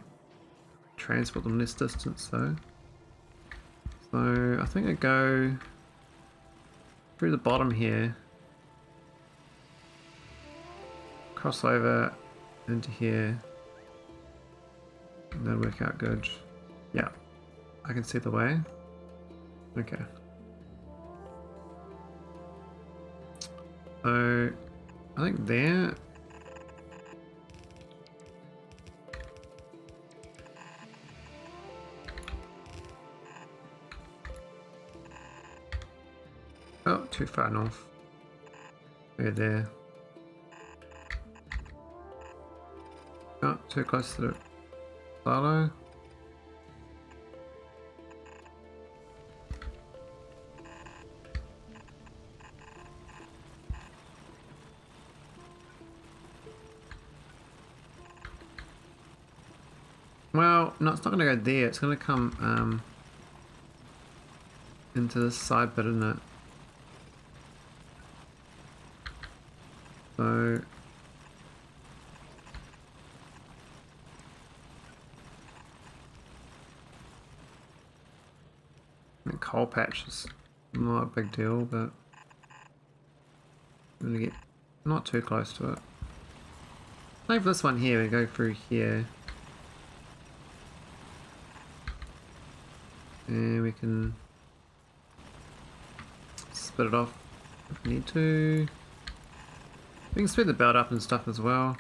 transport them this distance though. So I think I go through the bottom here. Cross over into here. And that'll work out good. Yeah. I can see the way. Okay. So, I think there. Oh, too far north. Over there. Oh, too close to the silo. Well, no, it's not going to go there. It's going to come into this side bit, isn't it? So the coal patch is not a big deal, but I'm going to get not too close to it. Like this one here, we go through here. And we can split it off if we need to. We can speed the belt up and stuff as well.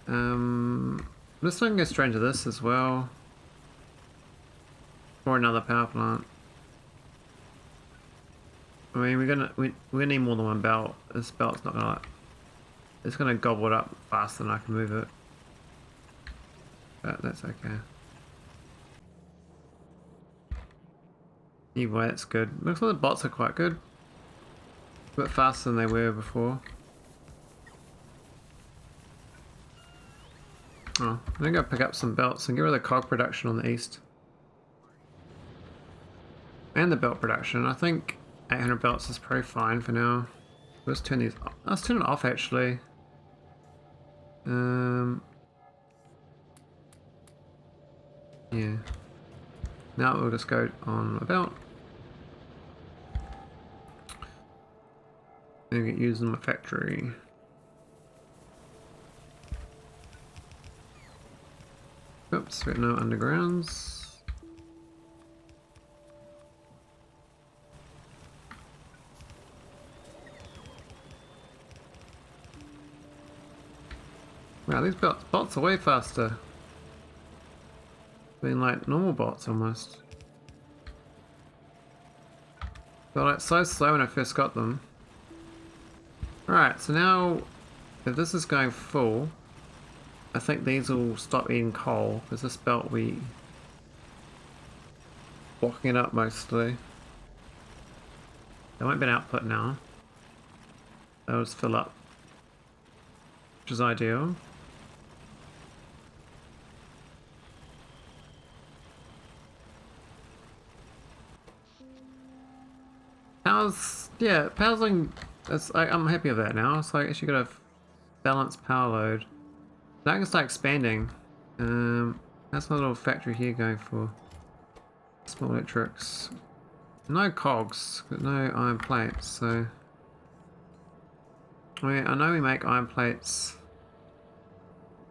This one can go straight into this as well. Or another power plant. I mean, we're gonna need more than one belt. This belt's not gonna it's gonna gobble it up faster than I can move it. But that's okay. Either way, that's good. Looks like the bots are quite good. A bit faster than they were before. Oh, I'm gonna go pick up some belts and get rid of the cog production on the east. And the belt production. I think 800 belts is pretty fine for now. Let's turn these off. Let's turn it off actually. Yeah. Now we'll just go on a belt. And get used in my factory. Oops, we got no undergrounds. Wow, these bots are way faster. Being like normal bots almost. They're like so slow when I first got them. Alright, so now if this is going full, I think these will stop eating coal because this belt will be blocking it up mostly. There won't be an output now. They'll just fill up, which is ideal. Powering, I'm happy with that now. So I actually got a balanced power load. Now I can start expanding. That's my little factory here going for small electrics. No cogs, but no iron plates, so... I know we make iron plates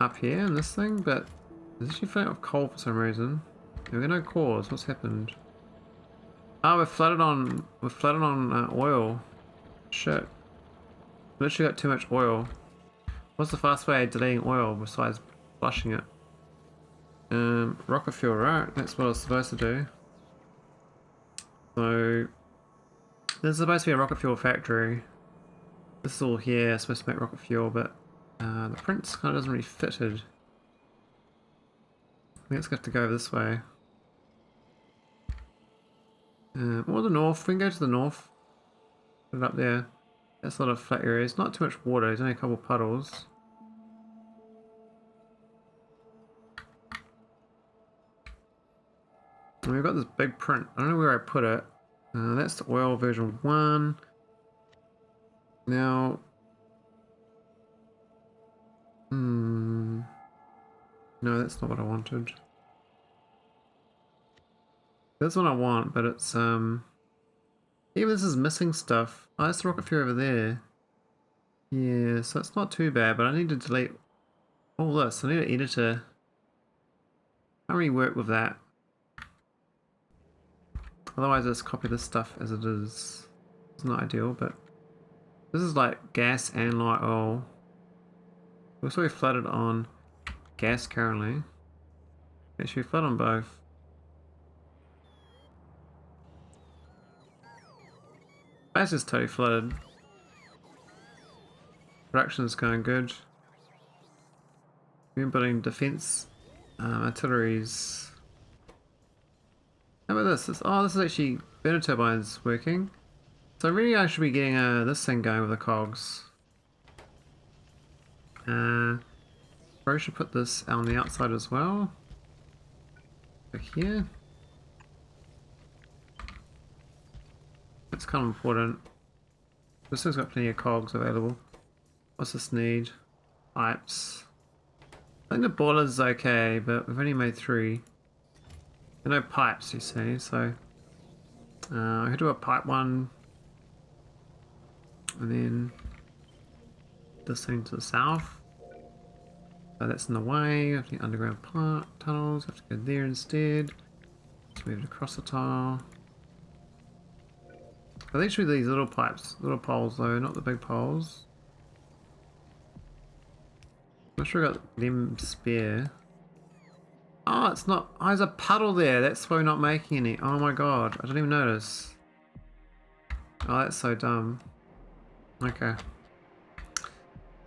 up here in this thing, but it's actually filling up with coal for some reason. We've got no cores, what's happened? Oh, we're flooded on oil. Shit. Literally got too much oil. What's the fast way of deleting oil besides flushing it? Rocket fuel, right? That's what I was supposed to do. So, this is supposed to be a rocket fuel factory. This is all here, supposed to make rocket fuel, but the print kind of doesn't really fitted. I think it's going to have to go this way. Or the north, we can go to the north. Put it up there. That's a lot of flat areas. Not too much water, there's only a couple puddles. And we've got this big print. I don't know where I put it. That's the oil version 1. Now... No, that's not what I wanted. That's what I want, but it's even this is missing stuff. Oh, that's the rocket fuel over there. Yeah, so it's not too bad, but I need to delete all this. I need an editor. Can't really work with that. Otherwise I just copy this stuff as it is. It's not ideal, but this is like gas and light oil. We're also flooded on gas currently. Actually flood on both. Base is totally flooded. Production's going good. We're building defense artilleries. How about this? This is actually burner turbines working. So really I should be getting this thing going with the cogs. Probably should put this on the outside as well. Over here. That's kind of important. This thing's got plenty of cogs available. What's this need? Pipes. I think the boiler's okay, but we've only made 3. There are no pipes, you see, so I could do a pipe one and then this thing to the south. So that's in the way. We have to get underground tunnels, we have to go there instead. Let's move it across the tile. I think it should be these little pipes, little poles though, not the big poles. I'm not sure I got them spare. Oh, it's not. Oh, there's a puddle there. That's why we're not making any. Oh my god, I didn't even notice. Oh, that's so dumb. Okay.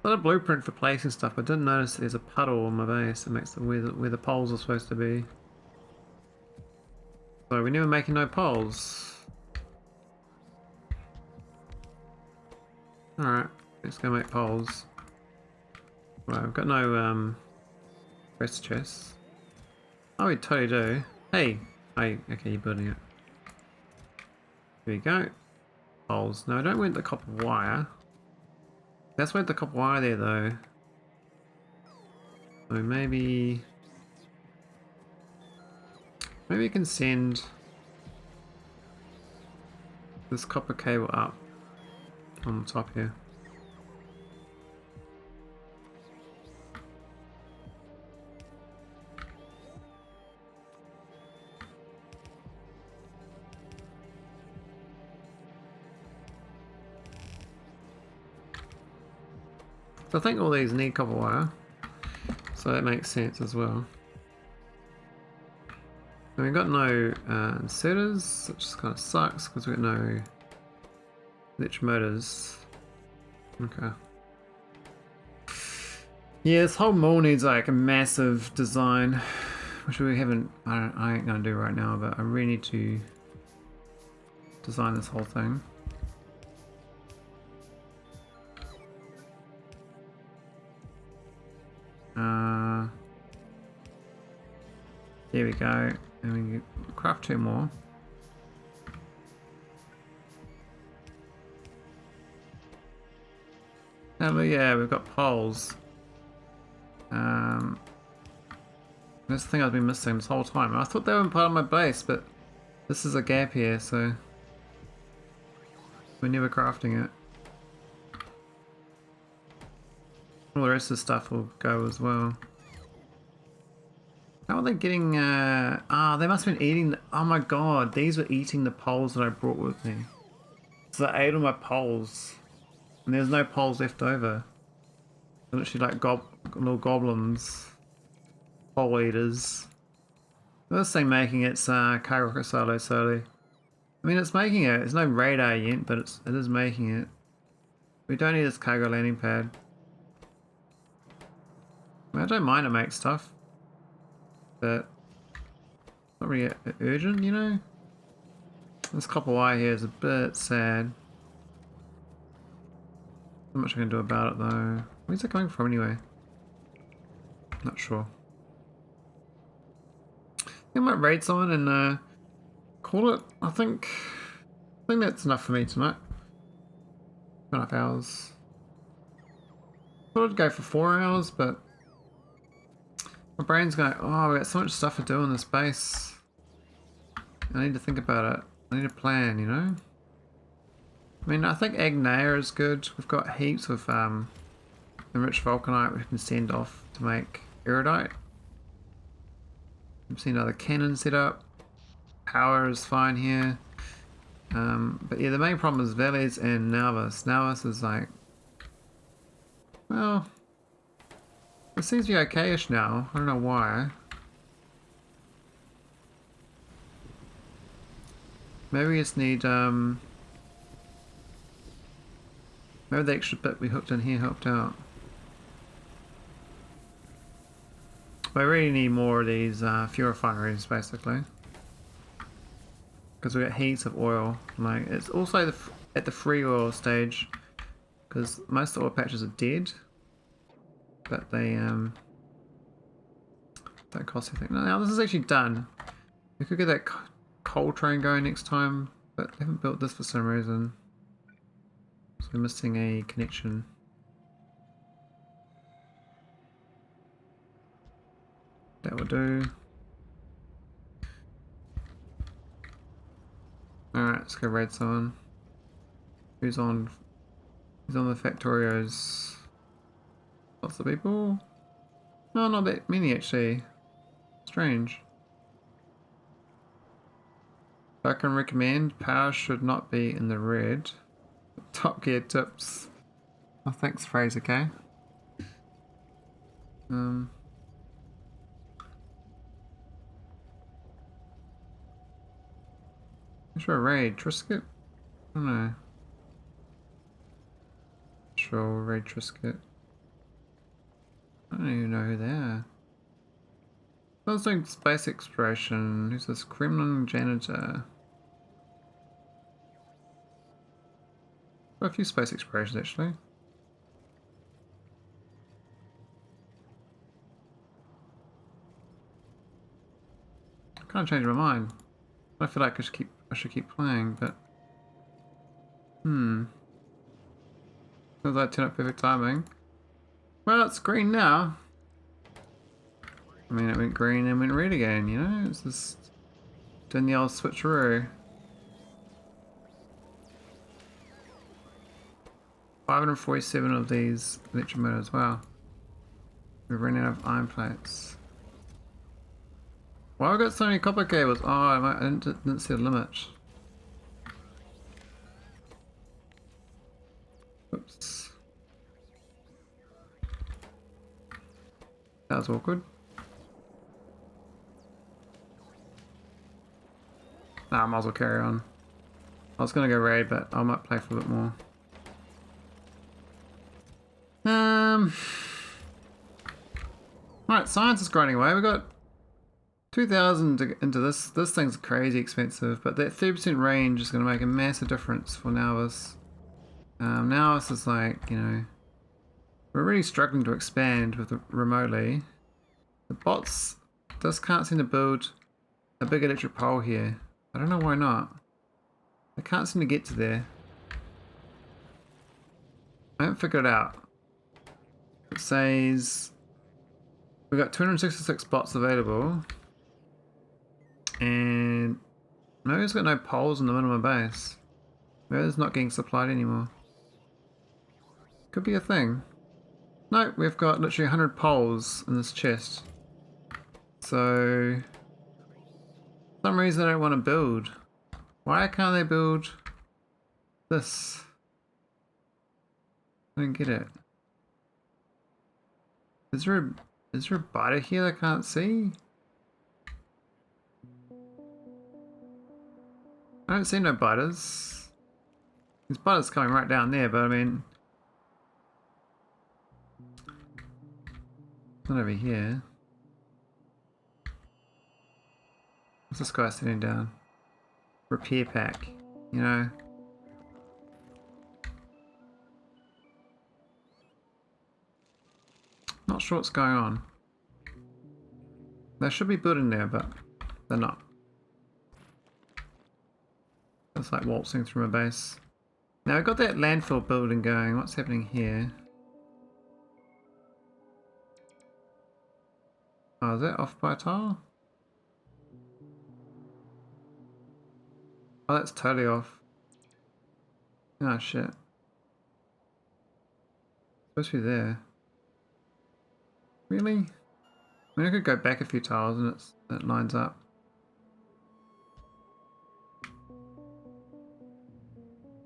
Not a blueprint for placing stuff. I didn't notice there's a puddle on my base. It makes the where the poles are supposed to be. So we're never making no poles. Alright, let's go make poles. Right, I've got no Rest chests. Oh, we totally do. Hey! Hey, okay, you're building it. Here we go. Poles. No, I don't want the copper wire. That's why the copper wire there though. So maybe we can send this copper cable up on the top here. So I think all these need copper wire, so that makes sense as well. And we've got no inserters, which just kind of sucks because we've got no electric motors. Okay. Yeah, this whole mall needs like a massive design, which we haven't. I ain't gonna do right now, but I really need to design this whole thing. There we go, and we can craft 2 more. Oh yeah, we've got poles. That's the thing I've been missing this whole time. I thought they were part of my base, but this is a gap here, so we're never crafting it. All the rest of the stuff will go as well. How are they getting, they must have been eating, oh my god, these were eating the poles that I brought with me. So they ate all my poles, and there's no poles left over. They're literally like little goblins, pole eaters. This thing making its cargo rocket slowly. I mean, it's making it, there's no radar yet, but it is making it. We don't need this cargo landing pad. I mean, I don't mind it makes stuff. But not really urgent, you know? This copper wire here is a bit sad. Not much I can do about it though. Where's it coming from anyway? Not sure. I might raid someone and call it. I think that's enough for me tonight. 2.5 hours. Thought I'd go for 4 hours, but my brain's going, oh, we got so much stuff to do in this base. I need to think about it. I need a plan, you know? I mean, I think Agneya is good. We've got heaps of enriched vulcanite we can send off to make iridite. I've seen another cannon set up. Power is fine here. But yeah, the main problem is Veles and nauvis. Nauvis is like, well, it seems to be okay-ish now. I don't know why. Maybe we just need, maybe the extra bit we hooked in here helped out. But I really need more of these fuel refineries, basically. Because we got heaps of oil. Like, it's also at the free oil stage. Because most oil patches are dead. But they don't cost anything. Now this is actually done. We could get that coal train going next time, but they haven't built this for some reason. So we're missing a connection. That will do. Alright, let's go raid someone. Who's on the Factorios? Lots of people? No, not that many actually. Strange. If I can recommend, power should not be in the red. Top Gear tips. Oh, thanks, Fraser, okay? Sure, raid Trisket? I don't know. Sure, raid Trisket. I don't even know who they are. I was doing space exploration. Who's this? Kremlin janitor. Got a few space explorations actually. kind of changed my mind. I feel like I should keep playing, but feels like turned up perfect timing. Well, it's green now. I mean, it went green and went red again. You know, it's just doing the old switcheroo. 547 of these electromotors. Wow. We've run out of iron plates. Why have I got so many copper cables? Oh, I didn't see a limit. Oops. That was awkward. Nah, I might as well carry on. I was gonna go raid, but I might play for a bit more. Alright, science is grinding away. We got 2,000 into this. This thing's crazy expensive, but that 30% range is going to make a massive difference for nauvis. Nauvis is like, you know, we're really struggling to expand with it remotely. The bots just can't seem to build a big electric pole here. I don't know why not. They can't seem to get to there. I haven't figured it out. It says we've got 266 bots available, and maybe it's got no poles in the minimum base. Maybe it's not getting supplied anymore. Could be a thing. No, we've got literally 100 poles in this chest. So, for some reason I don't want to build. Why can't they build this? I don't get it. Is there a biter here I can't see? I don't see no biters. There's biters coming right down there, but I mean, not over here. What's this guy sitting down? Repair pack, you know. Not sure what's going on. They should be building there, but they're not. It's like waltzing through my base. Now we've got that landfill building going. What's happening here? Oh, is that off by a tile? Oh, that's totally off. Oh shit. Supposed to be there. Really? I mean, I could go back a few tiles and it lines up.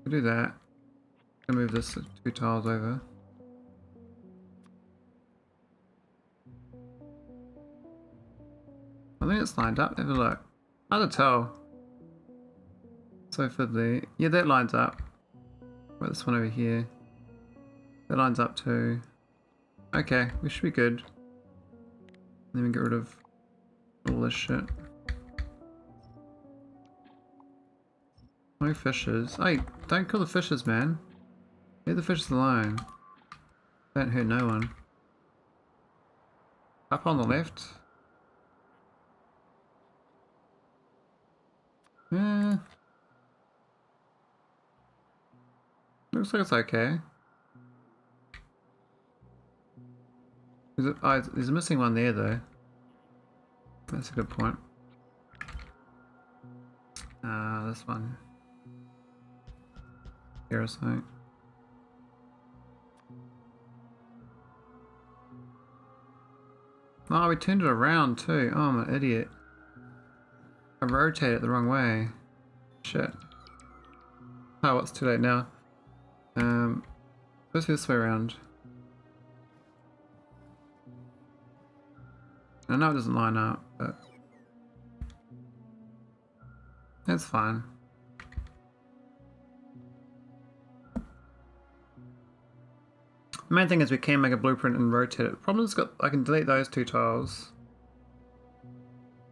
Could do that. I'll move this 2 tiles over. I think it's lined up. Have a look. Hard to tell. So for the... yeah, that lines up. What about this one over here? That lines up too. Okay, we should be good. Let me get rid of all this shit. No fishes. Hey, don't kill the fishes, man. Leave the fishes alone. Don't hurt no one. Up on the left. Yeah. Looks like it's okay. Oh, there's a missing one there though. That's a good point. This one. Here or something. Oh, we turned it around too. Oh, I'm an idiot. I rotated it the wrong way. Shit. Oh, it's too late now. Let's go this way around. I know it doesn't line up, but that's fine. The main thing is we can make a blueprint and rotate it. The problem is I can delete those 2 tiles.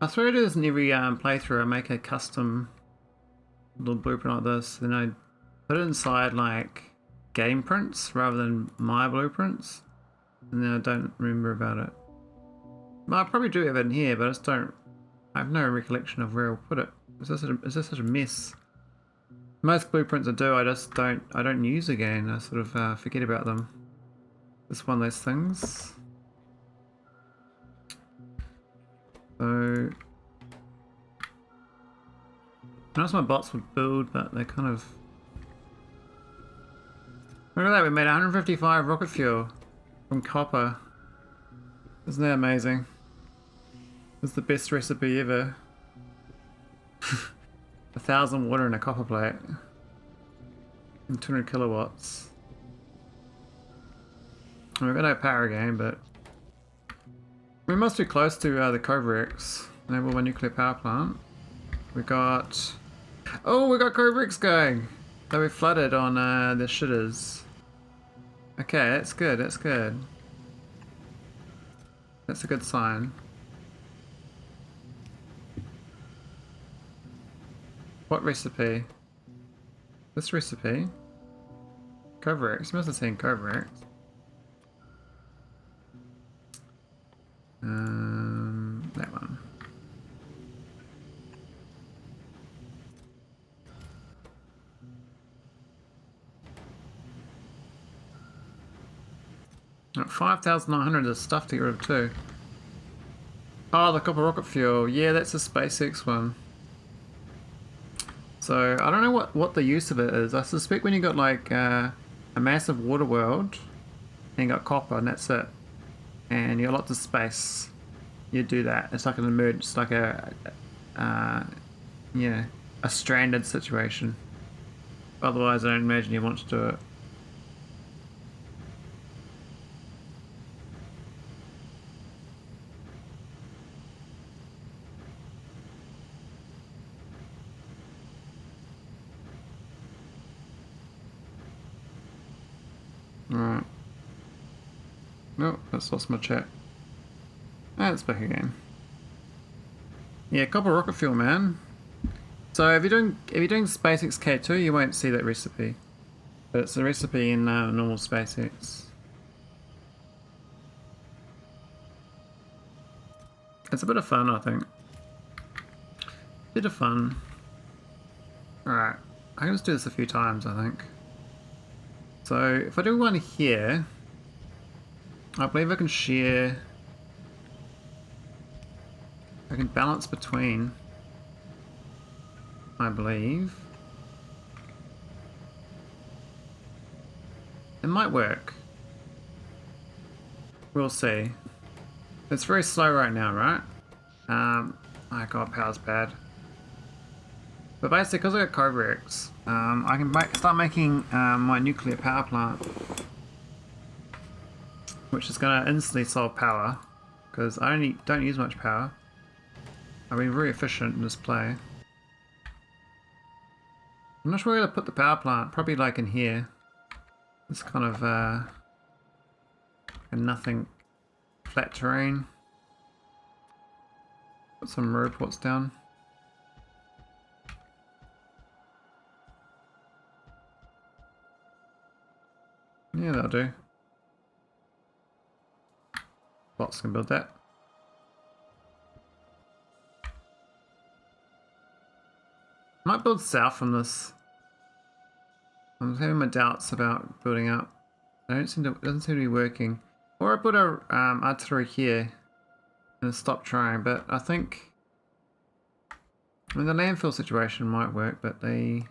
I swear I do this in every playthrough. I make a custom little blueprint like this, then I put it inside like game prints rather than my blueprints, and then I don't remember about it. Well, I probably do have it in here, but I just don't I have no recollection of where I'll put it. Is this such a mess? Most blueprints I do, I don't use again. I sort of forget about them. This one of those things. So, I know my bots would build, but they kind of. Look at that! We made 155 rocket fuel from copper. Isn't that amazing? It's the best recipe ever. 1,000 water in a copper plate. And 200 kilowatts. We've got no power again, but we must be close to the Kovarex. Enable one nuclear power plant. We got. Oh, we got Kovarex going! So we flooded on the shitters. Okay, that's good, that's good. That's a good sign. What recipe? This recipe? Kovarex. You must have seen Kovarex. That one. Oh, 5,900 is stuff to get rid of too. Oh, the copper rocket fuel. Yeah, that's a SpaceX one. So, I don't know what the use of it is. I suspect when you got like a massive water world, and you got copper and that's it, and you got lots of space, you do that. It's like an emergency, it's like yeah, a stranded situation. Otherwise, I don't imagine you want to do it. Alright. No, that's lost my chat. Ah, it's back again. Yeah, copper rocket fuel, man. So if you're doing SpaceX K2, you won't see that recipe. But it's a recipe in normal SpaceX. It's a bit of fun, I think. Bit of fun. Alright. I can just do this a few times, I think. So if I do one here, I believe I can share. I can balance between. I believe. It might work. We'll see. It's very slow right now, right? Oh god, power's bad. But basically, because I got Kovarex, I can start making my nuclear power plant, which is going to instantly solve power, because I don't use much power. I've been very efficient in this play. I'm not sure where to put the power plant. Probably like in here. It's kind of a nothing flat terrain. Put some roboports down. Yeah, that'll do. Bots can build that. Might build south from this. I'm having my doubts about building up. It doesn't seem to be working. Or I put a artillery here and stop trying, but I think the landfill situation might work, but they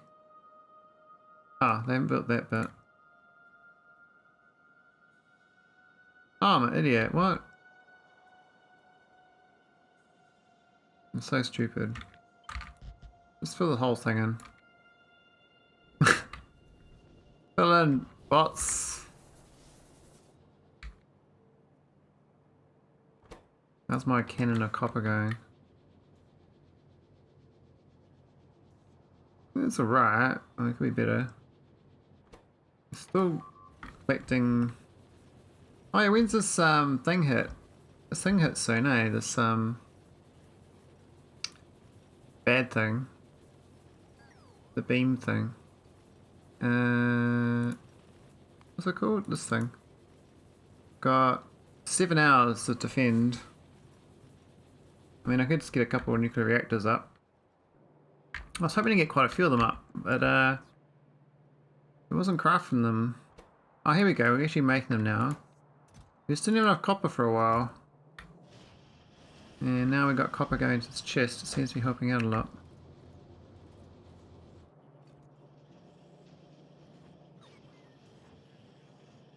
haven't built that bit. Oh, I'm an idiot. What? I'm so stupid. Just fill the whole thing in. Fill in bots. How's my cannon of copper going? It's alright. It could be better. Still collecting. Oh yeah, when's this thing hit? This thing hits soon, eh? This bad thing. The beam thing. What's it called? This thing. Got 7 hours to defend. I mean, I could just get a couple of nuclear reactors up. I was hoping to get quite a few of them up, but it wasn't crafting them. Oh, here we go. We're actually making them now. We just didn't have enough copper for a while. And now we've got copper going to this chest. It seems to be helping out a lot.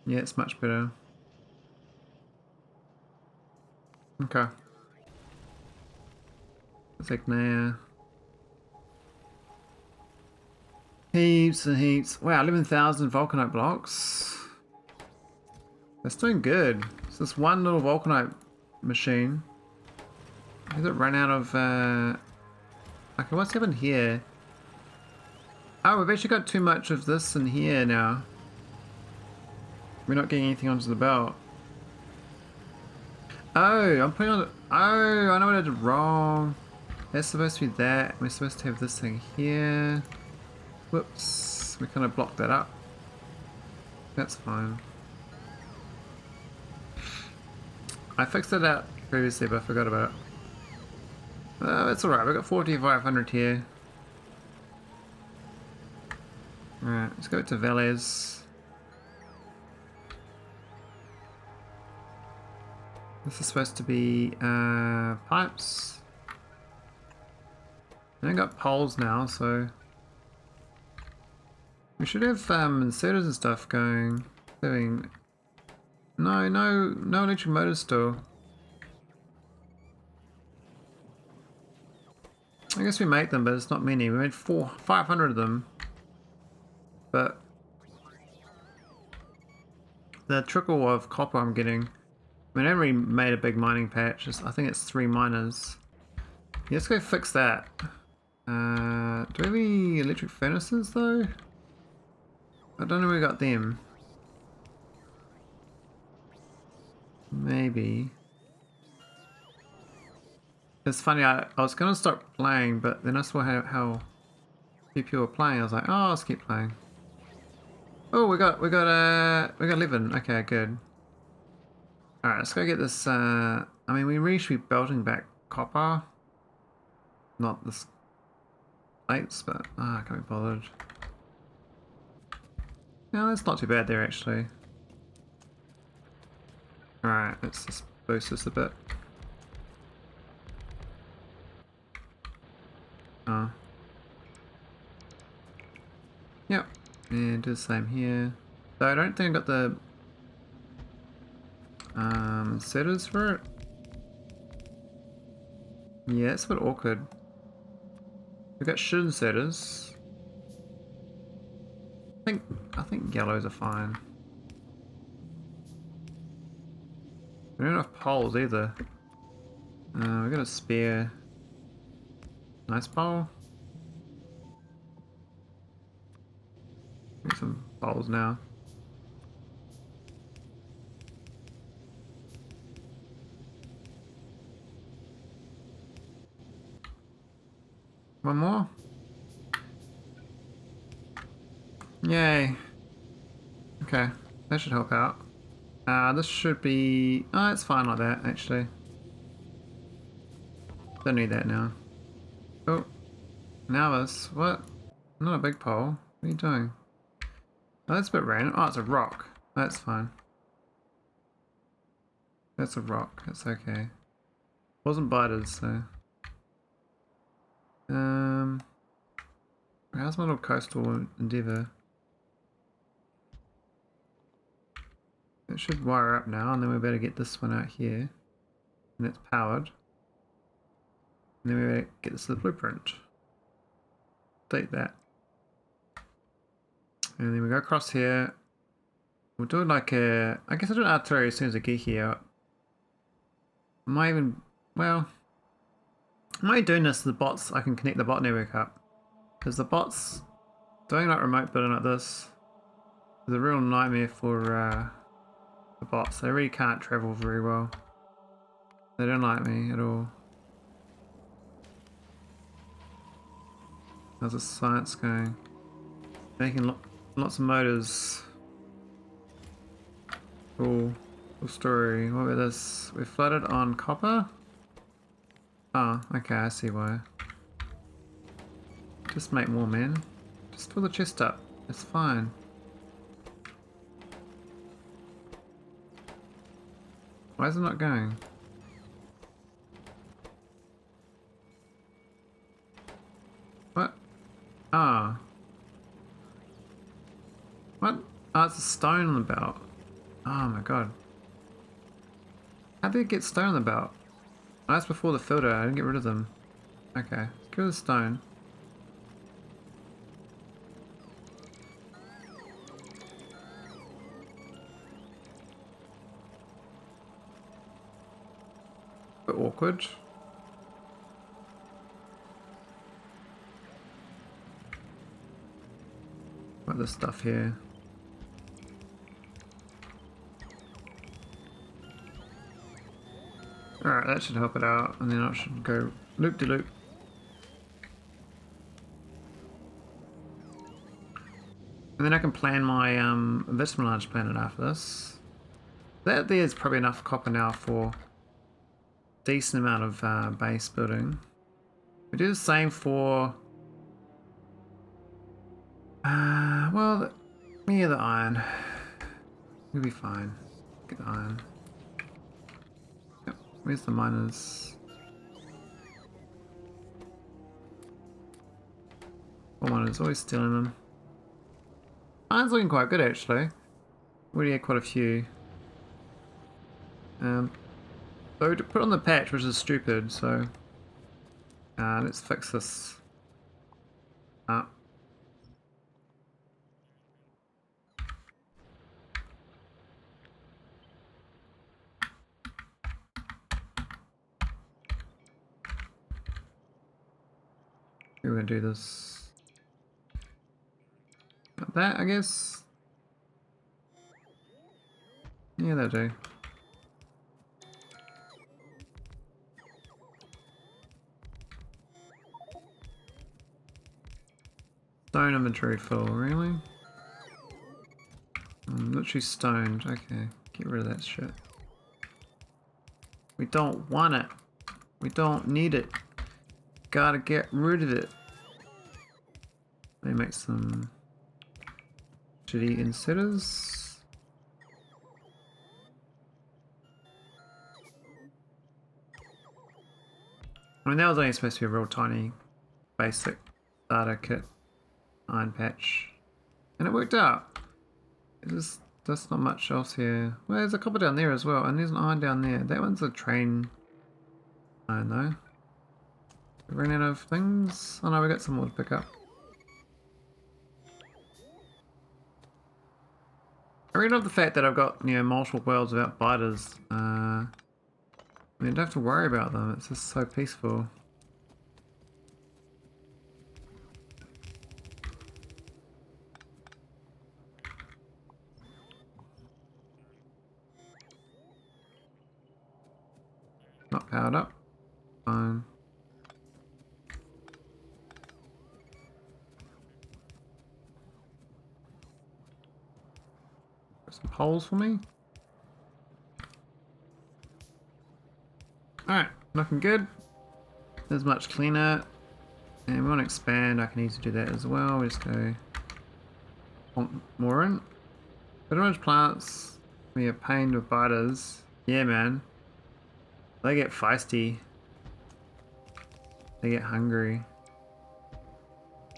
Yeah, it's much better. Okay. It's Agneya. Heaps and heaps. Wow, 11,000 vulcanite blocks. That's doing good. It's this one little vulcanite machine. Has it run out of... Okay, what's happened here? Oh, we've actually got too much of this in here now. We're not getting anything onto the belt. Oh, I'm putting on... Oh, I know what I did wrong. That's supposed to be that. We're supposed to have this thing here. Whoops. We kind of blocked that up. That's fine. I fixed it out previously, but I forgot about it. That's alright. We've got 4,500 here. Alright, let's go to Veles. This is supposed to be pipes. I got poles now, so we should have inserters and stuff going. Doing no electric motors still. I guess we make them, but it's not many. We made 500 of them, but the trickle of copper I'm getting. I mean, I haven't really made a big mining patch. I think it's 3 miners. Yeah, let's go fix that. Do we have any electric furnaces though? I don't know where we got them. Maybe. It's funny, I was gonna stop playing, but then I saw how few people were playing. I was like, oh, let's keep playing. Oh, we got 11. Okay, good. All right, let's go get this. I mean, we really should be belting back copper, not this plates, but I can't be bothered. No, that's not too bad there actually. All right, let's just boost this a bit. Yep, and do the same here. So I don't think I got the setters for it. Yeah, it's a bit awkward. We've got shit setters. I think yellows are fine. We don't have poles either. We got a spare. Nice pole. Get some poles now. One more. Yay. Okay, that should help out. This should be... Oh, it's fine like that, actually. Don't need that now. Oh. Nauvis. What? Not a big pole. What are you doing? Oh, that's a bit random. Oh, it's a rock. That's fine. That's a rock. That's okay. Wasn't biters, so... How's my little coastal endeavour? It should wire up now, and then we better get this one out here. And it's powered. And then we better get this to the blueprint. Take that. And then we go across here. We'll do it like a... I guess I'll do an artillery as soon as I get here. I might even... Well... I might be doing this to the bots. I can connect the bot network up. Because the bots doing like remote building like this is a real nightmare for the bots. They really can't travel very well. They don't like me at all. How's the science going? Making lots of motors. Cool. Cool story. What about this? We're flooded on copper. Oh, okay, I see why. Just make more, man. Just fill the chest up. It's fine. Why is it not going? What? Ah. What? Oh, it's a stone on the belt. Oh my god. How did it get stone on the belt? Oh, that's before the filter. I didn't get rid of them. Okay. Let's go with the stone. Bit awkward. What this stuff here? Alright, that should help it out, and then I should go loop-de-loop. And then I can plan my this large planet after this. That there is probably enough copper now for a decent amount of base building. We do the same for well, yeah, the iron. We'll be fine. Get the iron. Yep. Where's the miners? All miners, always stealing them. Iron's looking quite good actually. Already had quite a few. So to put on the patch, which is stupid, so let's fix this up. We're gonna do this like that, I guess. Yeah, that'll do. Stone inventory full, really? I'm literally stoned. Okay, get rid of that shit. We don't want it. We don't need it. Gotta get rid of it. Let me make some shitty insetters. I mean, that was only supposed to be a real tiny, basic starter kit iron patch. And it worked out. There's not much else here. Well, there's a copper down there as well, and there's an iron down there. That one's a train iron though. We ran out of things. Oh no, we got some more to pick up. I really love the fact that I've got, you know, multiple worlds without biters. I mean, I don't have to worry about them. It's just so peaceful. Not powered up. Fine. Got some poles for me. Alright, looking good. There's much cleaner. And we want to expand. I can easily do that as well. We just go more in. But orange plants, we are pained with biters. Yeah, man. They get feisty. They get hungry.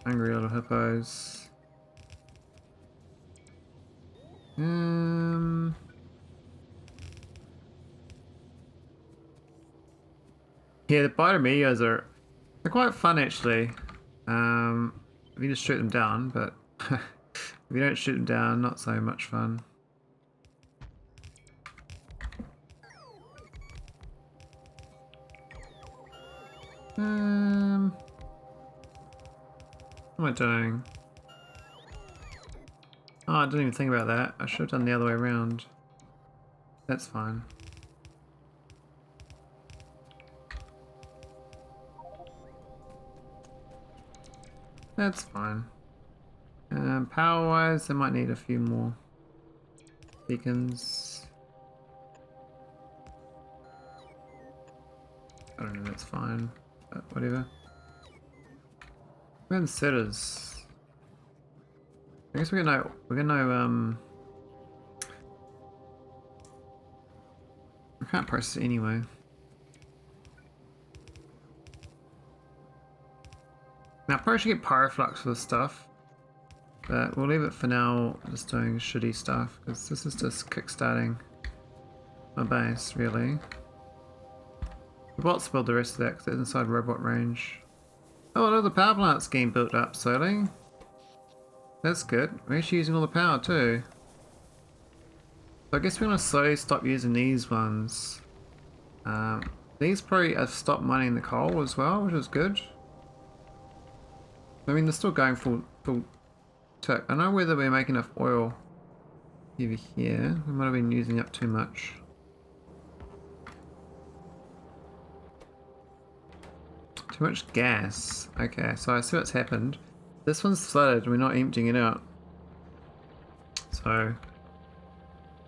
Hungry little hippos. Yeah, the biter meteors they're quite fun actually. If you just shoot them down, but if you don't shoot them down, not so much fun. What am I doing? Oh, I didn't even think about that. I should have done the other way around. That's fine. That's fine. Power-wise, I might need a few more beacons. I don't know, that's fine. But whatever. We're in setters. I guess we're gonna we can't process it anyway. Now I probably should get pyroflux for this stuff. But we'll leave it for now, just doing shitty stuff, because this is just kickstarting my base, really. Robots build the rest of that, because it's inside robot range. Oh, look, the power plant's getting built up slowly. That's good. We're actually using all the power too. So I guess we're going to slowly stop using these ones. These probably have stopped mining the coal as well, which is good. I mean, they're still going full tick. I don't know whether we're making enough oil over here. We might have been using up too much. Too much gas. Okay, so I see what's happened. This one's flooded, we're not emptying it out. So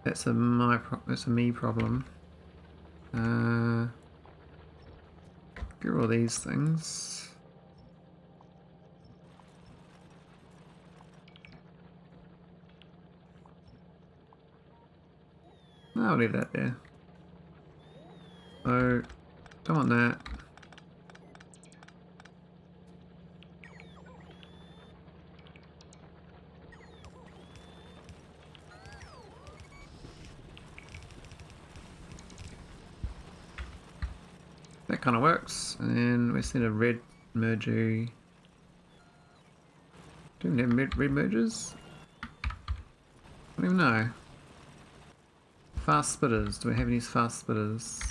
that's a me problem. Get rid of these things. I'll leave that there. So don't want that. That kind of works, and then we just need a red merger. Do we have red mergers? I don't even know. Fast spitters. Do we have any fast spitters?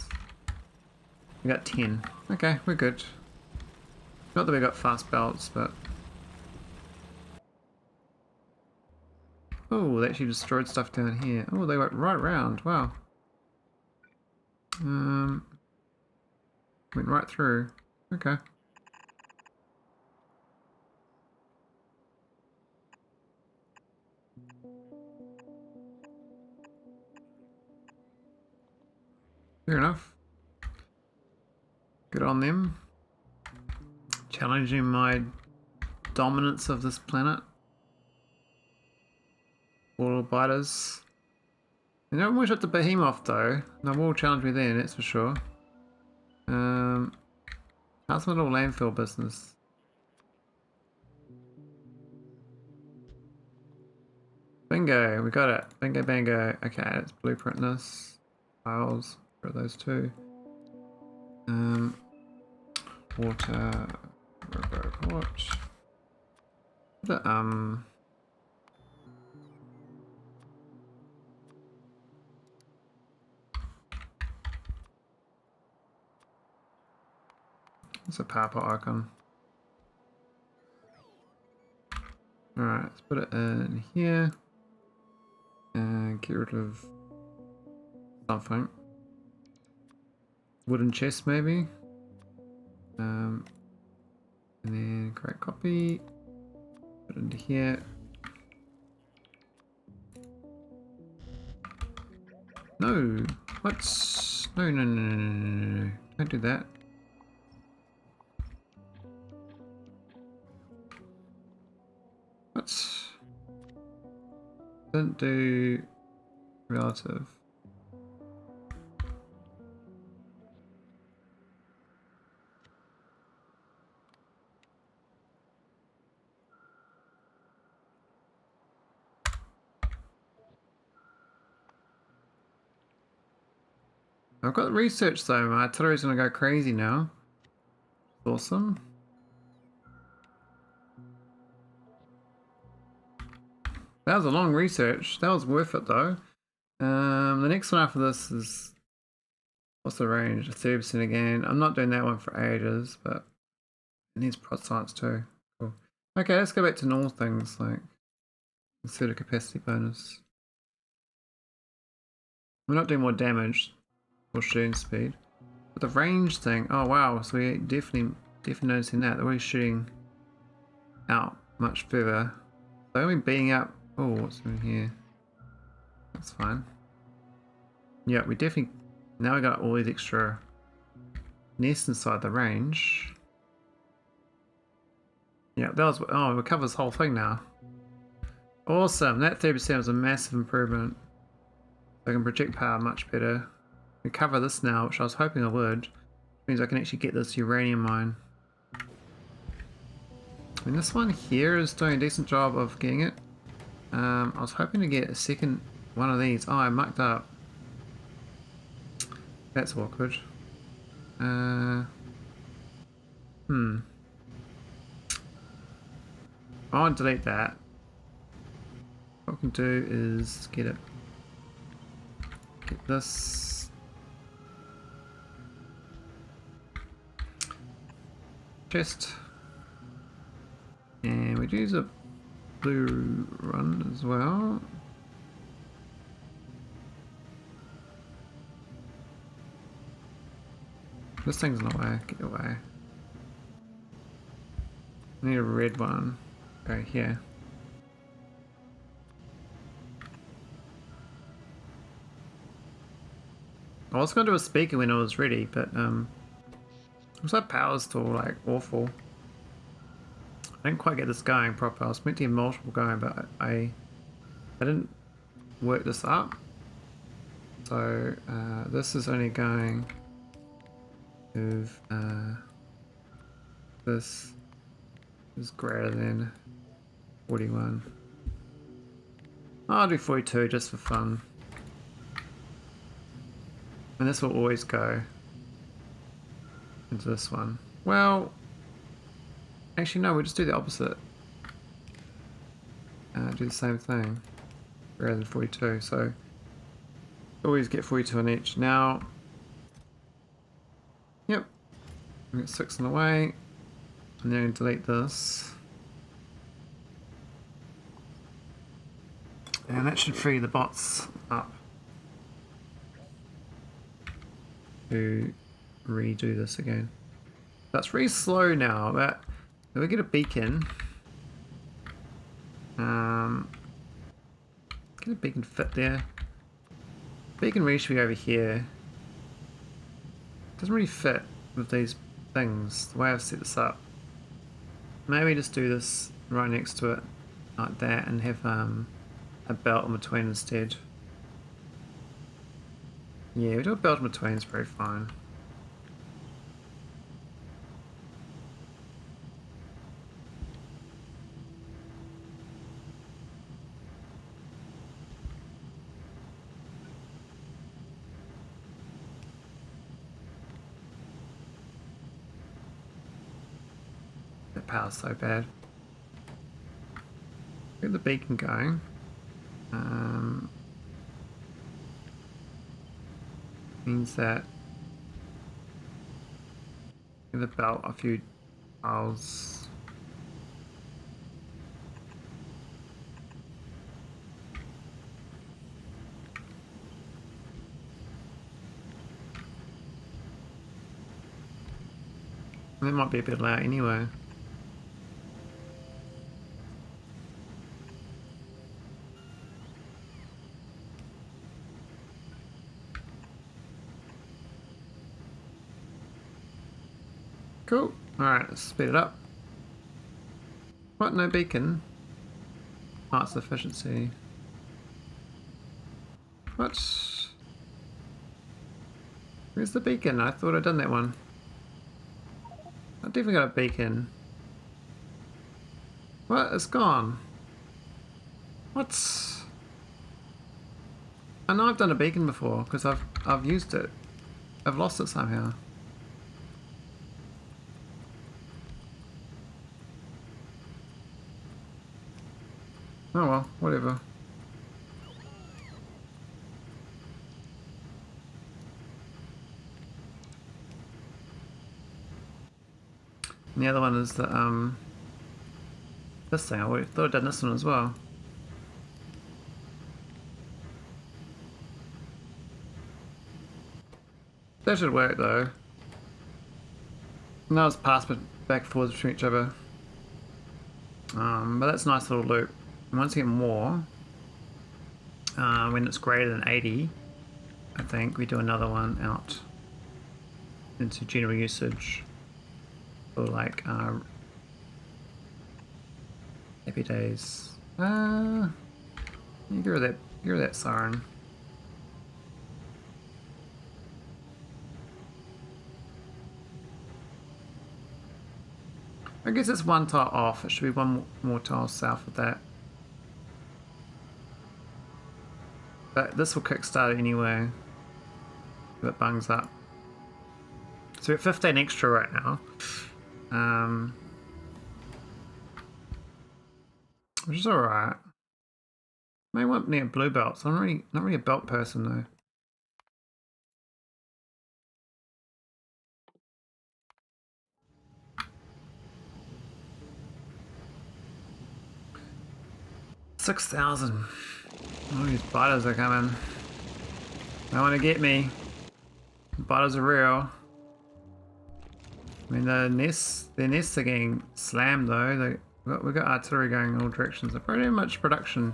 We got 10. Okay, we're good. Not that we got fast belts, but oh, they actually destroyed stuff down here. Oh, they went right around. Wow. Went right through. Okay. Fair enough. Good on them. Challenging my dominance of this planet. Water biters. You don't wish it to Behemoth though. No, will challenge me then, that's for sure. How's my little landfill business? Bingo, we got it. Bingo, bango. Okay, let's blueprint this. Files for those two. Water roboport. It's a power icon. Alright, let's put it in here. And get rid of something. Wooden chest maybe. And then create copy. Put it into here. No! What's... No, no, no, no, no, no. Don't do that. What's... Don't do... relative. I've got research though, my artillery's gonna go crazy now. Awesome. That was a long research. That was worth it though. The next one after this is... What's the range? 30% again. I'm not doing that one for ages, but it needs prod science too. Cool. Okay, let's go back to normal things like insert a capacity bonus. We're not doing more damage or shooting speed. But the range thing, oh wow, so we're definitely noticing that. They're already shooting out much further. So only beating up, oh, what's in here? That's fine. Yeah, we definitely, now we got all these extra nest inside the range. Yeah, that was, oh, we cover this whole thing now. Awesome, that 30% was a massive improvement. I can project power much better. We cover this now, which I was hoping I would. Which means I can actually get this uranium mine. And this one here is doing a decent job of getting it. I was hoping to get a second one of these. Oh, I mucked up. That's awkward. I want to delete that. What we can do is get this. Chest. And we'd use a blue run as well. This thing's in the way, get away. I need a red one. Go here. I was going to do a speaker when it was ready, but looks like power's still like awful. I didn't quite get this going proper. I was meant to get multiple going, but I didn't work this up. So this is only going if this is greater than 41. I'll do 42 just for fun. And this will always go into this one. Well, actually no, we'll just do the opposite. Do the same thing. Greater than 42, so always get 42 on each. Now, yep, we got 6 on the way. And then delete this. And that should free the bots up to redo this again. That's really slow now, but if we get a beacon, get a beacon fit there. Beacon really should be over here. Doesn't really fit with these things, the way I've set this up. Maybe just do this right next to it, like that, and have a belt in between instead. Yeah, we do a belt in between, it's very fine. The power's so bad. Get the beacon going. Means that give the belt a few tiles. That might be a bit loud anyway. Cool. Alright, let's speed it up. What? No beacon? Parts efficiency. What? Where's the beacon? I thought I'd done that one. I definitely got a beacon. What? It's gone. What? I know I've done a beacon before because I've used it. I've lost it somehow. Oh well, whatever. And the other one is the this thing. I thought I'd done this one as well. That should work though. Now it's passed back and forth between each other. But that's a nice little loop. And once you get more, when it's greater than 80, I think we do another one out into general usage for like happy days. You hear that siren. I guess it's one tile off. It should be one more tile south of that. But this will kickstart it anyway. If it bungs up. So we're at 15 extra right now. Which is alright. May want me a blue belt, so I'm not really a belt person though. $6,000. Oh, these biters are coming. They want to get me. Biters are real. I mean, their nests are getting slammed though. We've got artillery going in all directions. They're pretty much production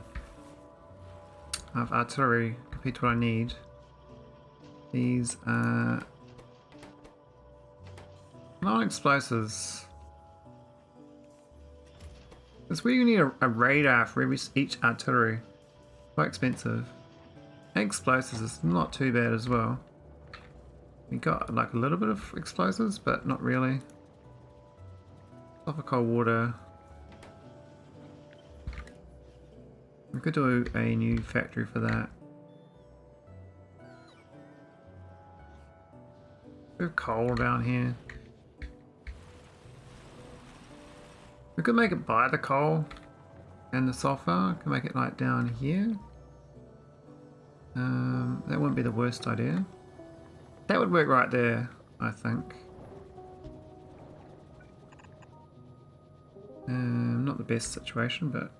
of artillery compared to what I need. These are non-explosives. That's where you need a radar for each artillery. Quite expensive. Explosives is not too bad as well. We got like a little bit of explosives, but not really. Sulfur cold water. We could do a new factory for that. There's coal down here. We could make it by the coal and the sulfur. Could make it like down here. That wouldn't be the worst idea. That would work right there, I think. Not the best situation, but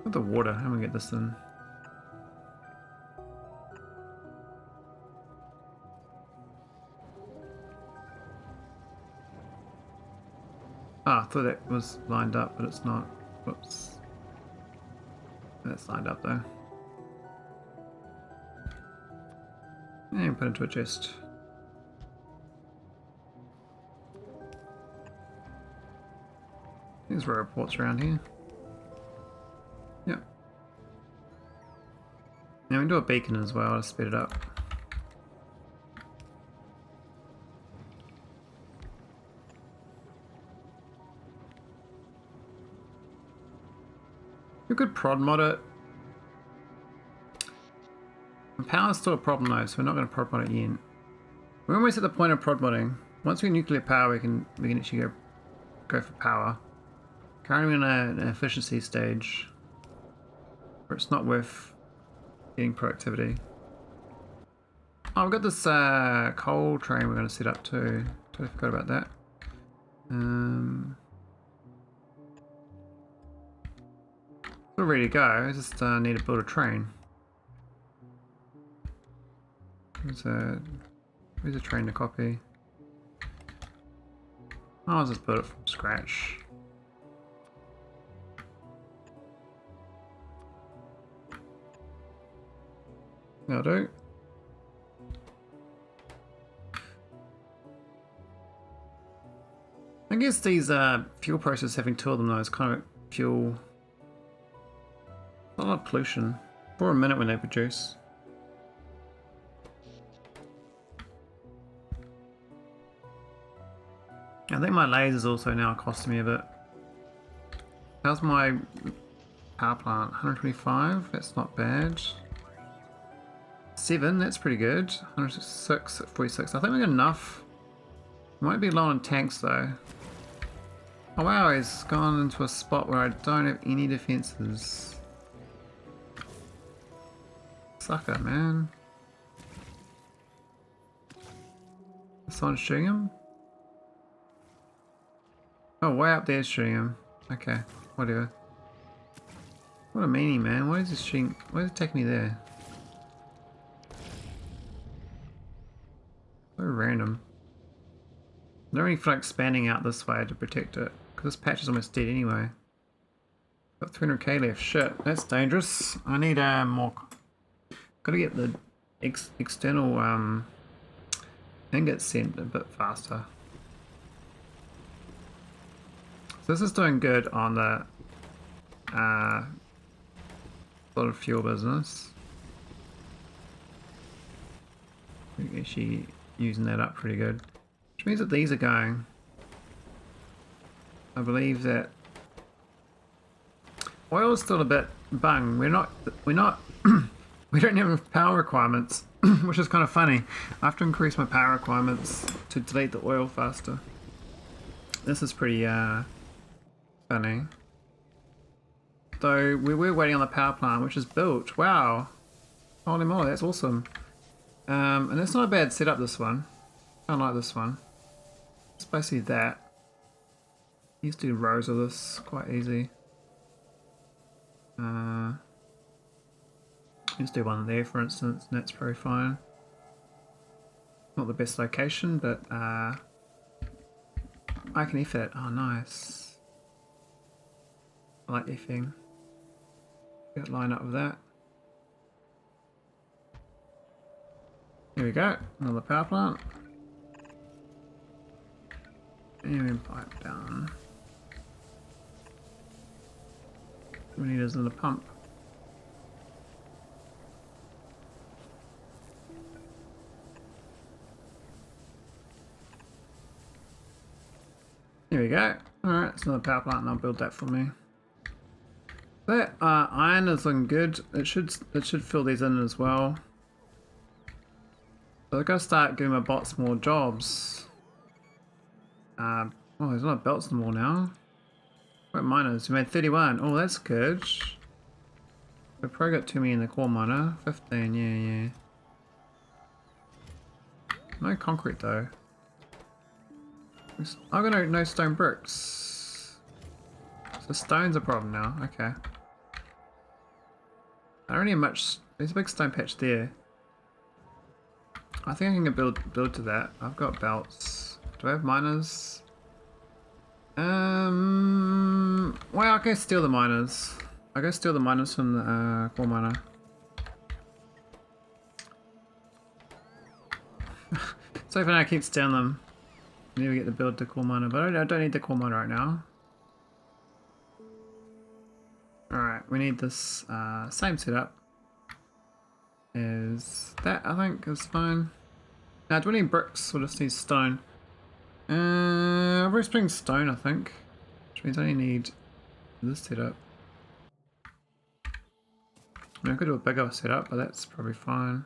with the water, how do we get this in? Ah, I thought that was lined up, but it's not. Whoops. That's lined up though. And put it into a chest. There's roboports around here. Yep. Now we can do a beacon as well to speed it up. We could prod mod it. Power is still a problem though, so we're not going to prod mod it yet. We're almost at the point of prod modding. Once we get nuclear power, we can actually go for power. Currently we're in an efficiency stage where it's not worth getting productivity. Oh, we've got this coal train we're going to set up too. Totally forgot about that. We're ready to go. I just need to build a train. Where's a train to copy? I'll just build it from scratch. That'll do. I guess these fuel processes having two of them though is kind of fuel. A lot of pollution for a minute when they produce. I think my lasers also now costing me a bit. How's my power plant? 125, that's not bad. 7, that's pretty good. 106 at 46. I think we got enough. Might be low on tanks though. Oh wow, he's gone into a spot where I don't have any defenses. Sucker, man. Someone's shooting him? Oh, way up there shooting him. Okay, whatever. What a meanie, man. Why is he shooting? Why is he taking me there? So random. I don't really feel like expanding out this way to protect it, because this patch is almost dead anyway. Got 300k left. Shit, that's dangerous. I need more. Gotta get the external ingot sent a bit faster. So this is doing good on the sort of fuel business. We're actually using that up pretty good, which means that these are going. I believe that oil is still a bit bung. We're not we don't have enough power requirements, which is kind of funny. I have to increase my power requirements to delete the oil faster. This is pretty funny. So we were waiting on the power plant, which is built. Wow, holy moly, that's awesome. And it's not a bad setup, this one. I like this one. It's basically that. You used to do rows of this quite easy. Let's do one there, for instance, and that's very fine. Not the best location, but I can F it. Oh, nice. I like Fing. Got to line up with that. Here we go. Another power plant. And we pipe down. We need is another pump. There we go. Alright, it's another power plant and I'll build that for me. That iron is looking good. It should fill these in as well. So I've got to start giving my bots more jobs. Oh, there's not belts anymore now. What miners? We made 31. Oh, that's good. We've probably got too many in the core miner. 15, yeah. No concrete though. I've got no stone bricks. So stone's a problem now. Okay. I don't need much. There's a big stone patch there. I think I can build to that. I've got belts. Do I have miners? Well, I'll go steal the miners. I'll go steal the miners from the core miner. So for now I keep stealing them. Maybe we get the build to core miner, but I don't need the core miner right now. Alright, we need this same setup as that, I think is fine. Now, do we need bricks or just need stone? I'll just bring stone, I think. Which means I only need this setup. I mean, I could do a bigger setup, but that's probably fine.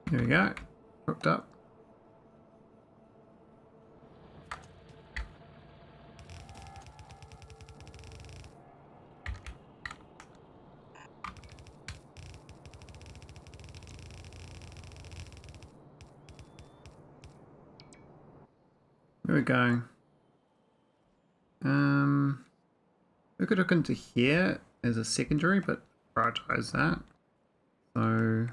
Here we go, hooked up. Where are we going? We could look into here as a secondary, but prioritize that. So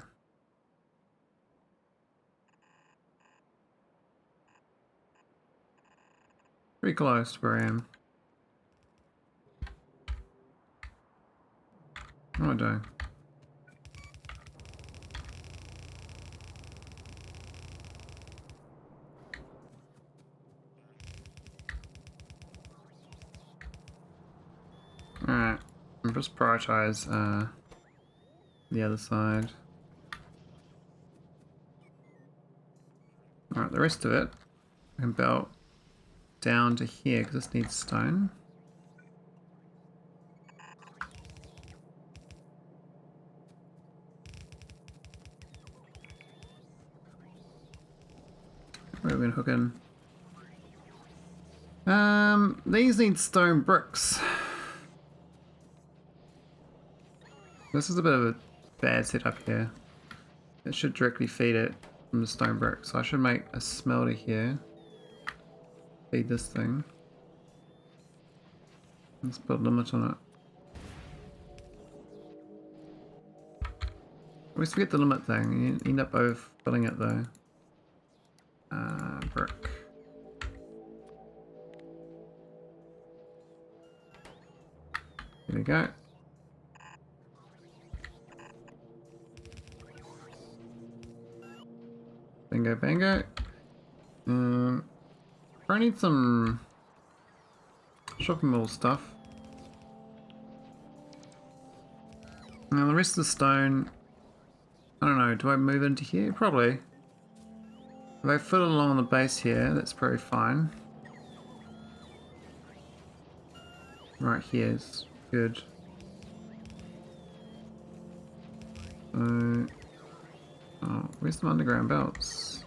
pretty close to where I am. What am I doing? Alright, I'll just prioritize the other side. Alright, the rest of it I can belt down to here because this needs stone. Where are we gonna hook in? These need stone bricks. This is a bit of a bad setup here. It should directly feed it from the stone brick, so I should make a smelter here. Feed this thing. Let's put a limit on it. always forget the limit thing. You end up overfilling it though. Brick. There we go. Bingo, bango. I need some shopping mall stuff. Now the rest of the stone, I don't know, do I move into here? Probably. If I fit it along the base here, that's probably fine. Right here is good. So, oh, where's some underground belts?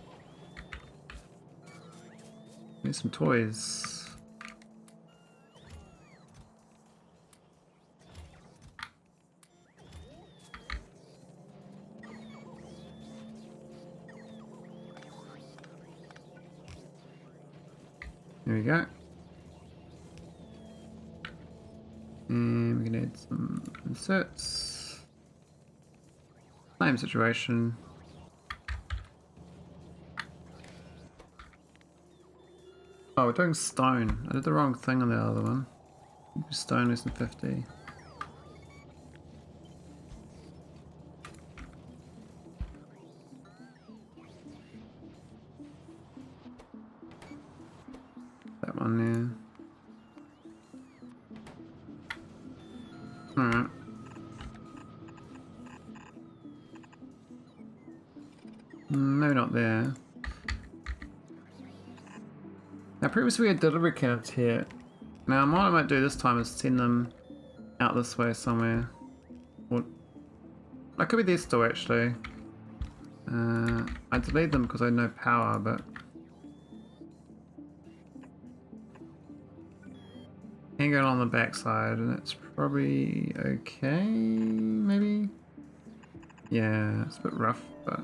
Here's some toys. There we go. And we can add some inserts. Same situation. Oh, we're doing stone. I did the wrong thing on the other one. Stone less than 50. That one there. Alright. Maybe not there. Now previously we had delivery cannons here. Now what I might do this time is send them out this way somewhere. Or that could be this door actually. I delayed them because I had no power, but can go on the backside, and that's probably okay. Maybe. Yeah, it's a bit rough, but.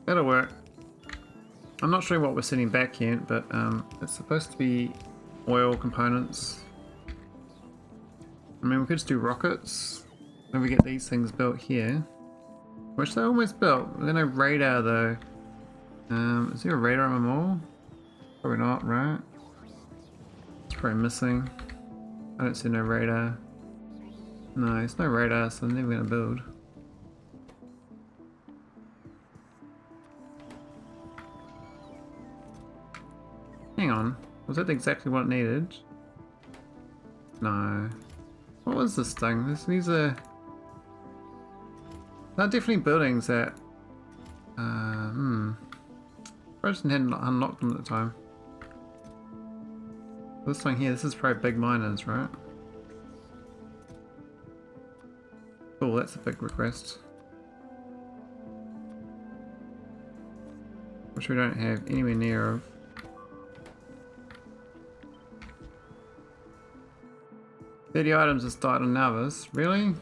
That'll work. I'm not sure what we're sending back yet, but it's supposed to be oil components. I mean, we could just do rockets. Maybe get these things built here. Which they're almost built. There's no radar though. Is there a radar on them all? Probably not, right? It's probably missing. I don't see no radar. No, there's no radar, so I'm never gonna build. Hang on, was that exactly what it needed? No. What was this thing? These are... They're definitely buildings that... I just hadn't unlocked them at the time. This thing here, this is probably big miners, right? Oh, that's a big request. Which we don't have anywhere near of. "30 items has died on nauvis." Really?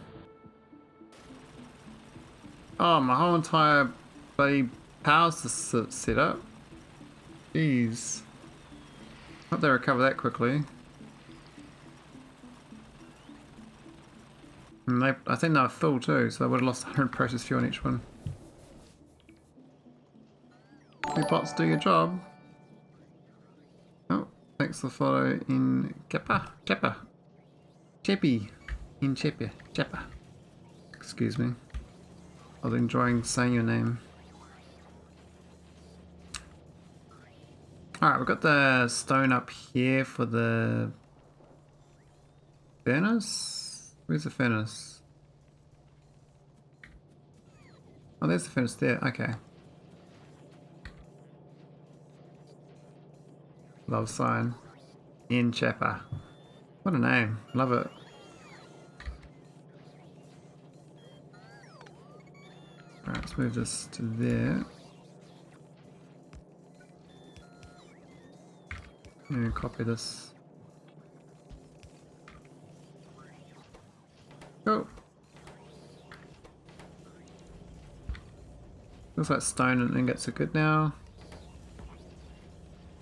Oh, my whole entire bloody power set up. Jeez. Hope they recover that quickly. And I think they were full too, so they would have lost 100 process fuel on each one. Two pots do your job. Oh, thanks for the follow in Kappa. Cheppy. In Cheppy. Chappa. Excuse me. I was enjoying saying your name. Alright, we've got the stone up here for the furnace? Where's the furnace? Oh, there's the furnace there. Okay. Love sign. In Chappa. What a name. Love it. Alright, let's move this to there. And copy this. Go. Looks like stone and ingots are good now.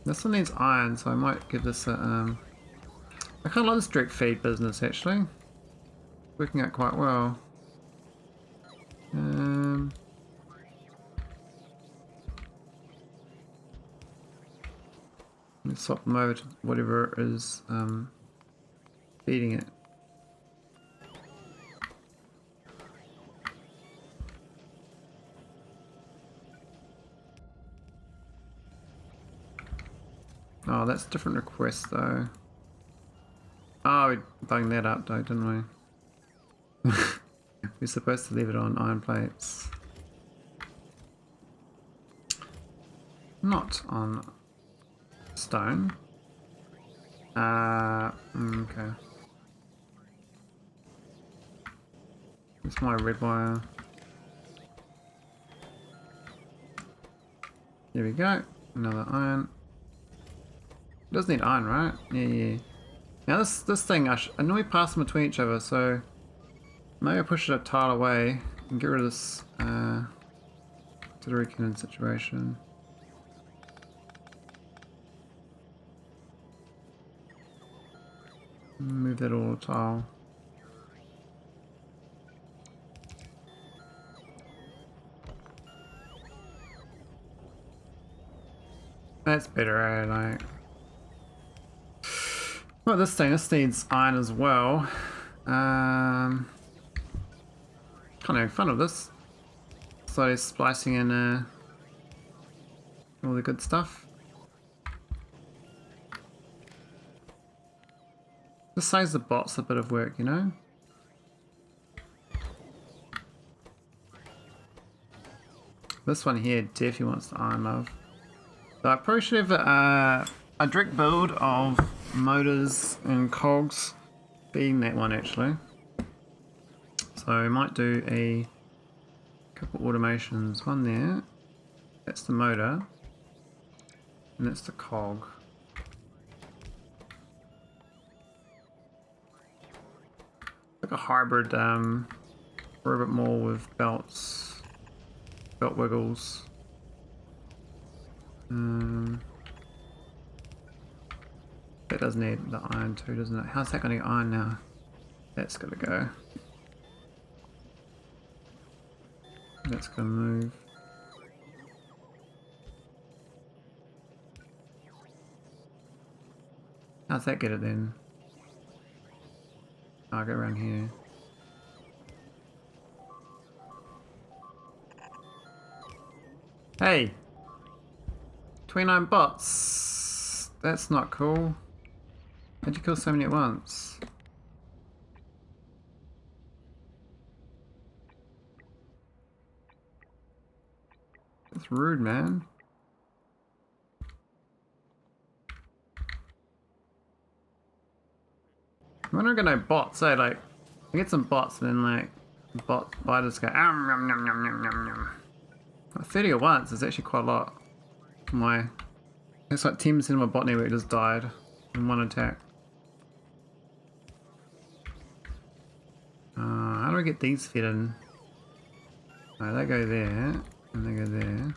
This one needs iron, so I might give this a I kind of like this direct feed business actually. Working out quite well. Let's swap them over to whatever is feeding it. Oh, that's a different request though. Oh, we bunged that up though, didn't we? We're supposed to leave it on iron plates. Not on stone. Okay. That's my red wire. There we go. Another iron. It does need iron, right? Yeah. Now this thing, I know we pass them between each other, so maybe I push it a tile away and get rid of this auxiliary cannon situation. Move that all tile. That's better, eh? Like, well, this needs iron as well. Kind of make fun of this. So splicing in all the good stuff. This saves the bots a bit of work, you know? This one here definitely wants the iron love. So I probably should have a direct build of motors and cogs feeding that one actually. So I might do a couple automations. One there, that's the motor, and that's the cog. Like a hybrid, for a bit more with belts, belt wiggles. That does need the iron too, doesn't it? How's that going to get iron now? That's going to go. That's going to move. How's that get it then? I'll go around here. Hey! 29 bots! That's not cool. How'd you kill so many at once? That's rude, man. I wonder if I get no bots, eh? Like, I get some bots and then like, bot spiders go yum yum yum yum yum yum. 30 at once is actually quite a lot. It's like 10% of my bot network just died in one attack. How do I get these fed in? Alright, they go there, and they go there.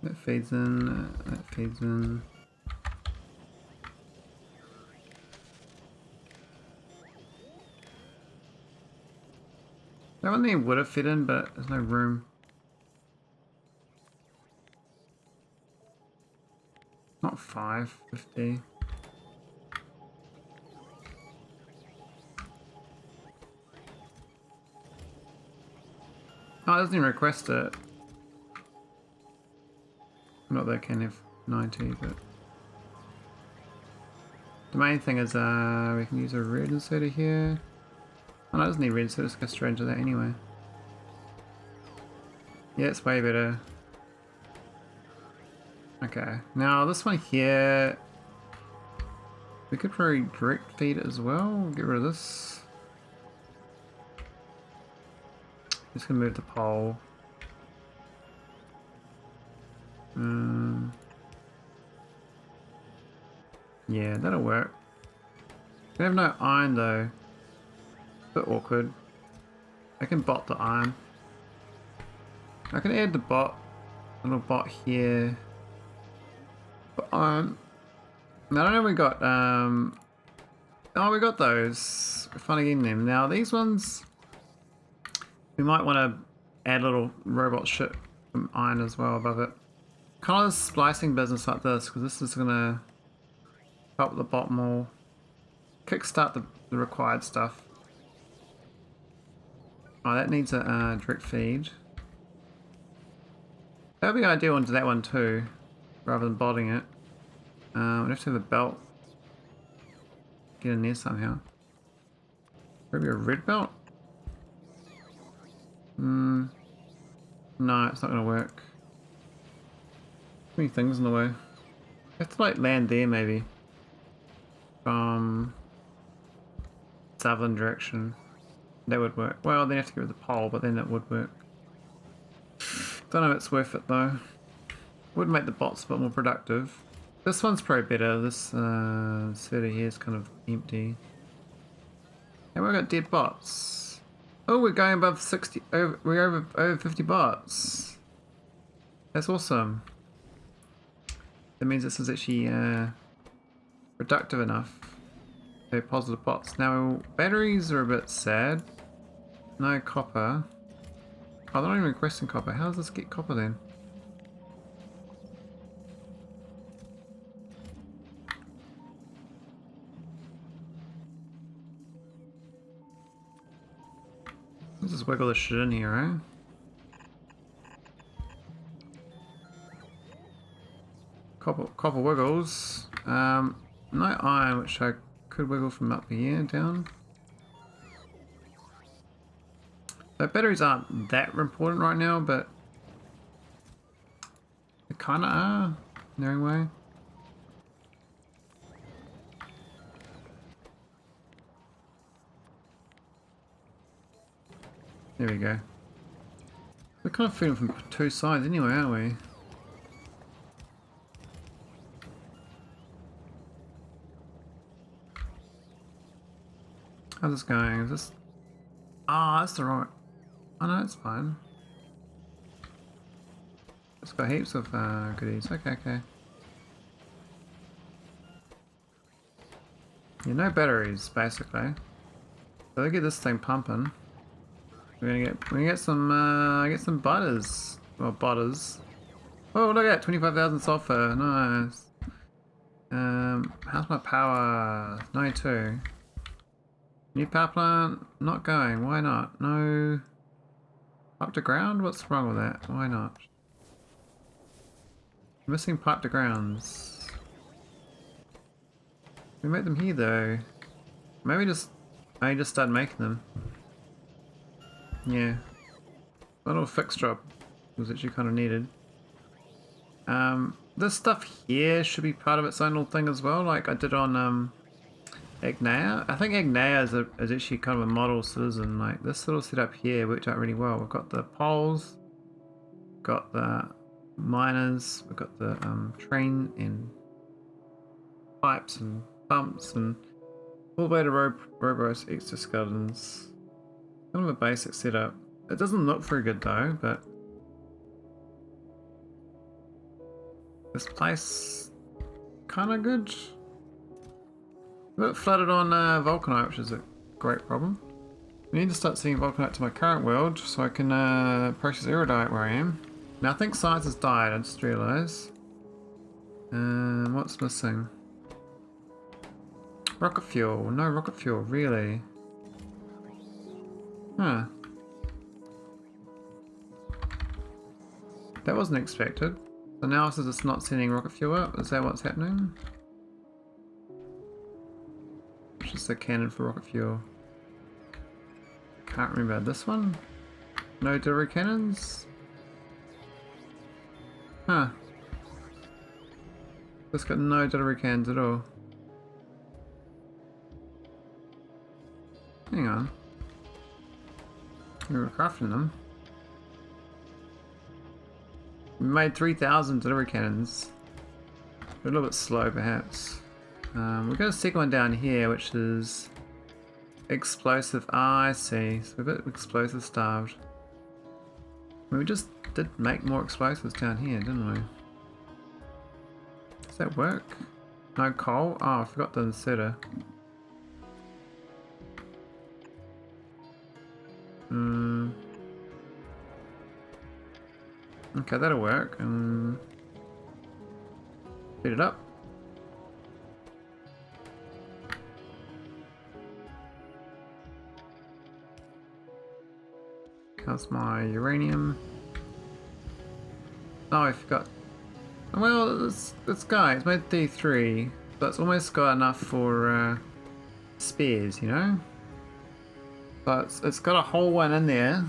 That feeds in, that feeds in. That one there would have fit in, but there's no room. Not 550. Oh, it doesn't even request it. Not that I can have 90, but the main thing is we can use a red inserter here. Oh, no, it doesn't need red, so let's go straight into that anyway. Yeah, it's way better. Okay, now this one here, we could probably direct feed it as well. Get rid of this. Just gonna move the pole. Yeah, that'll work. We have no iron though. Bit awkward. I can bot the iron. I can add the bot little bot here. But, I don't know. We got oh, we got those. We're finally getting them. Now these ones, we might want to add a little robot ship from iron as well above it. Kind of a splicing business like this, because this is gonna help the bot more, kickstart the required stuff. Oh, that needs a direct feed. That would be ideal into that one too, rather than botting it. We'd have to have a belt. Get in there somehow. Maybe a red belt? No, it's not going to work. Too many things in the way. I have to like land there maybe. From southern direction. That would work. Well, then you have to get rid of the pole, but then that would work. Don't know if it's worth it though. Would make the bots a bit more productive. This one's probably better. This sphere here is kind of empty. And we've got dead bots. Oh, we're going above 60. We're over 50 bots. That's awesome. That means this is actually productive enough. So positive bots. Now batteries are a bit sad. No copper. Oh, they're not even requesting copper. How does this get copper then? Let's just wiggle this shit in here, eh? Copper wiggles. No iron, which I could wiggle from up here down. So batteries aren't that important right now, but they kinda are in their own way. There we go. We're kind of feeling from two sides anyway, aren't we? How's this going? Is this... Ah, that's the wrong... Oh no, it's fine. It's got heaps of goodies. Okay, okay. Yeah, no batteries, basically. So they get this thing pumping. We're gonna get some butters. Well, butters. Oh, look at that, 25,000 sulfur. Nice. How's my power? 92. New power plant not going. Why not? No. Pipe to ground? What's wrong with that? Why not? Missing pipe to grounds. We make them here though. Maybe I just start making them. Yeah. A little fix job was actually kind of needed. This stuff here should be part of its own little thing as well, like I did on Agneya. I think Agneya is actually kind of a model citizen. Like this little setup here worked out really well. We've got the poles, got the miners, we've got the train and pipes and pumps and all the way to robot exoskeletons. Kind of a basic setup. It doesn't look very good though, but this place kind of good. A bit flooded on vulcanite, which is a great problem. We need to start sending vulcanite to my current world so I can process iridite where I am. Now I think science has died, I just realised. What's missing? Rocket fuel. No rocket fuel, really? Huh. That wasn't expected. So now it says it's not sending rocket fuel up. Is that what's happening? It's just a cannon for rocket fuel. Can't remember this one. No delivery cannons? Huh. It's got no delivery cannons at all. Hang on. We were crafting them. We made 3,000 delivery cannons. We're a little bit slow perhaps. We've got a second one down here which is explosive. Ah, I see. So we're a bit explosive starved. We just did make more explosives down here, didn't we? Does that work? No coal? Oh, I forgot the inserter. Okay, that'll work. Speed it up. How's my uranium? Oh, I forgot. Well, this guy, it's made D3, so it's almost got enough for spares, you know? But it's got a whole one in there,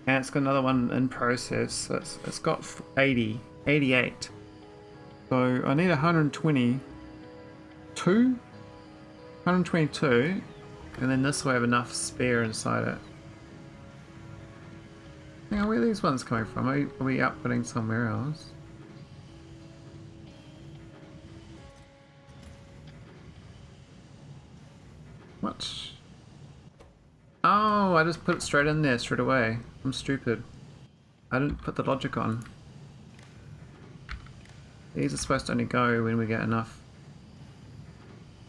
and it's got another one in process, so it's got 88. So I need 122, and then this will have enough spare inside it. Hang on, where are these ones coming from? Are we outputting somewhere else? What? Oh, I just put it straight in there straight away. I'm stupid. I didn't put the logic on. These are supposed to only go when we get enough.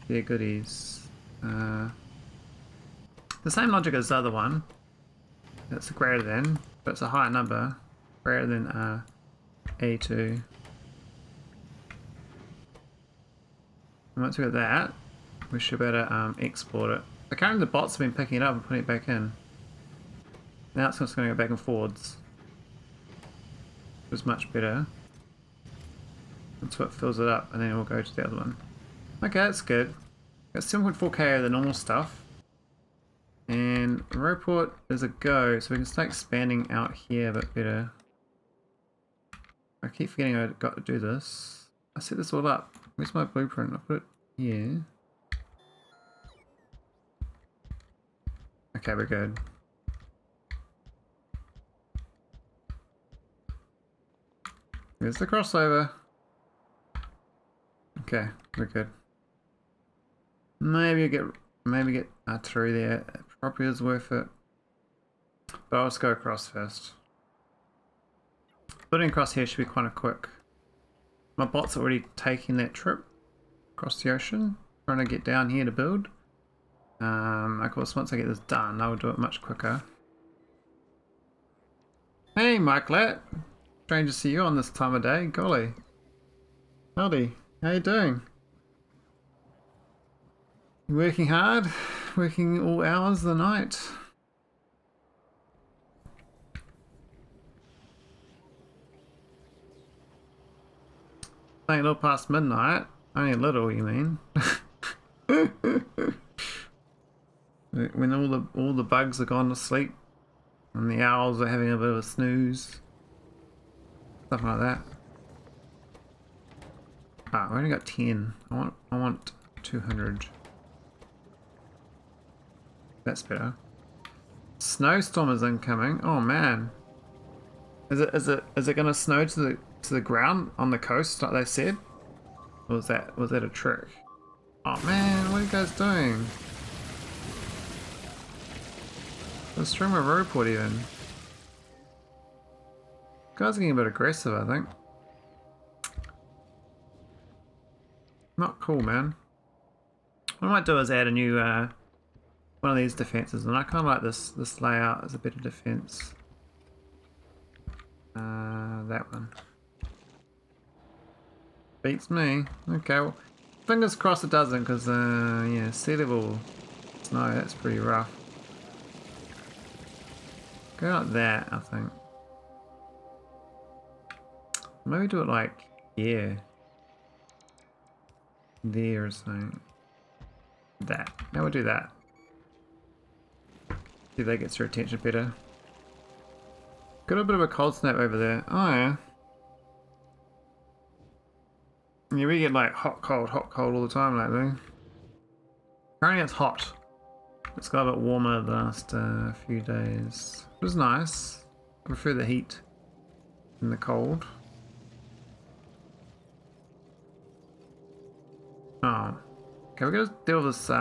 Yeah, goodies. The same logic as the other one. It's a greater than, but it's a higher number. Greater than A2. And once we got that, we should be able to export it. Apparently the bots have been picking it up and putting it back in. Now it's just going to go back and forwards. Which is much better. Until it fills it up, and then we'll go to the other one. Okay, that's good. Got 7.4k of the normal stuff. And roboport is a go, so we can start expanding out here a bit better. I keep forgetting I got to do this. I set this all up. Where's my blueprint? I'll put it here. Okay, we're good. There's the crossover. Okay, we're good. Maybe get through there. It probably is worth it. But I'll just go across first. Putting across here should be kind of quick. My bot's already taking that trip across the ocean, trying to get down here to build. Of course, once I get this done, I will do it much quicker. Hey, Michaelet. Strange to see you on this time of day. Golly. Howdy. How you doing? You working hard? Working all hours of the night? Playing a little past midnight. Only a little, you mean? When all the bugs are gone to sleep and the owls are having a bit of a snooze. Something like that. Ah, we only got 10. I want 200. That's better. Snowstorm is incoming. Oh man. Is it gonna snow to the ground on the coast like they said? Or was that a trick? Oh man, what are you guys doing? Let's try my roboport even. Guys are getting a bit aggressive, I think. Not cool, man. What I might do is add a new one of these defenses, and I kind of like this layout as a better defense. That one beats me. Okay, well, fingers crossed it doesn't, because yeah, sea level snow, that's pretty rough. Go like that, I think. Maybe do it like here. There or something. That. Now we'll do that. See if that gets your attention better. Got a bit of a cold snap over there. Oh yeah. Yeah, we get like hot, cold all the time lately. Apparently it's hot. It's got a bit warmer the last few days. It was nice. I prefer the heat than the cold. Oh. Okay, we're gonna deal with this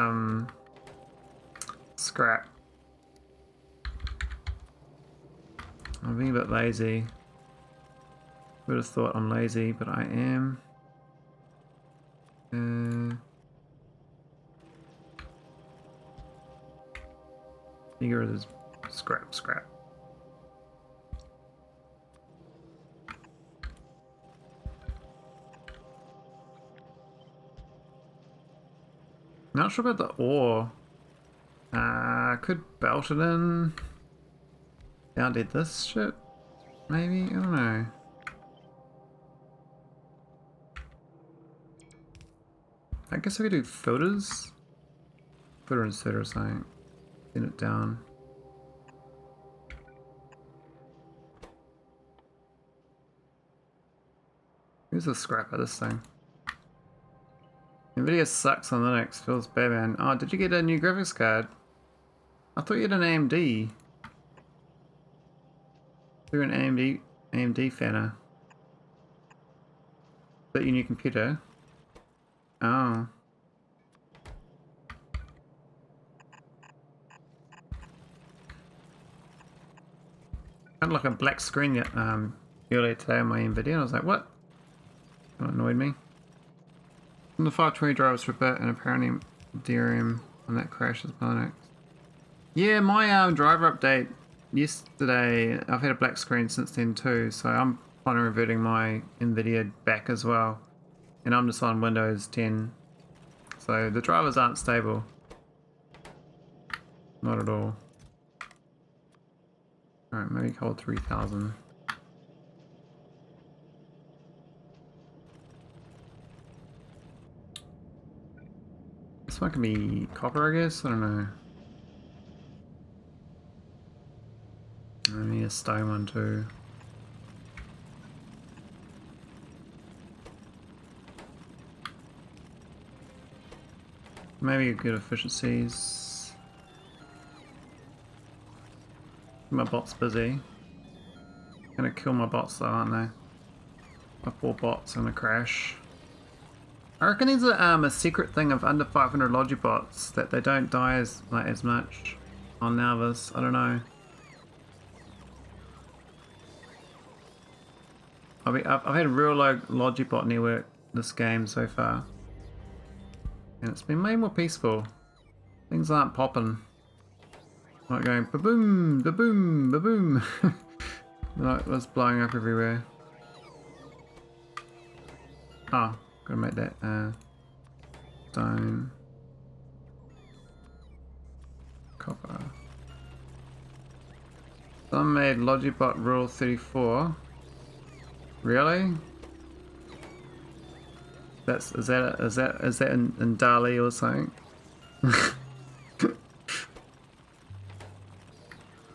scrap. I'm being a bit lazy. Would have thought I'm lazy, but I am. Get rid of this scrap. Not sure about the ore. Could belt it in. Down did this shit? Maybe? I don't know. I guess I could do filters. Filter instead or something. Thin it down. Here's the scrap of this thing. Nvidia sucks on Linux, feels bad, man. Oh, did you get a new graphics card? I thought you had an AMD. You're an AMD fanner. Is that your new computer? Oh. I had like a black screen earlier today on my Nvidia, and I was like, what? That annoyed me. And the 520 drivers for a bit, and apparently DRM on that crash is Maholic. Yeah, my driver update yesterday, I've had a black screen since then too, so I'm kind of reverting my Nvidia back as well. And I'm just on Windows 10. So the drivers aren't stable. Not at all. Alright, maybe call 3000. This one can be copper, I guess? I don't know. I need a stone one too. Maybe good efficiencies. My bot's busy. Gonna kill my bots though, aren't they? My poor bots gonna crash. I reckon there's a secret thing of under 500 Logibots that they don't die as much on Nauvis. I don't know. I've had a real low Logibot network this game so far, and it's been way more peaceful. Things aren't popping. Not going ba-boom, ba-boom, ba-boom. Like it was blowing up everywhere. Oh, gotta make that stone. Copper. Someone made Logibot rule 34. Really? Is that in Dali or something?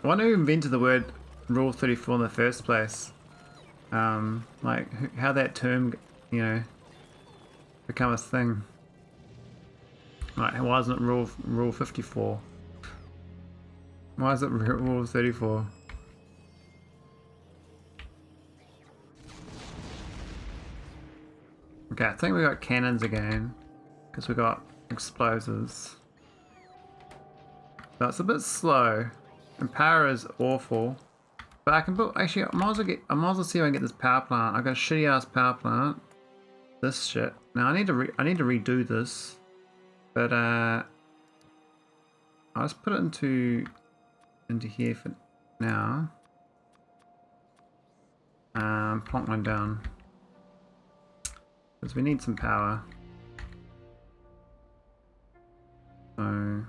I wonder who invented the word Rule 34 in the first place. Like how that term, you know, become a thing. Like why isn't it Rule 54? Why is it Rule 34? Okay, I think we got cannons again because we got explosives. That's a bit slow. And power is awful. But I can put, actually, I might as well see if I can get this power plant. I got a shitty ass power plant. This shit. Now I need to redo this. But I'll just put it into here for now. Plonk one down. Because we need some power. So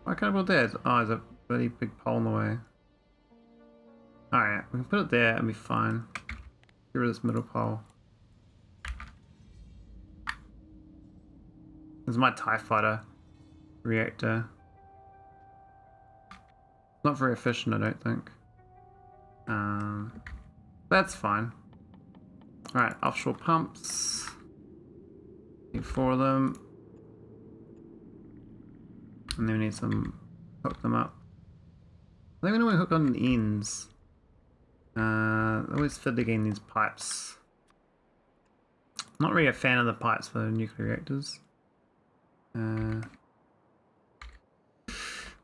why can't I build that? Oh, there's a bloody big pole in the way. Alright, we can put it there and be fine. Get rid of this middle pole. This is my TIE fighter reactor. Not very efficient, I don't think. That's fine. Alright, offshore pumps. Need 4 of them. And then we need some, hook them up. I think we normally hook on the ends. Always fiddling these pipes. Not really a fan of the pipes for nuclear reactors.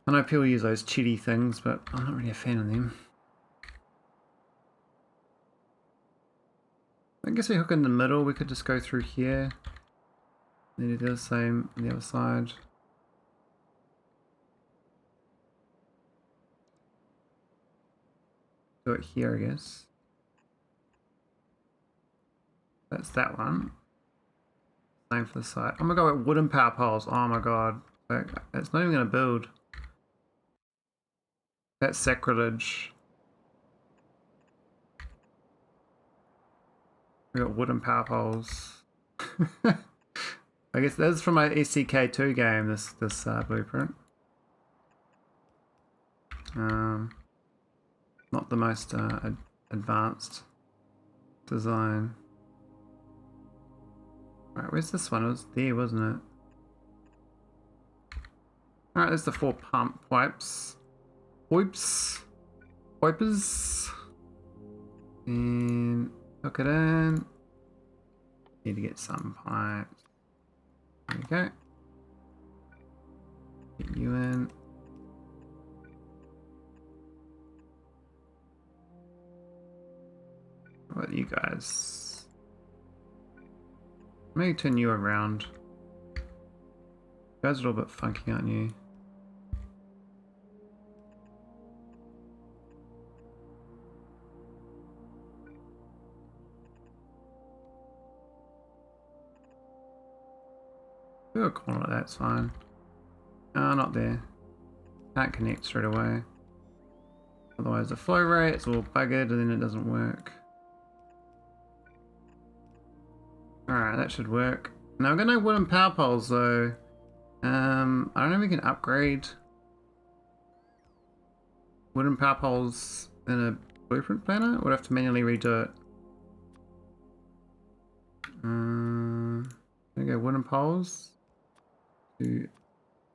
I know people use those cheaty things, but I'm not really a fan of them. I guess we hook in the middle, we could just go through here. Then do the same on the other side. Do it here, I guess. That's that one. Same for the side. Oh my god, wooden power poles. Oh my god. It's not even going to build. That's sacrilege. We got wooden power poles. I guess that's from my SCK2 game, this blueprint. Not the most advanced design. Right, where's this one? It was there, wasn't it? Alright, there's the 4 pump pipes. Wipers. And hook it in. Need to get some pipes. There you go. Get you in. What about you guys? Maybe turn you around. You guys are a little bit funky, aren't you? Do a corner like that's fine. No, not there. Can't connect straight away. Otherwise the flow rate's all buggered and then it doesn't work. Alright, that should work. Now we've got no wooden power poles though. I don't know if we can upgrade wooden power poles in a blueprint planner. We'll have to manually redo it. There we go, wooden poles.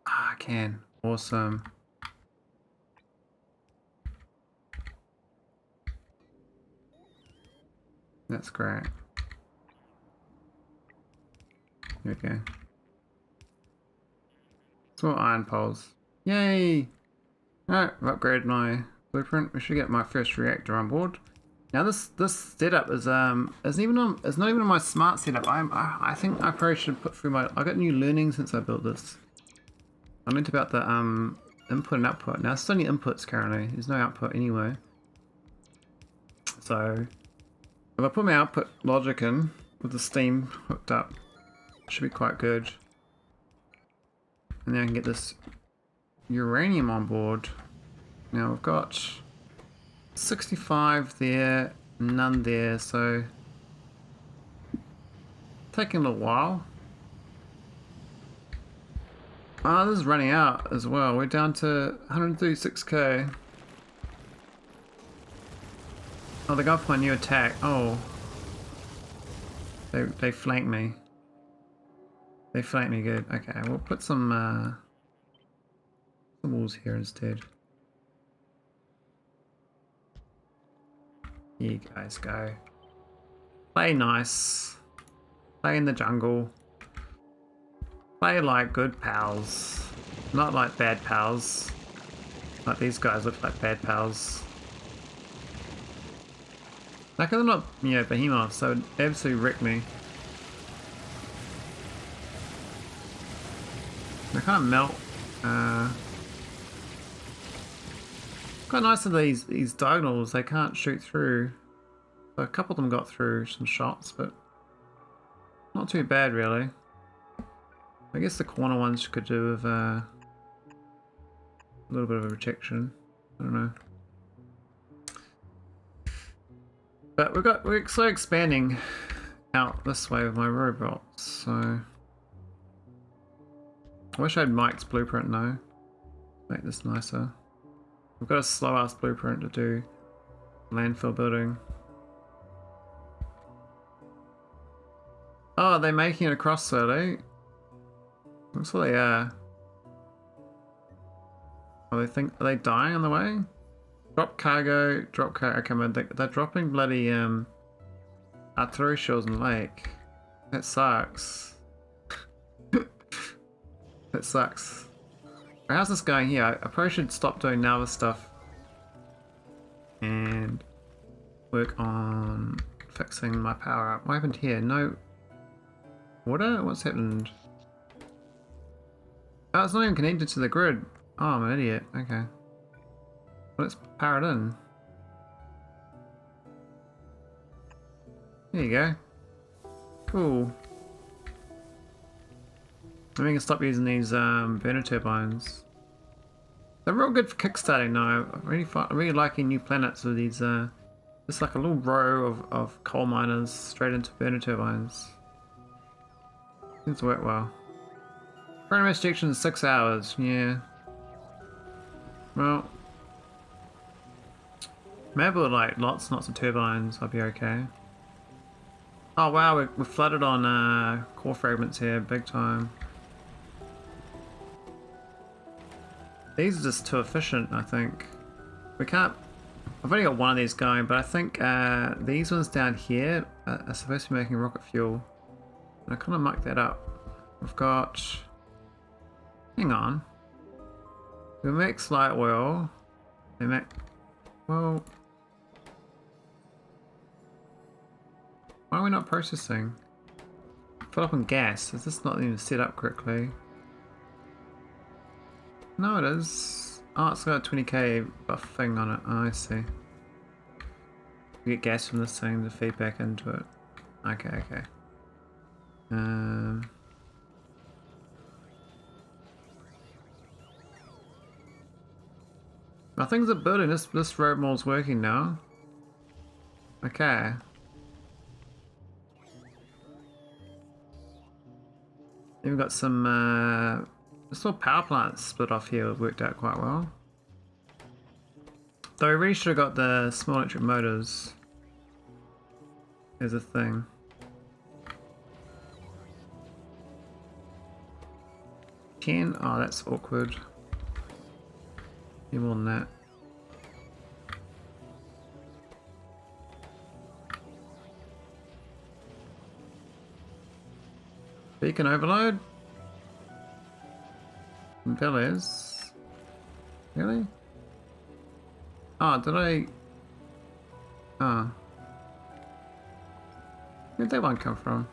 I can. Awesome. That's great. Here we go. It's all iron poles. Yay! Alright, I've upgraded my blueprint. We should get my first reactor on board. Now this setup is it's not even on my smart setup. I think I probably should put through my. I got new learning since I built this. I meant about the input and output. Now it's only inputs currently. There's no output anyway. So if I put my output logic in with the steam hooked up, it should be quite good. And then I can get this uranium on board. Now we've got 65 there, none there, so taking a little while. Ah, this is running out as well. We're down to 136k. Oh, they got for my new attack. Oh, they flanked me. They flanked me good. Okay, we'll put some walls here instead. You guys go. Play nice. Play in the jungle. Play like good pals. Not like bad pals. Like these guys look like bad pals. Like they're not, you know, behemoths, so it would absolutely wreck me. They kind of melt. Quite nice of these diagonals, they can't shoot through. So a couple of them got through some shots, but not too bad really. I guess the corner ones could do with a little bit of a protection. I don't know. But we're slowly expanding out this way with my robots, so I wish I had Mike's blueprint now. Make this nicer. We've got a slow ass blueprint to do landfill building. Oh, they're making it across slowly. Looks like they are. Oh, are they dying on the way? Drop cargo, okay, man, they're dropping bloody artillery shells in the lake. That sucks. That sucks. How's this going here? I probably should stop doing nauvis stuff and work on fixing my power up. What happened here? No water? What's happened? Oh, it's not even connected to the grid. Oh, I'm an idiot. Okay. Well, let's power it in. There you go. Cool. And we can stop using these burner turbines. They're real good for kickstarting now. I'm really liking new planets with these, just like a little row of coal miners straight into burner turbines. Seems to work well. Current restriction is 6 hours, yeah. Well, maybe with like lots and lots of turbines, I'll be okay. Oh wow, we're flooded on core fragments here, big time. These are just too efficient, I think. We can't... I've only got one of these going, but I think these ones down here are supposed to be making rocket fuel. And I kind of mucked that up. We've got... Hang on. We make light oil. We make... Well... Why are we not processing? Fill up on gas. Is this not even set up correctly? No, it is. Oh, it's got a 20k buff thing on it. Oh, I see. We get gas from this thing to feed back into it. Okay, okay. Oh, things are building. This road mall's working now. Okay. We've got some this little power plant split off here worked out quite well. Though we really should have got the small electric motors as a thing. Oh, that's awkward. Need more than that. Beacon overload? Veles? Really? Oh, did I... Oh. Where'd that one come from?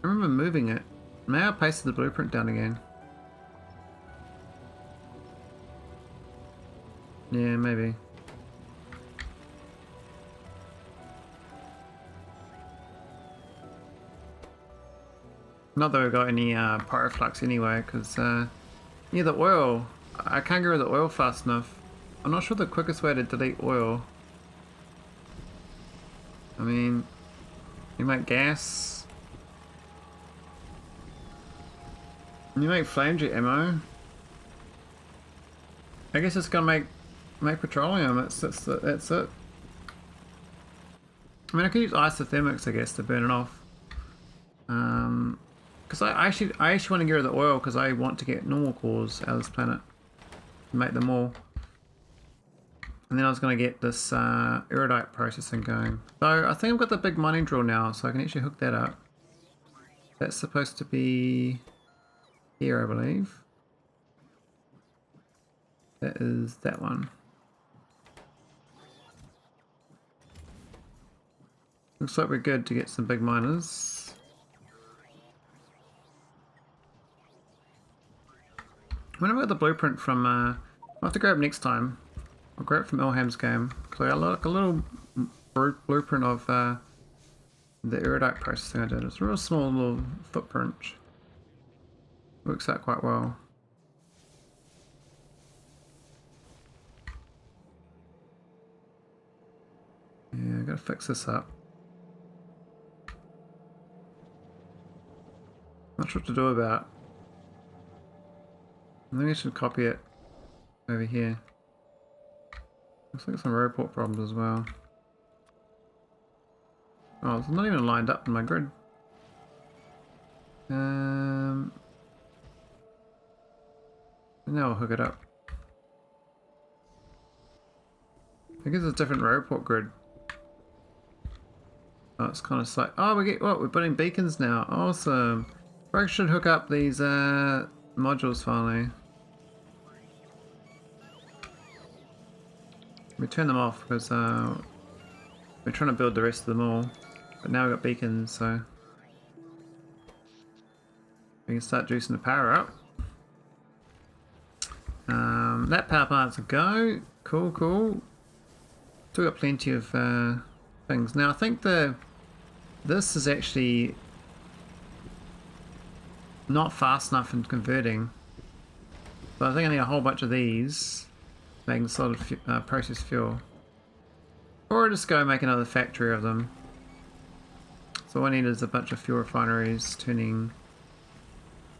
I remember moving it. May I pasted the blueprint down again? Yeah, maybe. Not that we've got any pyroflux anyway, because yeah, the oil. I can't get rid of the oil fast enough. I'm not sure the quickest way to delete oil. I mean, you make gas. You make flame jet ammo. I guess it's gonna make petroleum. That's it. I mean, I could use isothermics, I guess, to burn it off. Because I actually want to get rid of the oil because I want to get normal cores out of this planet and make them all. And then I was going to get this iridite processing going. So I think I've got the big mining drill now, so I can actually hook that up. That's supposed to be here, I believe. That is that one. Looks like we're good to get some big miners. When I got the blueprint from, I'll have to grab it next time. I'll grab it from Ilham's game. Because I got like a little blueprint of the iridite processing I did. It's a real small little footprint. Works out quite well. Yeah, I gotta fix this up. Not sure what to do about. I think I should copy it over here. Looks like some roboport problems as well. Oh, it's not even lined up in my grid. Now I'll hook it up. I guess it's a different roboport grid. Oh, it's kind of like, oh, we're putting beacons now. Awesome. I should hook up these modules finally. We turn them off because we're trying to build the rest of them all. But now we've got beacons, so we can start juicing the power up. That power plant's a go. Cool, cool. Still got plenty of things. Now I think this is actually not fast enough in converting. So I think I need a whole bunch of these making solid processed fuel. Or just go make another factory of them. So what I need is a bunch of fuel refineries turning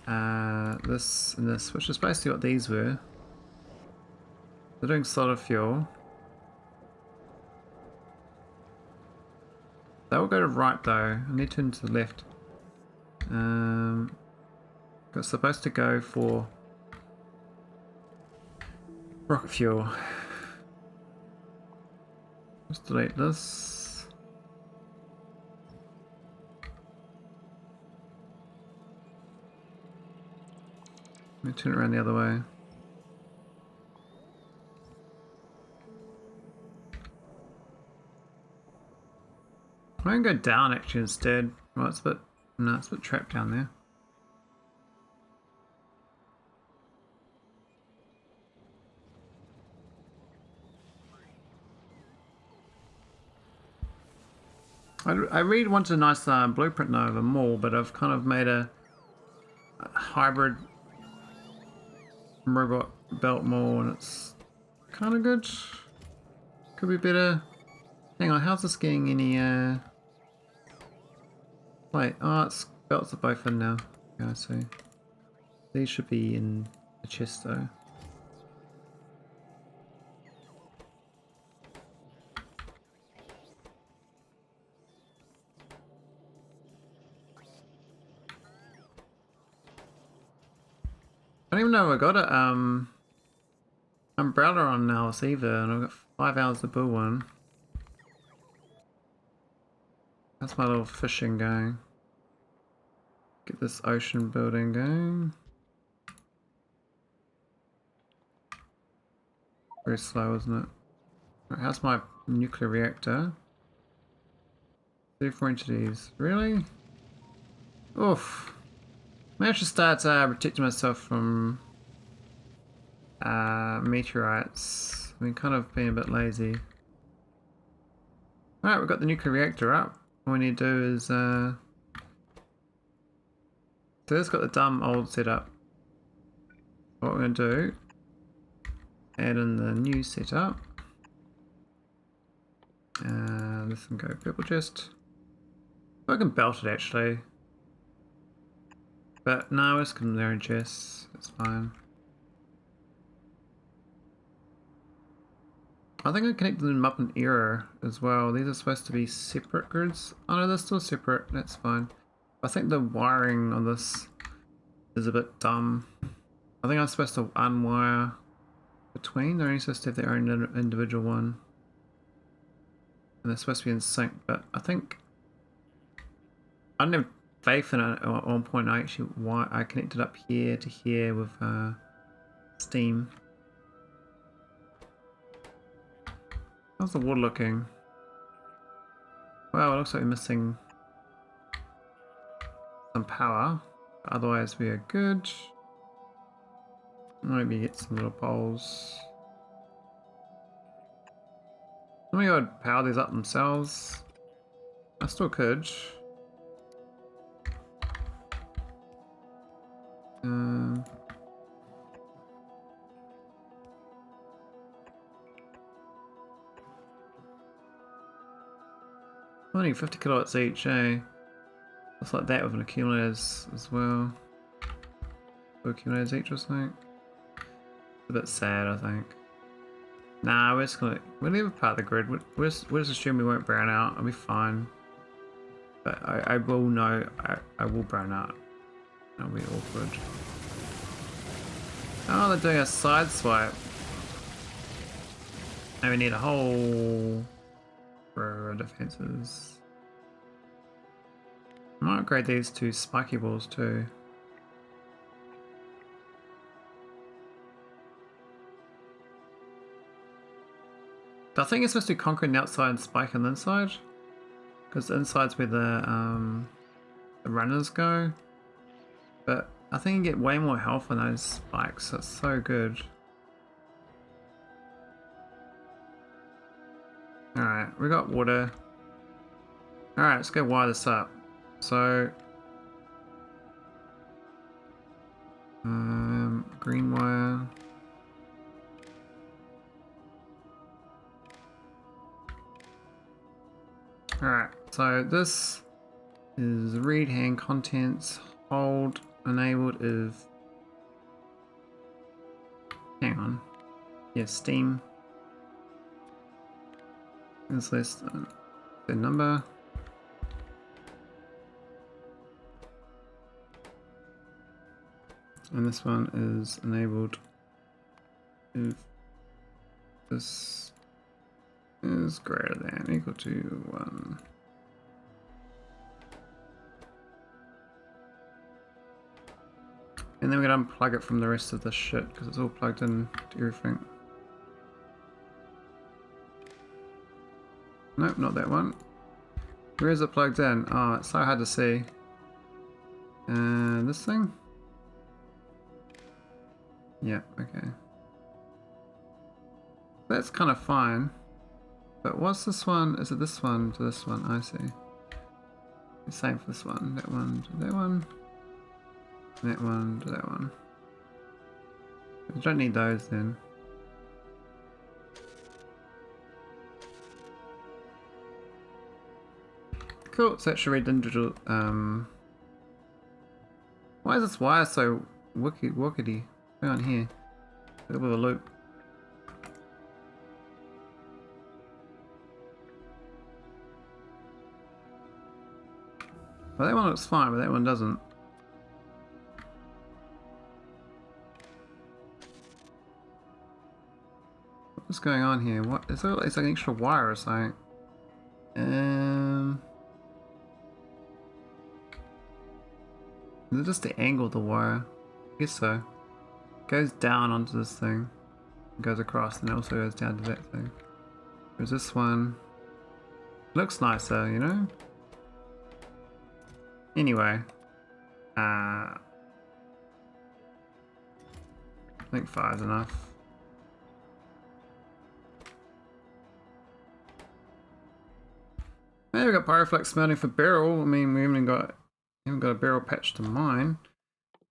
this and this, which is basically what these were. They're doing solid fuel. They will go to right though. I need to turn to the left. It's supposed to go for rocket fuel. Let's delete this. Let me turn it around the other way. I can go down actually instead. Well, it's a bit, no, it's a bit trapped down there. I really wanted a nice blueprint now of a mall, but I've kind of made a hybrid robot belt mall, and it's kind of good. Could be better. Hang on, how's this getting any wait, oh, it's belts are both in now. Yeah, I see. These should be in the chest though. I don't even know if I got a umbrella on now either, and I've got 5 hours to build one. That's my little fishing going. Get this ocean building going. Very slow, isn't it? Right, how's my nuclear reactor? 34 entities. Really? Oof. Maybe I should start protecting myself from meteorites. I've been kind of being a bit lazy. Alright, we've got the nuclear reactor up. All we need to do is so it's got the dumb old setup. What we're going to do, add in the new setup. This can go purple chest. I can belt it actually. But no, it's going to their own chests. It's fine. I think I connected them up in error as well. These are supposed to be separate grids. Oh no, they're still separate. That's fine. I think the wiring on this is a bit dumb. I think I'm supposed to unwire between. They're only supposed to have their own individual one. And they're supposed to be in sync, but I think I didn't have faith in it at one point. I actually I connected up here to here with steam. How's the water looking? Well, it looks like we're missing some power. Otherwise we are good. Maybe get some little poles. Maybe I would power these up themselves. I still could. Only 50 kilowatts each, eh? Looks like that with an accumulators as well. 2 accumulators each or something. It's a bit sad, I think. Nah, we're just gonna leave it part of the grid. We'll just assume we won't brown out. I'll be fine. But I will know I will brown out. That'll be awkward. Oh, they're doing a side swipe. Now we need a whole row of defenses. I might upgrade these to spiky balls too. I think it's supposed to be concrete on the outside and spike on the inside. Because the inside's where the runners go. But I think you get way more health on those spikes. That's so good. Alright, we got water. Alright, let's go wire this up. So green wire. Alright, so this is read hand contents, hold enabled if, hang on, yeah, Steam is less than the number. And this one is enabled if this is greater than or equal to 1. And then we're going to unplug it from the rest of the shit because it's all plugged in to everything. Nope, not that one. Where is it plugged in? Oh, it's so hard to see. This thing? Yeah, okay. That's kind of fine. But what's this one? Is it this one to this one? I see. The same for this one. That one to that one. That one to that one. We don't need those then. Cool, so that should read individual. Why is this wire so wookity? Go on here. A bit of a loop. Well, that one looks fine, but that one doesn't. What's going on here? What is there? It's like an extra wire or something. Is it just the angle of the wire? I guess so. It goes down onto this thing. It goes across and it also goes down to that thing. Whereas this one looks nicer, you know? Anyway. I think 5's enough. Now we've got pyroflex smelting for beryl. I mean, we haven't got a beryl patch to mine.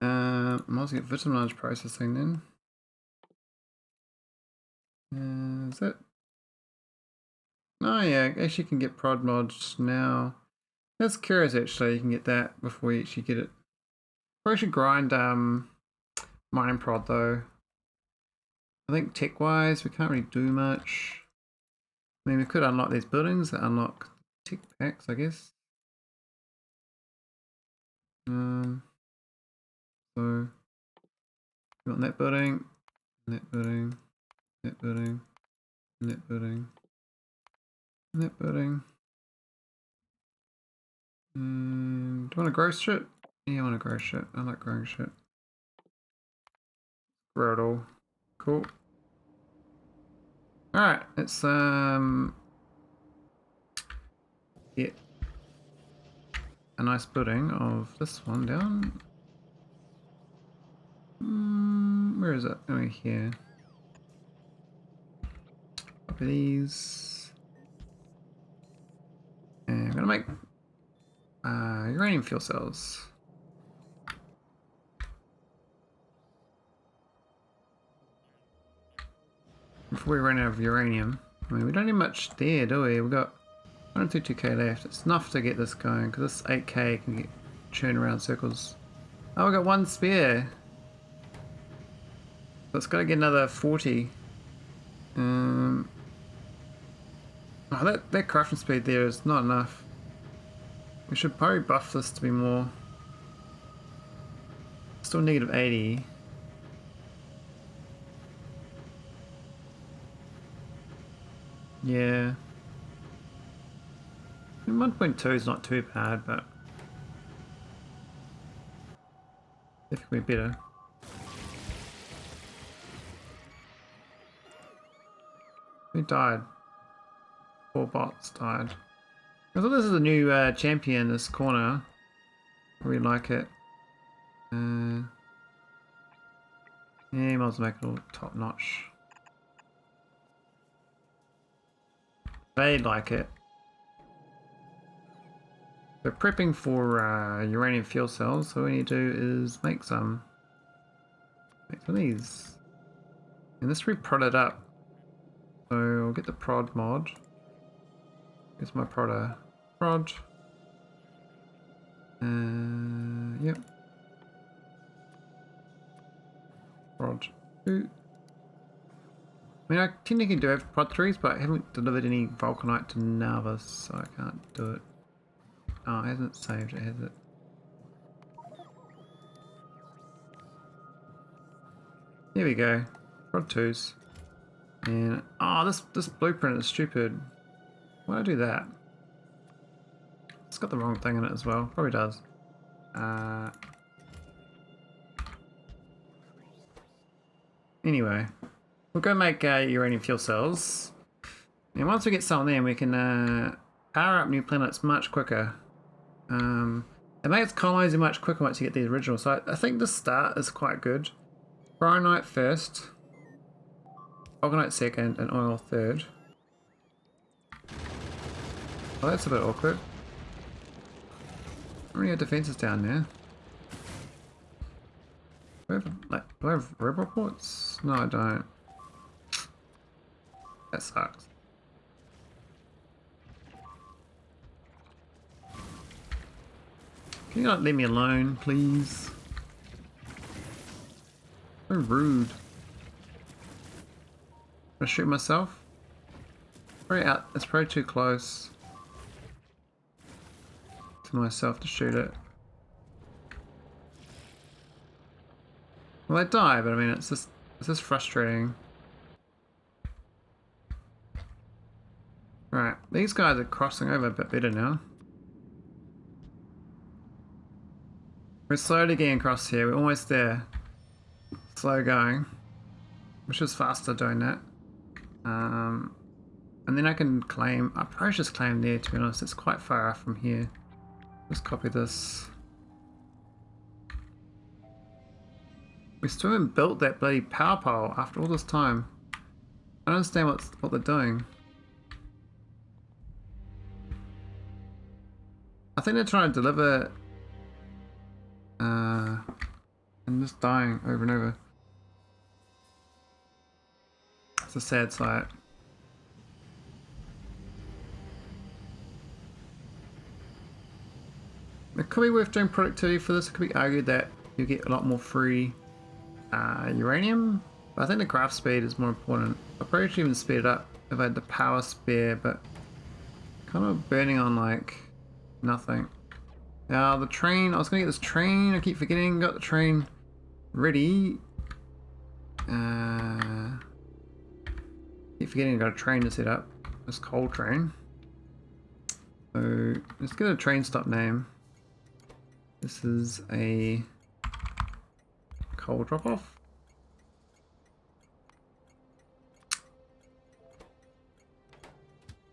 I might also get vitaminage processing then. Is that? Oh yeah, actually you can get prod mods now. That's curious actually, you can get that before you actually get it. Probably should grind mining prod though. I think tech wise we can't really do much. I mean we could unlock these buildings that unlock tech packs, I guess. So we got that building, that building, that building, that building, that building. Do you want to grow shit? Yeah, I want to grow shit. I like growing shit. Grow it all. Cool. Alright, let's get a nice building of this one down. Where is it? Oh, here. Copy these. And I'm gonna make uranium fuel cells. Before we run out of uranium. I mean, we don't need much there, do we? We've got 132k left. It's enough to get this going, because this 8k can get churn around circles. Oh, we got 1 spare. So it's got to get another 40. Oh, that crafting speed there is not enough. We should probably buff this to be more. Still negative 80. Yeah. 1.2 is not too bad, but definitely better. Who died? 4 bots died. I thought this is a new champion, this corner. I really like it. Yeah, you might as well make it all top notch. They like it. We're prepping for uranium fuel cells, so all we need to do is make some. Make some of these. And this we prodded up. So I'll get the prod mod. Here's my prodder. Prod. Yep. Prod 2. I mean, I technically do have prod 3s, but I haven't delivered any vulcanite to nauvis, so I can't do it. Oh, it hasn't saved it, has it? Here we go. Prod 2s. And oh, this blueprint is stupid. Why did I do that? It's got the wrong thing in it as well. Probably does. Anyway, we'll go make uranium fuel cells. And once we get some of them, we can power up new planets much quicker. It makes colonizing much quicker once you get the original. So I think the start is quite good. Cyanite first, vulcanite second, and oil third. Oh, that's a bit awkward. I already have defenses down there. Do I have roboports? No, I don't. That sucks. Can you not leave me alone, please? So rude. I shoot myself? Probably out. It's probably too close to myself to shoot it. Well, I die, but I mean, it's just frustrating. Right, these guys are crossing over a bit better now. We're slowly getting across here. We're almost there. Slow going. Which is faster doing that. And then I can claim. I'll probably just claim there, to be honest. It's quite far off from here. Just copy this. We still haven't built that bloody power pole after all this time. I don't understand what they're doing. I think they're trying to deliver and just dying over and over. It's a sad sight. It could be worth doing productivity for this. It could be argued that you get a lot more free uranium, but I think the craft speed is more important. I'll probably even speed it up if I had the power spare, but kind of burning on like nothing. Now the train, I was gonna get this train, I keep forgetting, got the train ready. Keep forgetting I got a train to set up, this coal train. So let's get a train stop name. This is a coal drop off.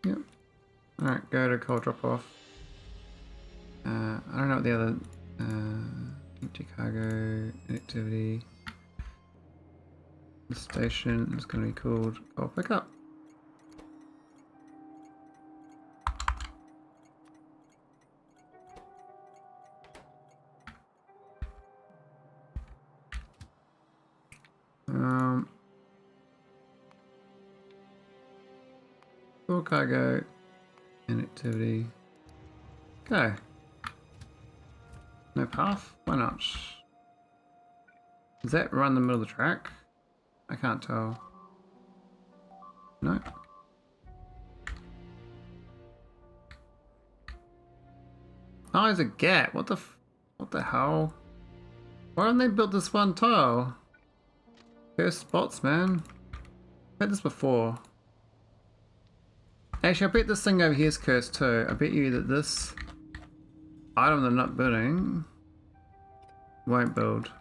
Yep. Alright, go to coal drop off. I don't know what the other empty cargo activity. The station is going to be called coal pickup. Full cargo and activity. Go. No path? Why not? Does that run the middle of the track? I can't tell. No. Oh, there's a gap. What the hell? Why haven't they built this one tile? Cursed spots, man. I've had this before. Actually, I bet this thing over here is cursed too. I bet you that this item they're not building won't build.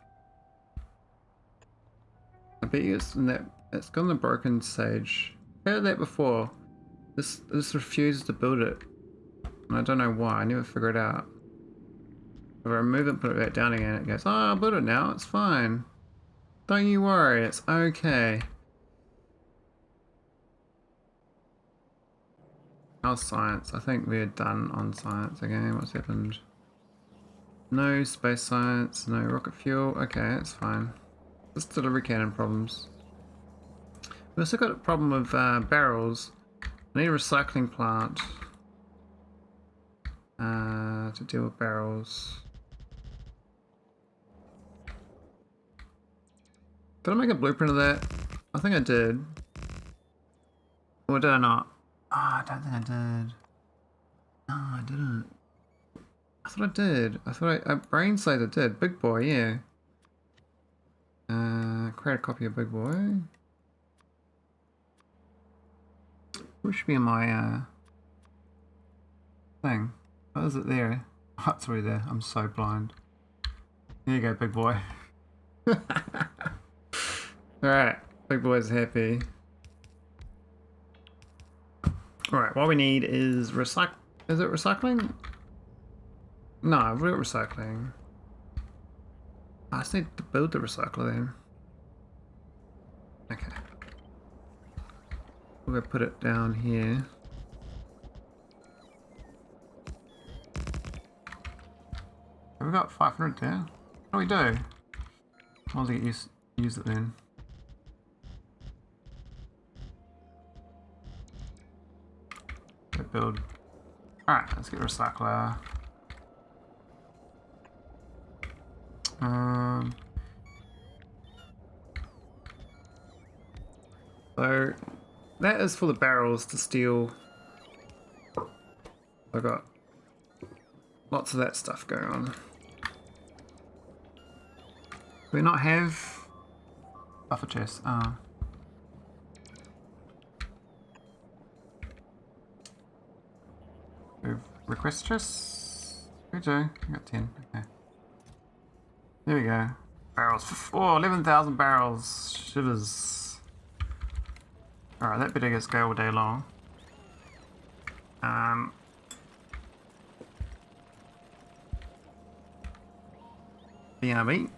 I bet you it's in that. It's got in the broken stage. I've heard that before. This refuses to build it. And I don't know why. I never figure it out. If I remove it and put it back down again, it goes, oh, I'll build it now. It's fine. Don't you worry. It's okay. How's science? I think we're done on science again. What's happened? No space science, no rocket fuel. Okay, it's fine. Just delivery cannon problems. We also got a problem with barrels. I need a recycling plant to deal with barrels. Did I make a blueprint of that? I think I did. Or did I not? Ah, I don't think I did. No, I didn't. I thought I did. I thought I brain says I did. Big boy, yeah. Create a copy of Big Boy. Which should be in my thing. Oh, is it there? Oh, it's already there. I'm so blind. There you go, Big Boy. Alright, Big Boy's happy. Alright, what we need is recycle. Is it recycling? No, we're not recycling. I just need to build the recycler then. Okay. We're gonna put it down here. Have we got 500 there? What do we do? I'll get use it then. Go build. Alright, let's get a recycler. So that is for the barrels to steal. I've got lots of that stuff going on. Do we not have buffer chests? Request chests? We do. We got 10. Okay. There we go. Barrels. Oh, 11,000 barrels. Shivers. Alright, that bit gets go all day long. BRB.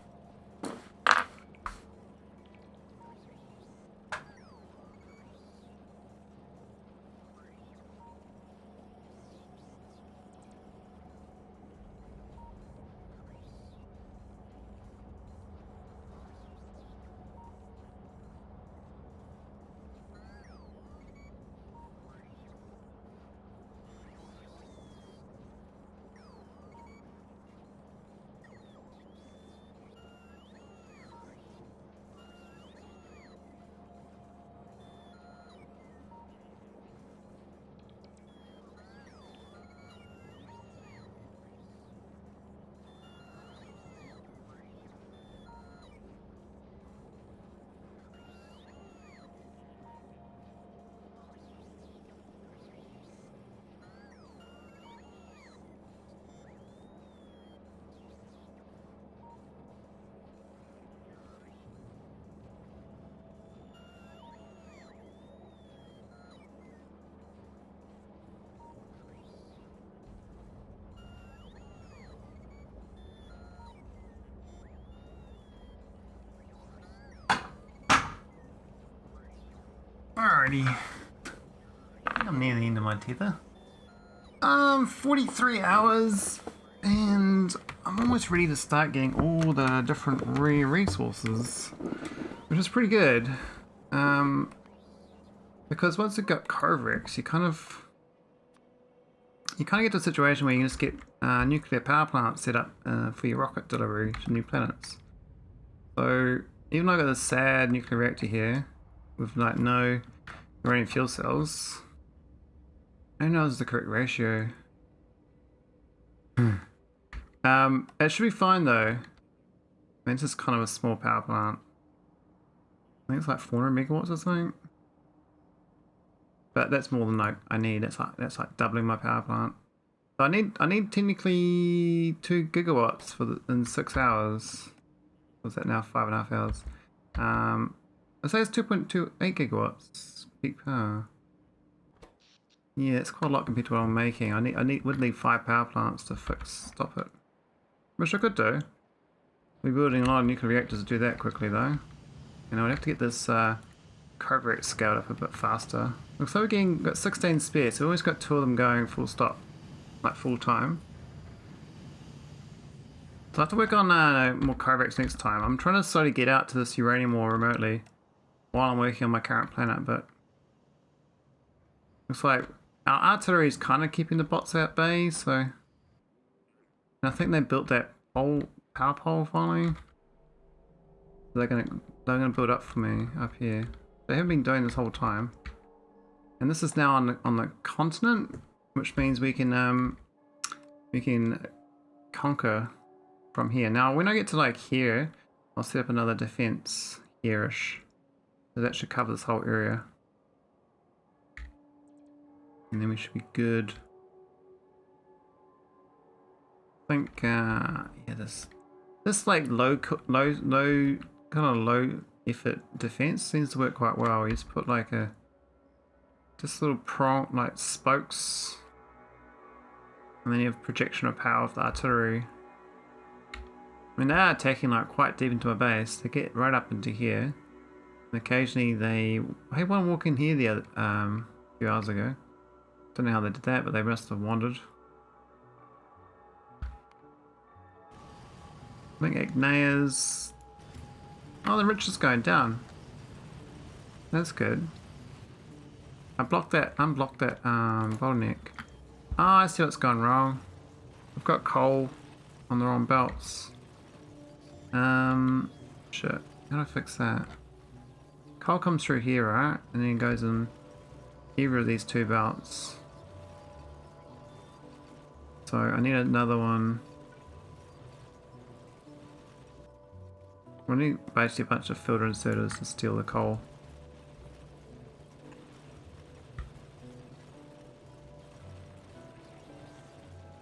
Alrighty. I think I'm near the end of my tether. 43 hours, and I'm almost ready to start getting all the different rare resources, which is pretty good. Because once you got Kovarex, you kind of get to a situation where you can just get nuclear power plants set up for your rocket delivery to new planets. So even though I got this sad nuclear reactor here with like no uranium fuel cells, I don't know if it's the correct ratio. It should be fine though. I mean, it's just kind of a small power plant. I think it's like 400 megawatts or something. But that's more than I need. That's like doubling my power plant. So I need technically 2 gigawatts in 6 hours. What's that now? 5.5 hours. I say it's 2.28 gigawatts peak power. Yeah, it's quite a lot compared to what I'm making. Would need 5 power plants to stop it. Which I could do. We're building a lot of nuclear reactors to do that quickly though. And I would have to get this Kovarex scaled up a bit faster. Looks like got 16 spares, so we always got 2 of them going full stop. Like full time. So I have to work on more Kovarex next time. I'm trying to slowly get out to this uranium ore remotely while I'm working on my current planet, but looks like our artillery is kind of keeping the bots at bay, so and I think they built that power pole finally. So they're gonna build up for me up here. They haven't been doing this whole time, and this is now on the continent, which means we can conquer from here. Now when I get to like here, I'll set up another defense here-ish. So that should cover this whole area. And then we should be good. I think yeah, this like low kind of low effort defense seems to work quite well. You just put like just little like spokes, and then you have projection of power of the artillery. I mean, they are attacking like quite deep into my base. They get right up into here, and occasionally I had one walk in here the other few hours ago. Don't know how they did that, but they must have wandered. I think Agneya's... Oh, the rich is going down. That's good. Unblock that bottleneck. Oh, I see what's gone wrong. I've got coal on the wrong belts. Shit. How do I fix that? Coal comes through here, right? And then it goes in either of these 2 belts. So I need another one. We need basically a bunch of filter inserters to steal the coal.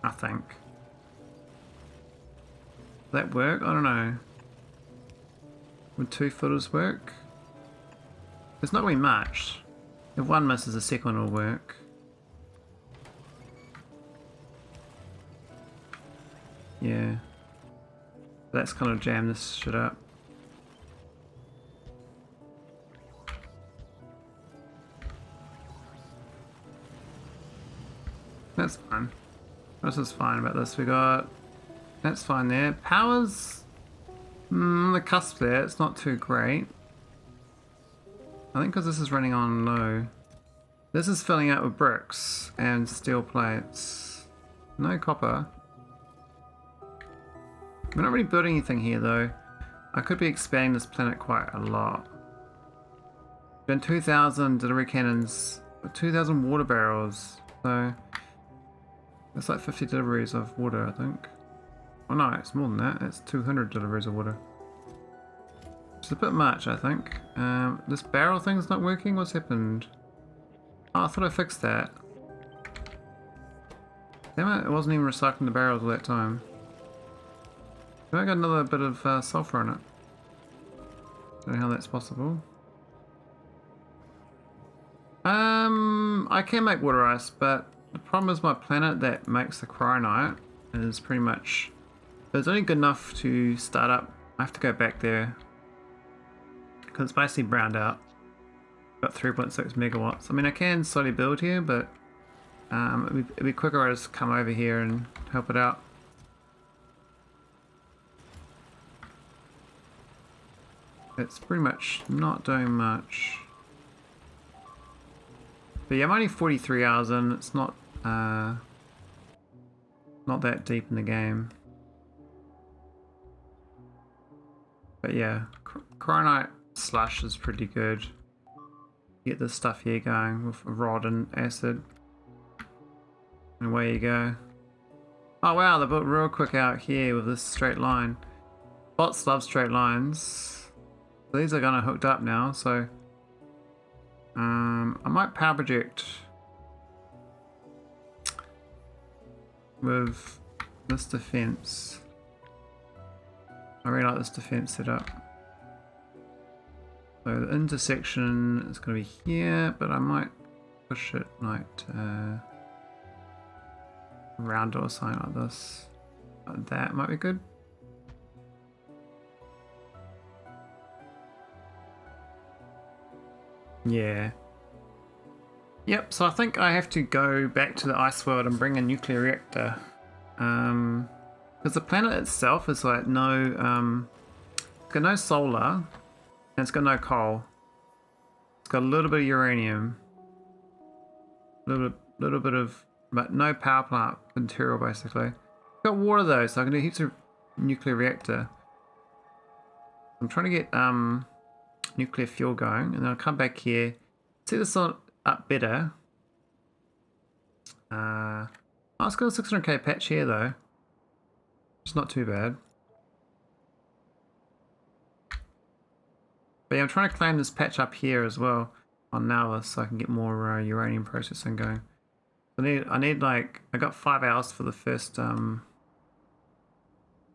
I think. Will that work? I don't know. Would 2 filters work? There's not really much. If one misses, the second one will work. Yeah. That's kind of jam this shit up. That's fine. This is fine about this. We got... That's fine there. Power's... on the cusp there. It's not too great. I think because this is running on low. This is filling out with bricks and steel plates. No copper. We're not really building anything here though. I could be expanding this planet quite a lot. Been 2,000 delivery cannons, 2,000 water barrels. So that's like 50 deliveries of water, I think. Oh no, it's more than that. It's 200 deliveries of water. It's a bit much, I think. This barrel thing's not working. What's happened? Oh, I thought I fixed that. Damn it, it wasn't even recycling the barrels all that time. I got another bit of sulfur in it. Don't know how that's possible. I can make water ice, but the problem is my planet that makes the cryonite is pretty much... It's only good enough to start up. I have to go back there because it's basically browned out. Got 3.6 megawatts. I mean, I can slowly build here, but it'd be quicker I just come over here and help it out. It's pretty much not doing much. But yeah, I'm only 43 hours in. It's not not that deep in the game. But yeah, cryonite slush is pretty good. Get this stuff here going with rod and acid. And away you go. Oh wow, they built real quick out here with this straight line. Bots love straight lines. These are gonna hooked up now, so I might power project with this defense. I really like this defense setup. So the intersection is gonna be here, but I might push it like around or something like this. Like that might be good. Yeah. Yep, so I think I have to go back to the ice world and bring a nuclear reactor. Because the planet itself is like no, it's got no solar, and it's got no coal. It's got a little bit of uranium, little bit of, but no power plant material basically. It's got water though, so I can do heaps of nuclear reactor. I'm trying to get nuclear fuel going, and then I'll come back here. See this on up better. It's got a 600k patch here though. It's not too bad. But yeah, I'm trying to claim this patch up here as well on nauvis so I can get more uranium processing going. I need like, I got 5 hours for the first of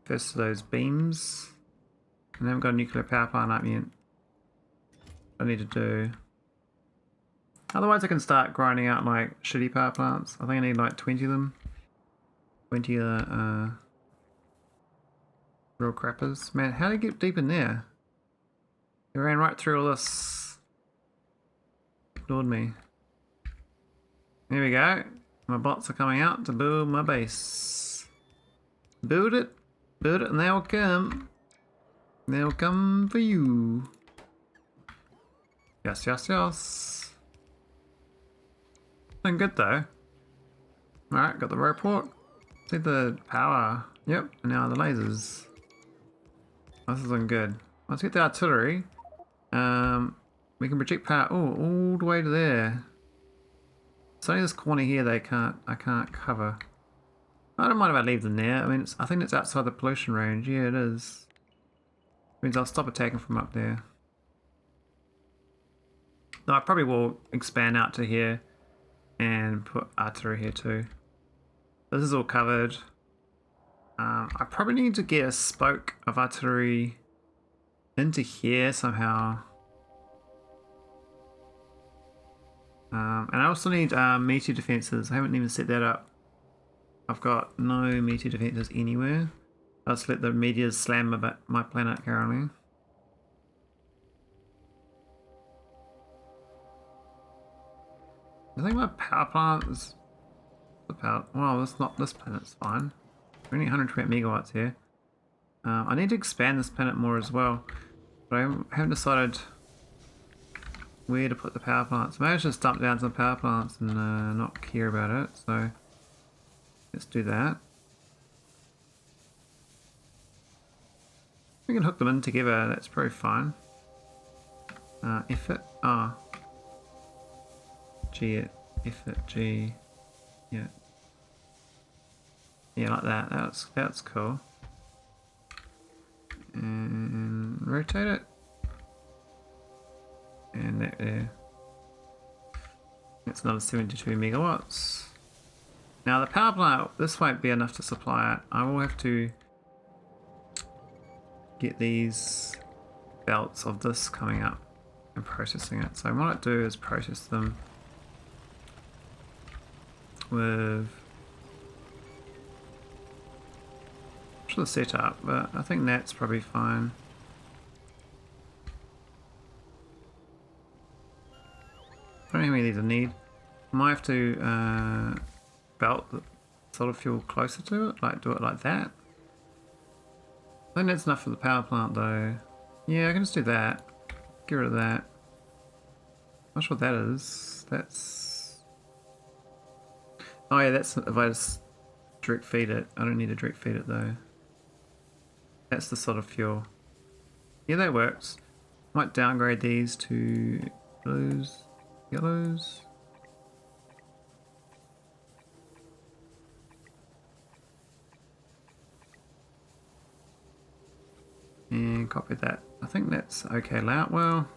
those beams. And I haven't got a nuclear power plant up yet. I need to do. Otherwise I can start grinding out like shitty power plants. I think I need like 20 of them. 20 real crappers. Man, how do you get deep in there? They ran right through all this. Ignored me. There we go. My bots are coming out to build my base. Build it, and they'll come. They'll come for you. Yes, yes, yes. Doing good though. Alright, got the roboport. See the power. Yep, and now the lasers. This is looking good. Let's get the artillery. We can project power all the way to there. It's only this corner here I can't cover. I don't mind if I leave them there. I mean, I think it's outside the pollution range. Yeah, it is. Means I'll stop attacking from up there. No, I probably will expand out to here and put artillery here too. This is all covered. I probably need to get a spoke of artillery into here somehow. And I also need meteor defenses. I haven't even set that up. I've got no meteor defenses anywhere. I'll just let the meteors slam about my planet currently. I think my power plant is the power. Well, that's not this planet's fine. We're only 120 megawatts here. I need to expand this planet more as well, but I haven't decided where to put the power plants. Maybe I should just dump down some power plants and not care about it. So let's do that. We can hook them in together. That's probably fine. Effort. G it. Effort. G. Yeah. Yeah, like that. That's cool. And rotate it. And that there. That's another 72 megawatts. Now the power plant, this won't be enough to supply it. I will have to get these belts of this coming up and processing it. So what I do is process them with the setup, but I think that's probably fine. I don't know how many of these I need. I might have to belt the solid fuel closer to it, like do it like that. I think that's enough for the power plant though. Yeah, I can just do that. Get rid of that. Not sure what that is. That's... Oh yeah, that's if I just direct feed it. I don't need to direct feed it though. That's the sort of fuel. Yeah, that works. Might downgrade these to those yellows. And copy that. I think that's okay layout. Well,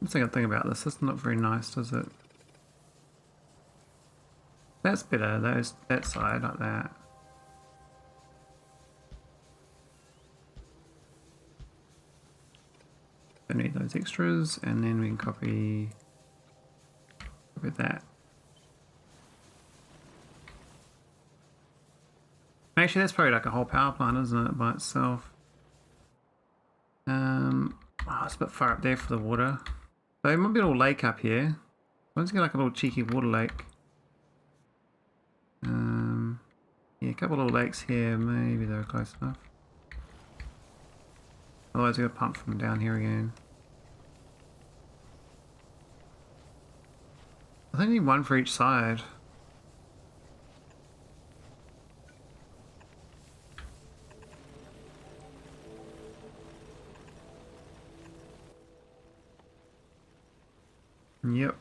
I'm thinking about this. It's not very nice, does it? That's better. That side like that. Don't need those extras, and then we can copy with that. Actually, that's probably like a whole power plant, isn't it, by itself? Oh, it's a bit far up there for the water. So there might be a little lake up here. Let's get like a little cheeky water lake. Yeah, a couple of little lakes here. Maybe they're close enough. Otherwise, we're gonna pump from down here again. I think I need one for each side. Yep.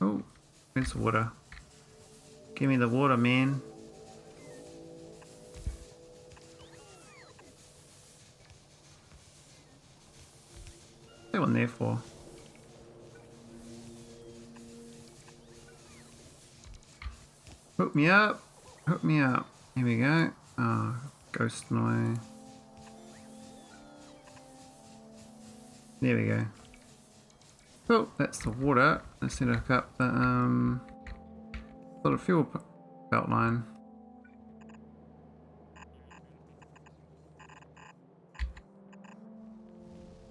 Oh, there's water. Give me the water, man. What's that one there for? Hook me up. Hook me up. Here we go. Oh, ghost noise. There we go. Oh, that's the water. Let's need to hook up the sort of fuel belt line.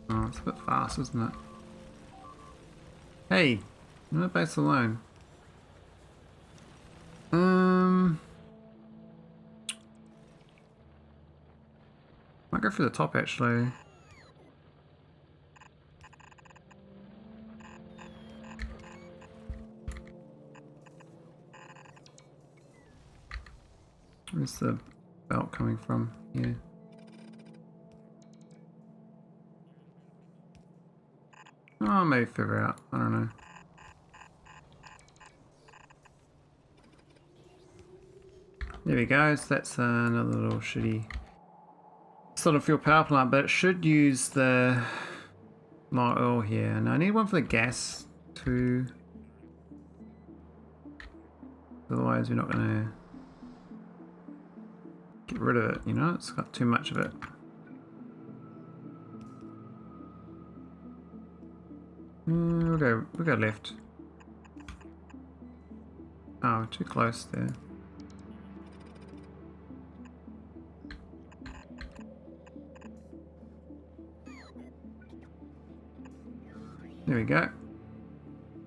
Oh, it's a bit fast, isn't it? Hey, leave my base alone. Might go for the top actually. Where's the belt coming from? Here. Oh, maybe figure out. I don't know. There we go. So that's another little shitty sort of fuel power plant, but it should use the light oil here. And I need one for the gas too. Otherwise, we're not gonna get rid of it. You know, it's got too much of it. We'll go left. Oh, too close there. There we go.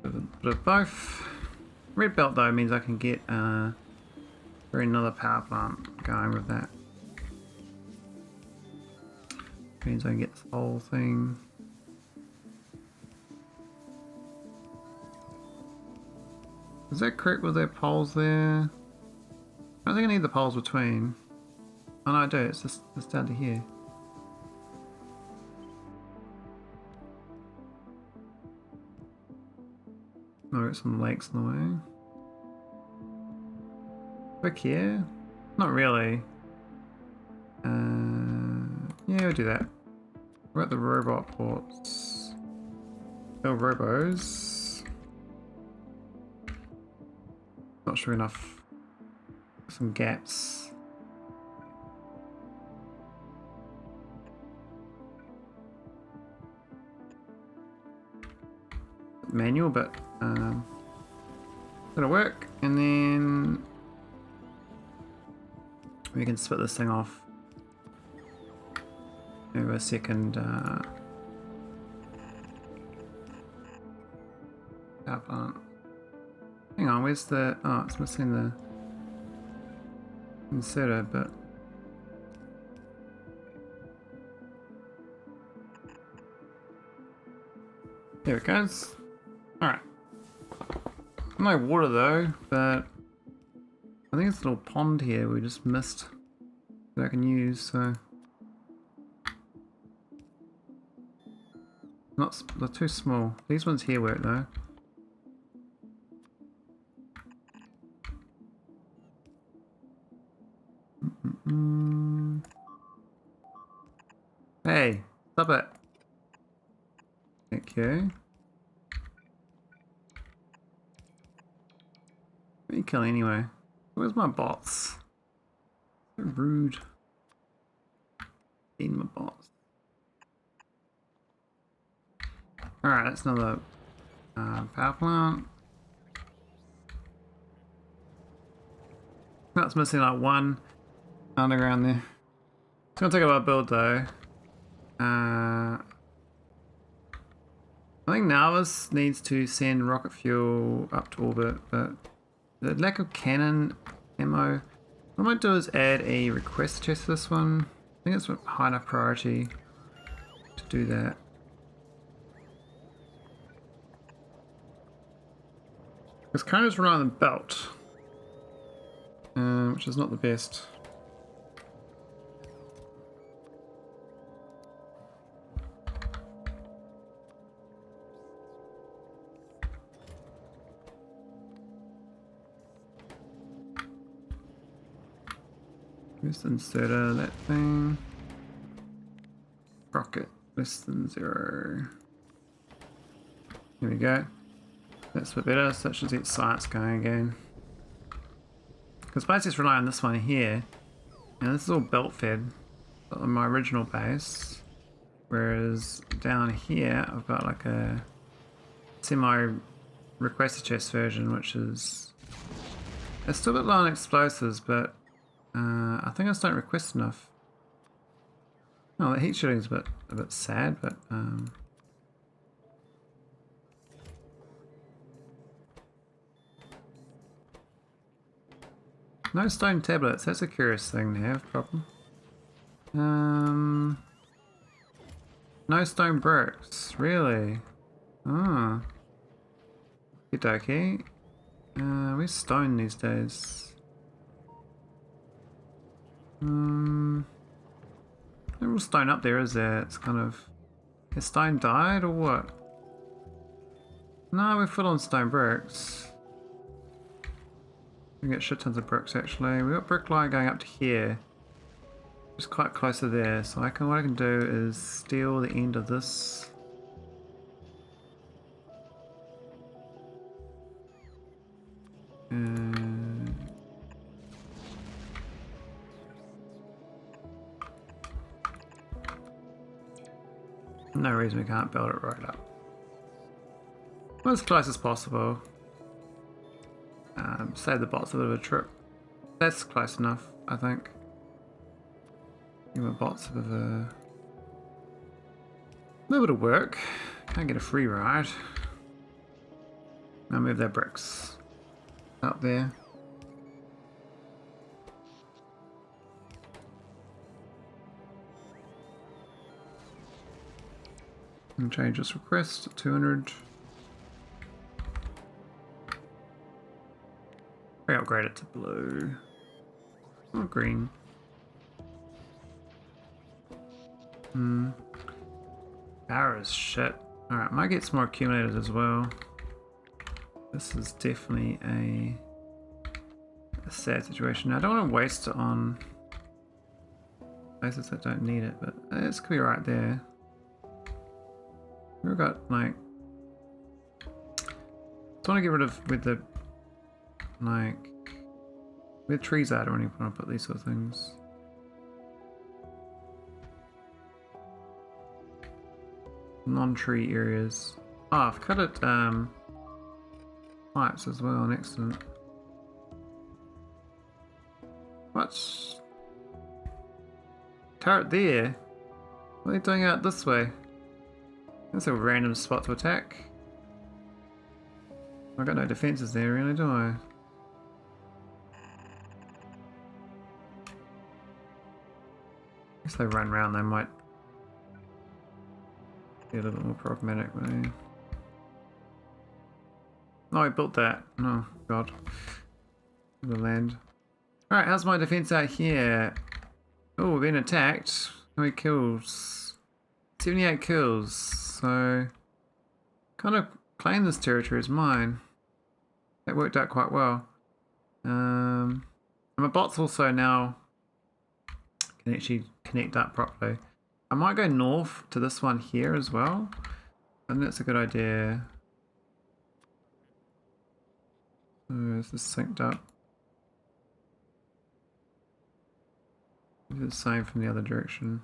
Bit of both. Red belt though means I can get for another power plant going with that. Means I can get this whole thing. Is that correct with their poles there? I don't think I need the poles between. Oh no, I do. It's down to here. Oh, got some lakes in the way. Quick here? Not really. Yeah, we'll do that. What about the roboports? Oh, robos. Not sure enough. Some gaps. Manual, but that'll work. And then we can split this thing off over a second. Power plant. Hang on, where's the? Oh, it's missing the inserter, but. There it goes. Alright. No water though, but I think it's a little pond here we just missed that I can use, so. They're too small. These ones here work though. Hey, stop it. Okay. What are you killing anyway? Where's my bots? So rude. Eating my bots. Alright, that's another power plant. That's missing like one underground there. It's gonna take a while to build though. I think nauvis needs to send rocket fuel up to orbit, but the lack of cannon ammo. What I might do is add a request chest for this one. I think it's high enough priority to do that. Because currently it's relying on the belt, which is not the best. Just insert that thing. Rocket less than 0. Here we go. That's a bit better, so that should get science going again. Because basically it's relying on this one here. And this is all belt fed on my original base. Whereas down here I've got like a semi requested chest version, which is it's still a bit low on explosives, but I think I just don't request enough. Oh, the heat shooting is a bit sad, but no stone tablets. That's a curious thing to have. Problem. No stone bricks. Really? Oh. Okie dokie. Where's stone these days? No real stone up there, is there? It's kind of... Has stone died or what? No, we're full on stone bricks. We get shit tons of bricks actually. We've got brick line going up to here. Just quite close to there. So what I can do is steal the end of this. No reason we can't build it right up. Well, as close as possible. Save the bots a bit of a trip. That's close enough, I think. Give my bots a bit of a little bit of work. Can't get a free ride. I'll move their bricks up there. And change this request to 200. I upgrade it to blue. Or green. Power is shit. Alright, might get some more accumulators as well. This is definitely a sad situation. Now, I don't want to waste it on places that don't need it, but this could be right there. We've got like... I want to get rid of with the like where trees are. I don't really want to put these sort of things. Non-tree areas. Oh, I've cut it pipes as well. An accident. What? Turret there? What are they doing out this way? That's a random spot to attack. I've got no defences there, really, do I? If they run around, they might be a little bit more problematic, maybe. Oh, I built that. Oh, God. The land. Alright, how's my defense out here? Oh, we've been attacked. How many kills? 78 kills. So, kind of claim this territory as mine. That worked out quite well. And my bots also now can actually connect up properly. I might go north to this one here as well. I think that's a good idea. So this is synced up. Do the same from the other direction.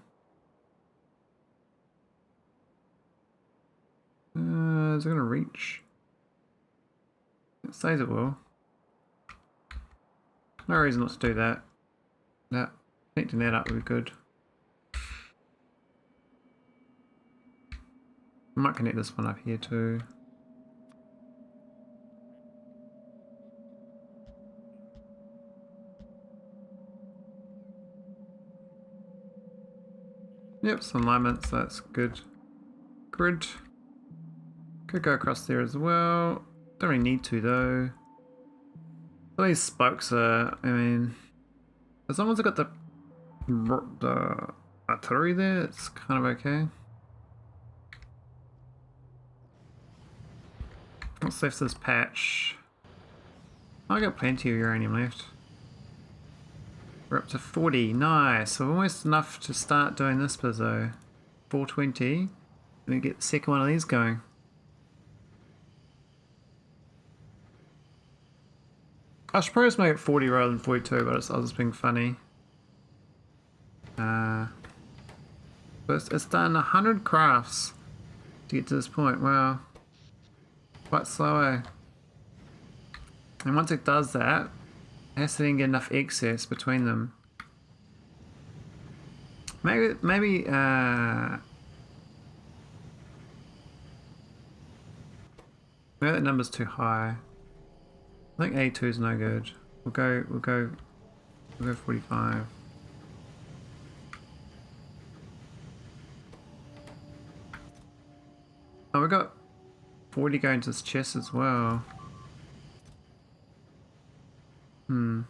Is it gonna reach? It says it will. No reason not to do that. Connecting that up would be good. I might connect this one up here too. Yep, some alignments, that's good. Grid. Could go across there as well. Don't really need to though. Some of these spokes are, I mean, as long as I've got the artillery there, it's kind of okay. Let's save this patch. I got plenty of uranium left. We're up to 40, nice. So almost enough to start doing this bizzo. 420. Let me get the second one of these going. I should probably just make it 40 rather than 42, but I was just being funny. But it's done 100 crafts to get to this point. Wow. Quite slow, eh? And once it does that, it has to then get enough excess between them. Maybe that number's too high. I think A2 is no good. We'll go 45. Oh, we got 40 going to this chest as well. We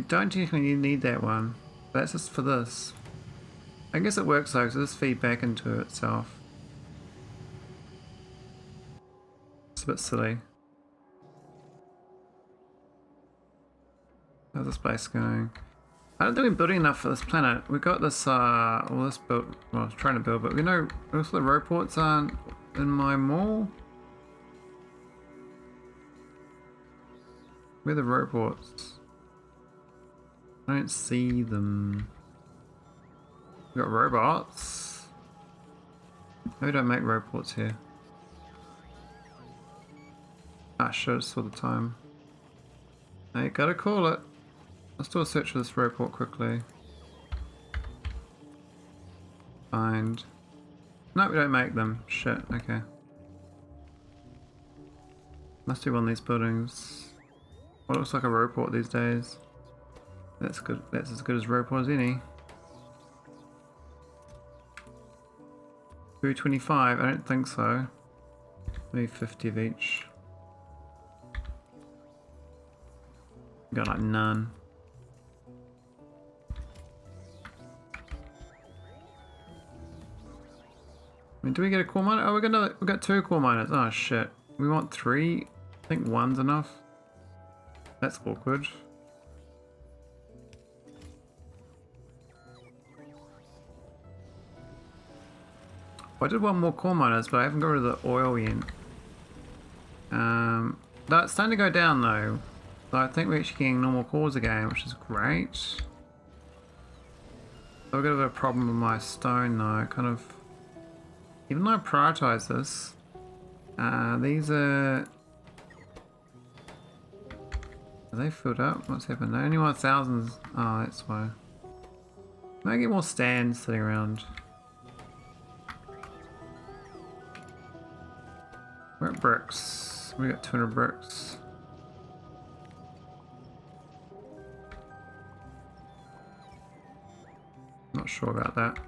don't technically need that one. But that's just for this. I guess it works though, so just feed back into itself. It's a bit silly. How's this place going? I don't think we're building enough for this planet. We got this, well, this built, well, I was trying to build, but we know also the roboports aren't in my mall. Where are the roboports? I don't see them. We got robots. Maybe don't make roboports here. Ah, sure, just saw the time. I gotta call it. Let's do a search for this roboport quickly. Find. No, we don't make them. Shit, okay. Must be one of these buildings. What looks like a roboport these days. That's good. That's as good as roboport as any. 225? I don't think so. Maybe 50 of each. Got like none. I mean, do we get a core miner? Oh, we got 2 core miners. Oh shit. We want 3? I think 1's enough. That's awkward. I did 1 more core miners, but I haven't got rid of the oil yet. That's starting to go down though. So I think we're actually getting normal cores again, which is great. I've got a bit of a problem with my stone though. Kind of, even though I prioritize this, these are they filled up? What's happened? They only want thousands. Oh, that's why. Maybe get more stands sitting around. We're at bricks. We got 200 bricks. Not sure about that.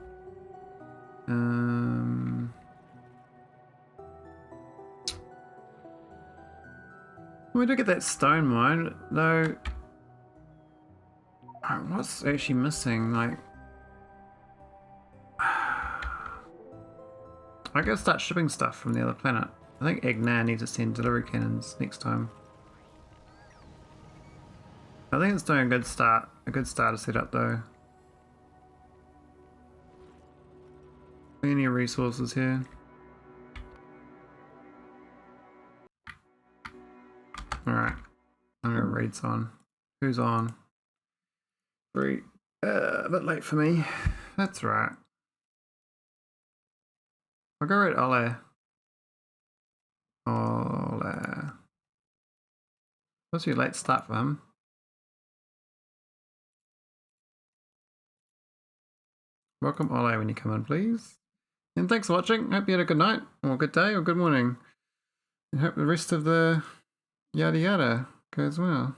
We do get that stone mine, though. What's actually missing? Like, I gotta start shipping stuff from the other planet. I think Agneya needs to send delivery cannons next time. I think it's doing a good start. A good starter setup though. Plenty of resources here. Alright. I'm gonna read on. Who's on? 3. A bit late for me. That's right. I'll go read Ole. Ole. What's your late start for him? Welcome Ole when you come in, please. And thanks for watching. Hope you had a good night, or good day, or good morning. And hope the rest of the yada yada goes well.